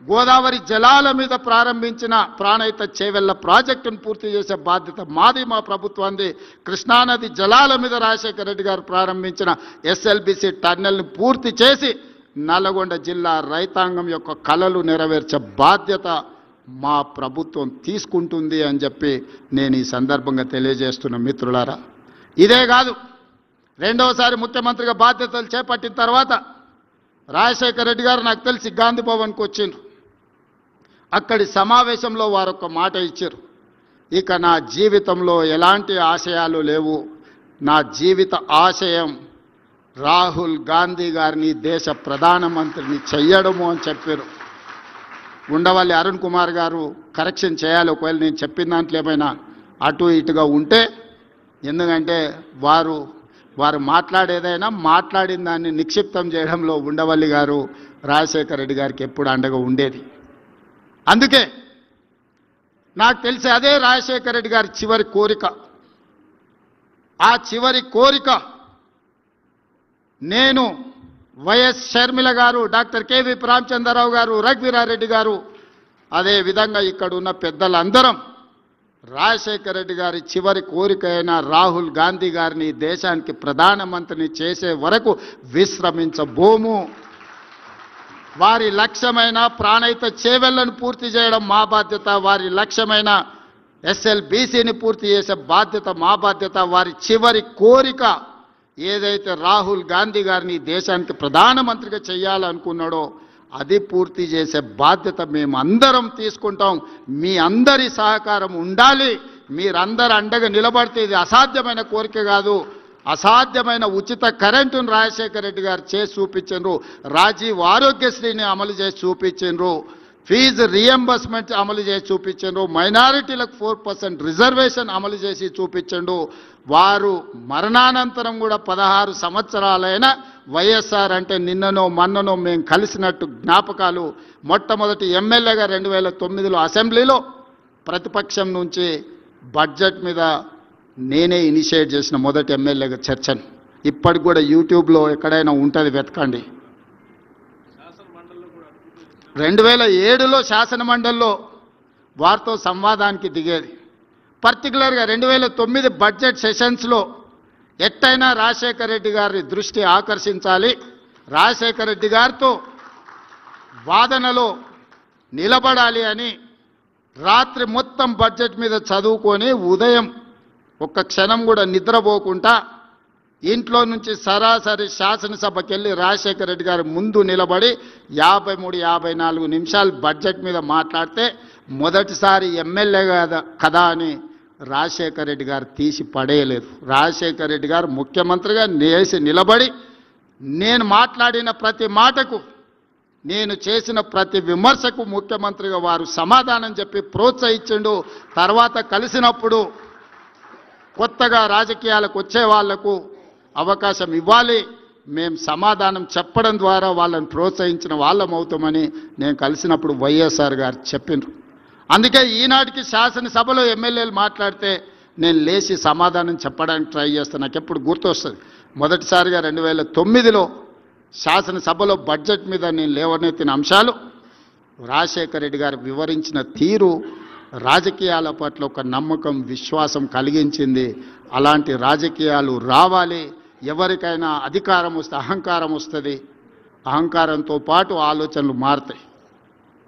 K: గోదావరి జలాల మీద ప్రారంభించిన ప్రాణహిత చేవెళ్ల ప్రాజెక్టును పూర్తి చేసే బాధ్యత మాది, మా ప్రభుత్వాన్ని. కృష్ణానది జలాల మీద రాజశేఖర రెడ్డి గారు ప్రారంభించిన ఎస్ఎల్బిసి టన్నెల్ని పూర్తి చేసి నల్గొండ జిల్లా రైతాంగం యొక్క కలలు నెరవేర్చే బాధ్యత మా ప్రభుత్వం తీసుకుంటుంది అని చెప్పి నేను ఈ సందర్భంగా తెలియజేస్తున్న మిత్రులారా. ఇదే కాదు, రెండవసారి ముఖ్యమంత్రిగా బాధ్యతలు చేపట్టిన తర్వాత రాజశేఖర రెడ్డి గారు నాకు తెలిసి గాంధీ భవన్కి వచ్చిండ్రు. అక్కడి సమావేశంలో వారు ఒక మాట ఇచ్చారు, ఇక నా జీవితంలో ఎలాంటి ఆశయాలు లేవు, నా జీవిత ఆశయం రాహుల్ గాంధీ గారిని దేశ ప్రధానమంత్రిని చెయ్యడము అని చెప్పారు. ఉండవల్లి అరుణ్ కుమార్ గారు కరెక్షన్ చేయాలి ఒకవేళ నేను చెప్పిన దాంట్లో ఏమైనా అటు ఇటుగా ఉంటే, ఎందుకంటే వారు మాట్లాడేదైనా మాట్లాడిన దాన్ని నిక్షిప్తం చేయడంలో ఉండవల్లి గారు రాజశేఖర రెడ్డి గారికి ఎప్పుడు అండగా ఉండేది. అందుకే నాకు తెలిసి అదే రాజశేఖర రెడ్డి గారి చివరి కోరిక. ఆ చివరి కోరిక నేను, వైఎస్ షర్మిల గారు, డాక్టర్ కేవీపీ రామచంద్రరావు గారు, రఘువీరారెడ్డి గారు, అదేవిధంగా ఇక్కడ ఉన్న పెద్దలందరం రాజశేఖర రెడ్డి గారి చివరి కోరిక అయిన రాహుల్ గాంధీ గారిని దేశానికి ప్రధానమంత్రిని చేసే వరకు విశ్రమించబోము. వారి లక్ష్యమైన ప్రాణహిత చేవెళ్లను పూర్తి చేయడం మా బాధ్యత, వారి లక్ష్యమైన ఎస్ఎల్బిసిని పూర్తి చేసే బాధ్యత మా బాధ్యత. వారి చివరి కోరిక ఏదైతే రాహుల్ గాంధీ గారిని దేశానికి ప్రధానమంత్రిగా చేయాలనుకున్నాడో అది పూర్తి చేసే బాధ్యత మేమందరం తీసుకుంటాం. మీ అందరి సహకారం ఉండాలి. మీరందరూ అండగా నిలబడితే ఇది అసాధ్యమైన కోరిక కాదు. అసాధ్యమైన ఉచిత కరెంటును రాజశేఖర రెడ్డి గారు చేసి చూపించారు. రాజీవ్ ఆరోగ్యశ్రీని అమలు చేసి చూపించారు. ఫీజు రియంబర్స్మెంట్ అమలు చేసి చూపించారు. మైనారిటీలకు 4% రిజర్వేషన్ అమలు చేసి చూపించండు. వారు మరణానంతరం కూడా 16 సంవత్సరాలైన వైఎస్ఆర్ అంటే నిన్ననో మన్ననో మేము కలిసినట్టు జ్ఞాపకాలు. మొట్టమొదటి ఎమ్మెల్యేగా 2009లో అసెంబ్లీలో ప్రతిపక్షం నుంచి బడ్జెట్ మీద నేనే ఇనిషియేట్ చేసిన మొదటి ఎమ్మెల్యేగా చర్చను. ఇప్పటికి కూడా యూట్యూబ్లో ఎక్కడైనా ఉంటుంది, వెతకండి. 2007లో శాసనమండలిలో వారితో సంవాదానికి దిగేది. పర్టికులర్గా 2009 బడ్జెట్ సెషన్స్లో ఎట్టయినా రాజశేఖర రెడ్డి గారి దృష్టి ఆకర్షించాలి, రాజశేఖర రెడ్డి గారితో వాదనలో నిలబడాలి అని రాత్రి మొత్తం బడ్జెట్ మీద చదువుకొని ఉదయం ఒక్క క్షణం కూడా నిద్రపోకుండా ఇంట్లో నుంచి సరాసరి శాసనసభకి వెళ్ళి రాజశేఖర రెడ్డి గారి ముందు నిలబడి 53-54 నిమిషాలు బడ్జెట్ మీద మాట్లాడితే మొదటిసారి ఎమ్మెల్యే కదా అని రాజశేఖర రెడ్డి గారు తీసి పడేయలేదు. రాజశేఖర రెడ్డి గారు ముఖ్యమంత్రిగా లేచి నిలబడి నేను మాట్లాడిన ప్రతి మాటకు, నేను చేసిన ప్రతి విమర్శకు ముఖ్యమంత్రిగా వారు సమాధానం చెప్పి ప్రోత్సహించిండు. తర్వాత కలిసినప్పుడు కొత్తగా రాజకీయాలకు వచ్చే వాళ్లకు అవకాశం ఇవ్వాలి, మేము సమాధానం చెప్పడం ద్వారా వాళ్ళని ప్రోత్సహించిన వాళ్ళం అవుతామని నేను కలిసినప్పుడు వైఎస్ఆర్ గారు చెప్పిండ్రు. అందుకే ఈనాటికి శాసనసభలో ఎమ్మెల్యేలు మాట్లాడితే నేను లేచి సమాధానం చెప్పడానికి ట్రై చేస్తాను. నాకు ఎప్పుడు గుర్తొస్తుంది, మొదటిసారిగా 2009లో శాసనసభలో బడ్జెట్ మీద నేను లేవనెత్తిన అంశాలు రాజశేఖర రెడ్డి గారు వివరించిన తీరు రాజకీయాల పట్ల ఒక నమ్మకం విశ్వాసం కలిగించింది. అలాంటి రాజకీయాలు రావాలి. ఎవరికైనా అధికారం వస్తే అహంకారం వస్తుంది, అహంకారంతో పాటు ఆలోచనలు మారుతాయి.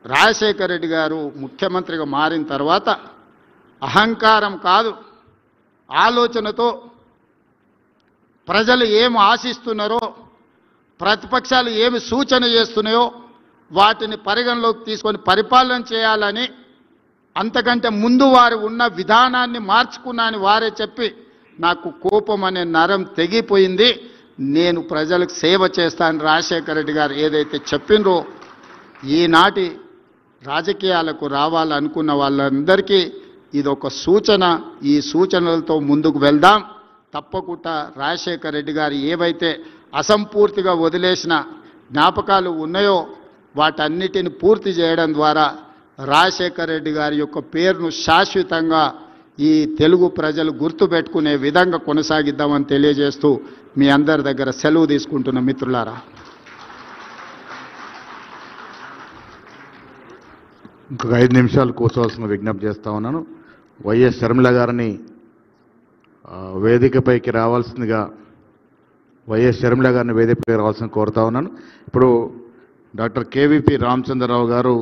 K: రాజశేఖర రెడ్డి గారు ముఖ్యమంత్రిగా మారిన తర్వాత అహంకారం కాదు, ఆలోచనతో ప్రజలు ఏమి ఆశిస్తున్నారో, ప్రతిపక్షాలు ఏమి సూచన చేస్తున్నాయో వాటిని పరిగణలోకి తీసుకొని పరిపాలన చేయాలని, అంతకంటే ముందు వారు ఉన్న విధానాన్ని మార్చుకున్నాని వారే చెప్పి నాకు కోపం అనే నరం తెగిపోయింది. నేను ప్రజలకు సేవ చేస్తాను రాజశేఖర రెడ్డి గారు ఏదైతే చెప్పినరో, ఈనాటి రాజకీయాలకు రావాలనుకున్న వాళ్ళందరికీ ఇదొక సూచన. ఈ సూచనలతో ముందుకు వెళ్దాం. తప్పకుండా రాజశేఖర రెడ్డి గారు ఏవైతే అసంపూర్తిగా వదిలేసిన జ్ఞాపకాలు ఉన్నాయో వాటన్నిటిని పూర్తి చేయడం ద్వారా రాజశేఖర రెడ్డి గారి యొక్క పేరును శాశ్వతంగా ఈ తెలుగు ప్రజలు గుర్తుపెట్టుకునే విధంగా కొనసాగిద్దామని తెలియజేస్తూ మీ అందరి దగ్గర సెలవు తీసుకుంటున్న మిత్రులారా.
B: ఇంకొక 5 నిమిషాలు కూర్చోవాల్సిన విజ్ఞప్తి చేస్తా ఉన్నాను. వైఎస్ షర్మిల గారిని వేదికపైకి రావాల్సిందిగా కోరుతా ఉన్నాను. ఇప్పుడు డాక్టర్ కేవీపీ రామచంద్రరావు గారు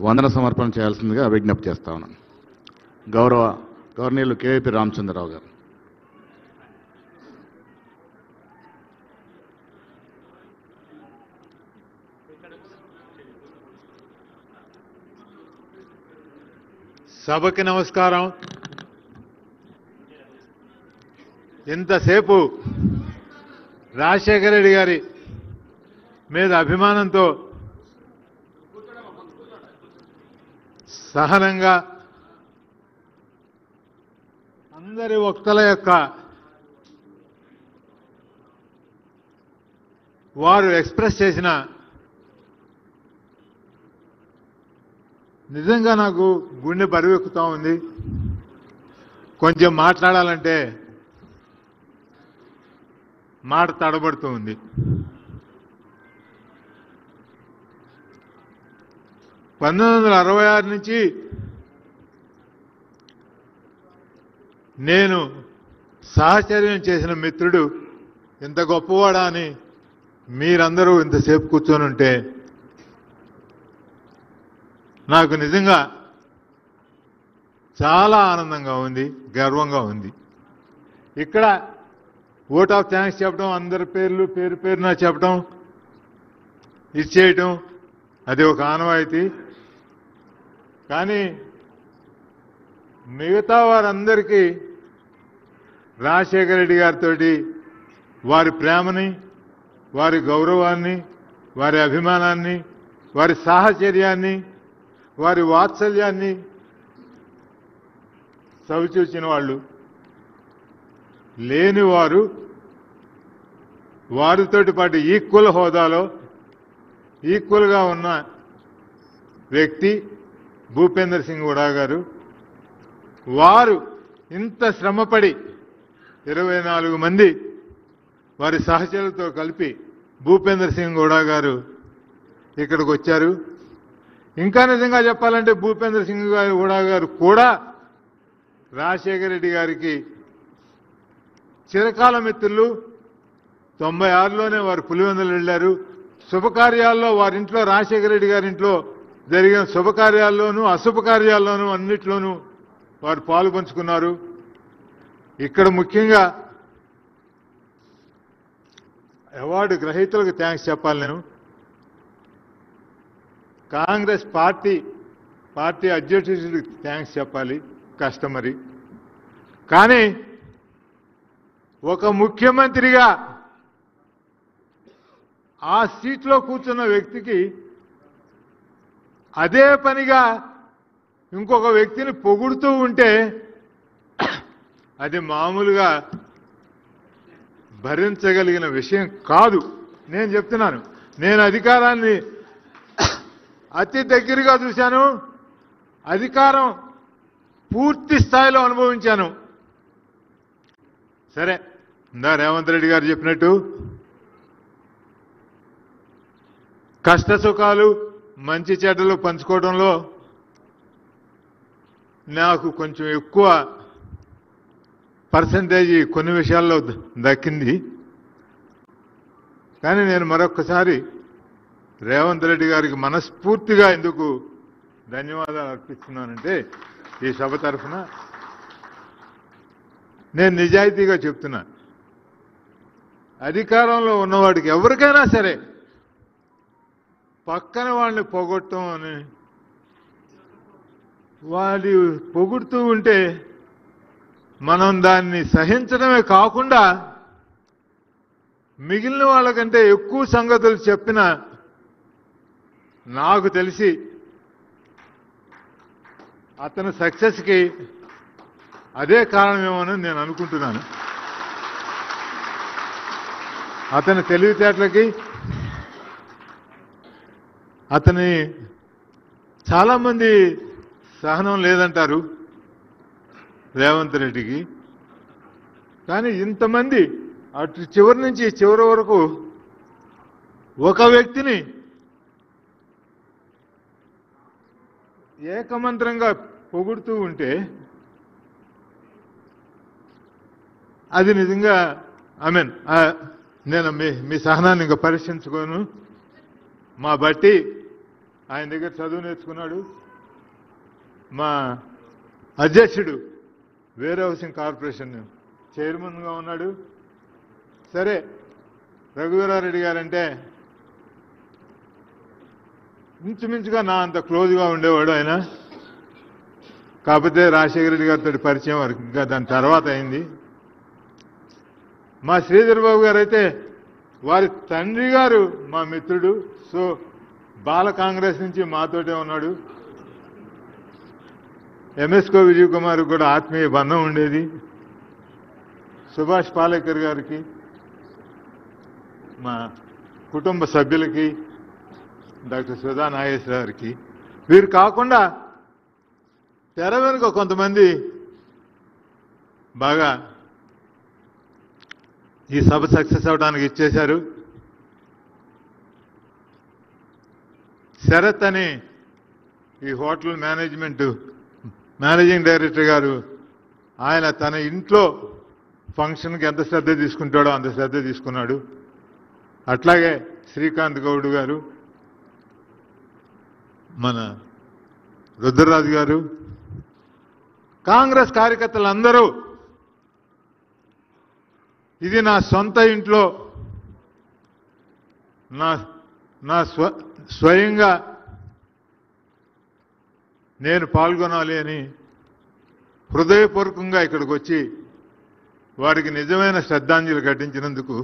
B: వందన సమర్పణ చేయాల్సిందిగా విజ్ఞప్తి చేస్తా ఉన్నాను. గవర్నీయులు కేవీపీ రామచంద్రరావు గారు.
L: సభకి నమస్కారం. ఇంతసేపు రాజశేఖర రెడ్డి గారి మీద అభిమానంతో సహనంగా అందరి వక్తల యొక్క వారు ఎక్స్ప్రెస్ చేసిన నిజంగా నాకు గుండె బరువెక్కుతా ఉంది. కొంచెం మాట్లాడాలంటే మాట తడబడుతూ ఉంది. (1966) నుంచి నేను సహచర్యం చేసిన మిత్రుడు ఇంత గొప్పవాడా అని మీరందరూ ఇంతసేపు కూర్చొని ఉంటే నాకు నిజంగా చాలా ఆనందంగా ఉంది, గర్వంగా ఉంది. ఇక్కడ ఓట్ ఆఫ్ థ్యాంక్స్ చెప్పడం, అందరి పేరున చెప్పడం, ఇచ్చేయటం అది ఒక ఆనవాయితీ. కానీ మిగతా వారందరికీ రాజశేఖర రెడ్డి గారితో వారి ప్రేమని, వారి గౌరవాన్ని, వారి అభిమానాన్ని, వారి సాహచర్యాన్ని, వారి వాత్సల్యాన్ని చవిచూచిన వాళ్ళు లేనివారు, వారితోటి పాటు ఈక్వల్ హోదాలో ఈక్వల్గా ఉన్న వ్యక్తి భూపేంద్ర సింగ్ హుడా గారు. వారు ఇంత శ్రమపడి 24 మంది వారి సహచరులతో కలిపి భూపేంద్ర సింగ్ హుడా గారు ఇక్కడికి వచ్చారు. ఇంకా నిజంగా చెప్పాలంటే భూపేంద్ర సింగ్ హుడా గారు కూడా రాజశేఖర రెడ్డి గారికి చిరకాల మిత్రులు. 96లోనే వారు పులివెందులు వెళ్ళారు. శుభకార్యాల్లో వారింట్లో, రాజశేఖర రెడ్డి గారింట్లో జరిగిన శుభకార్యాల్లోనూ అశుభకార్యాల్లోనూ అన్నిట్లోనూ వారు పాలు పంచుకున్నారు. ఇక్కడ ముఖ్యంగా అవార్డు గ్రహీతలకు థ్యాంక్స్ చెప్పాలి. నేను కాంగ్రెస్ పార్టీ అధ్యక్షుడికి థ్యాంక్స్ చెప్పాలి, కస్టమరీ. కానీ ఒక ముఖ్యమంత్రిగా ఆ సీట్లో కూర్చున్న వ్యక్తికి అదే పనిగా ఇంకొక వ్యక్తిని పొగుడుతూ ఉంటే అది మామూలుగా భరించగలిగిన విషయం కాదు. నేను చెప్తున్నాను, నేను అధికారాన్ని అతి దగ్గరగా చూశాను, అధికారం పూర్తి స్థాయిలో అనుభవించాను. సరే, ఇందా రేవంత్ రెడ్డి గారు చెప్పినట్టు కష్ట సుఖాలు మంచి చెడ్డలు పంచుకోవడంలో నాకు కొంచెం ఎక్కువ పర్సంటేజ్ కొన్ని విషయాల్లో దక్కింది. కానీ నేను మరొక్కసారి రేవంత్ రెడ్డి గారికి మనస్ఫూర్తిగా ఎందుకు ధన్యవాదాలు అర్పిస్తున్నానంటే, ఈ సభ తరఫున నేను నిజాయితీగా చెప్తున్నా, అధికారంలో ఉన్నవాడికి ఎవరికైనా సరే పక్కన వాళ్ళని పొగొట్టడం అని, వాడి పొగుడుతూ ఉంటే మనం దాన్ని సహించడమే కాకుండా మిగిలిన వాళ్ళకంటే ఎక్కువ సంగతులు చెప్పిన నాకు తెలిసి అతని సక్సెస్కి అదే కారణమేమోనని నేను అనుకుంటున్నాను. అతని తెలివితేటలకి, అతని చాలామంది సహనం లేదంటారు రేవంత్ రెడ్డికి. కానీ ఇంతమంది అటు చివరి నుంచి చివరి వరకు ఒక వ్యక్తిని ఏకమంత్రంగా పొగుడుతూ ఉంటే అది నిజంగా నేను మీ సహనాన్ని ఇంకా పరీక్షించుకోను. మా బట్టి ఆయన దగ్గర చదువు నేర్చుకున్నాడు. మా అధ్యక్షుడు వేర్ హౌసింగ్ కార్పొరేషన్ చైర్మన్గా ఉన్నాడు. సరే, రఘువీరారెడ్డి గారంటే ఇంచుమించుగా నా అంత క్లోజ్గా ఉండేవాడు ఆయన. కాకపోతే రాజశేఖర రెడ్డి గారితో పరిచయం వరకు, ఇంకా దాని తర్వాత అయింది. మా శ్రీధర్ బాబు గారు అయితే వారి తండ్రి గారు మా మిత్రుడు. సో బాల కాంగ్రెస్ నుంచి మాతోటే ఉన్నాడు. ఎంఎస్కో విజయ్ కుమార్ కూడా ఆత్మీయ బంధం ఉండేది. సుభాష్ పాలేకర్ గారికి, మా కుటుంబ సభ్యులకి, డాక్టర్ సుధా నాగేశ్వర గారికి, వీరు కాకుండా తెర వెనుక కొంతమంది బాగా ఈ సభ సక్సెస్ అవడానికి ఇచ్చేశారు. శరత్ అని ఈ హోటల్ మేనేజింగ్ డైరెక్టర్ గారు, ఆయన తన ఇంట్లో ఫంక్షన్కి ఎంత శ్రద్ధ తీసుకుంటాడో అంత శ్రద్ధ తీసుకున్నాడు. అట్లాగే శ్రీకాంత్ గౌడ్ గారు, మన రుద్రరాజు గారు, కాంగ్రెస్ కార్యకర్తలందరూ ఇది నా సొంత ఇంట్లో నా స్వయంగా నేను పాల్గొనాలి అని హృదయపూర్వకంగా ఇక్కడికి వచ్చి వారికి నిజమైన శ్రద్ధాంజలి ఘటించినందుకు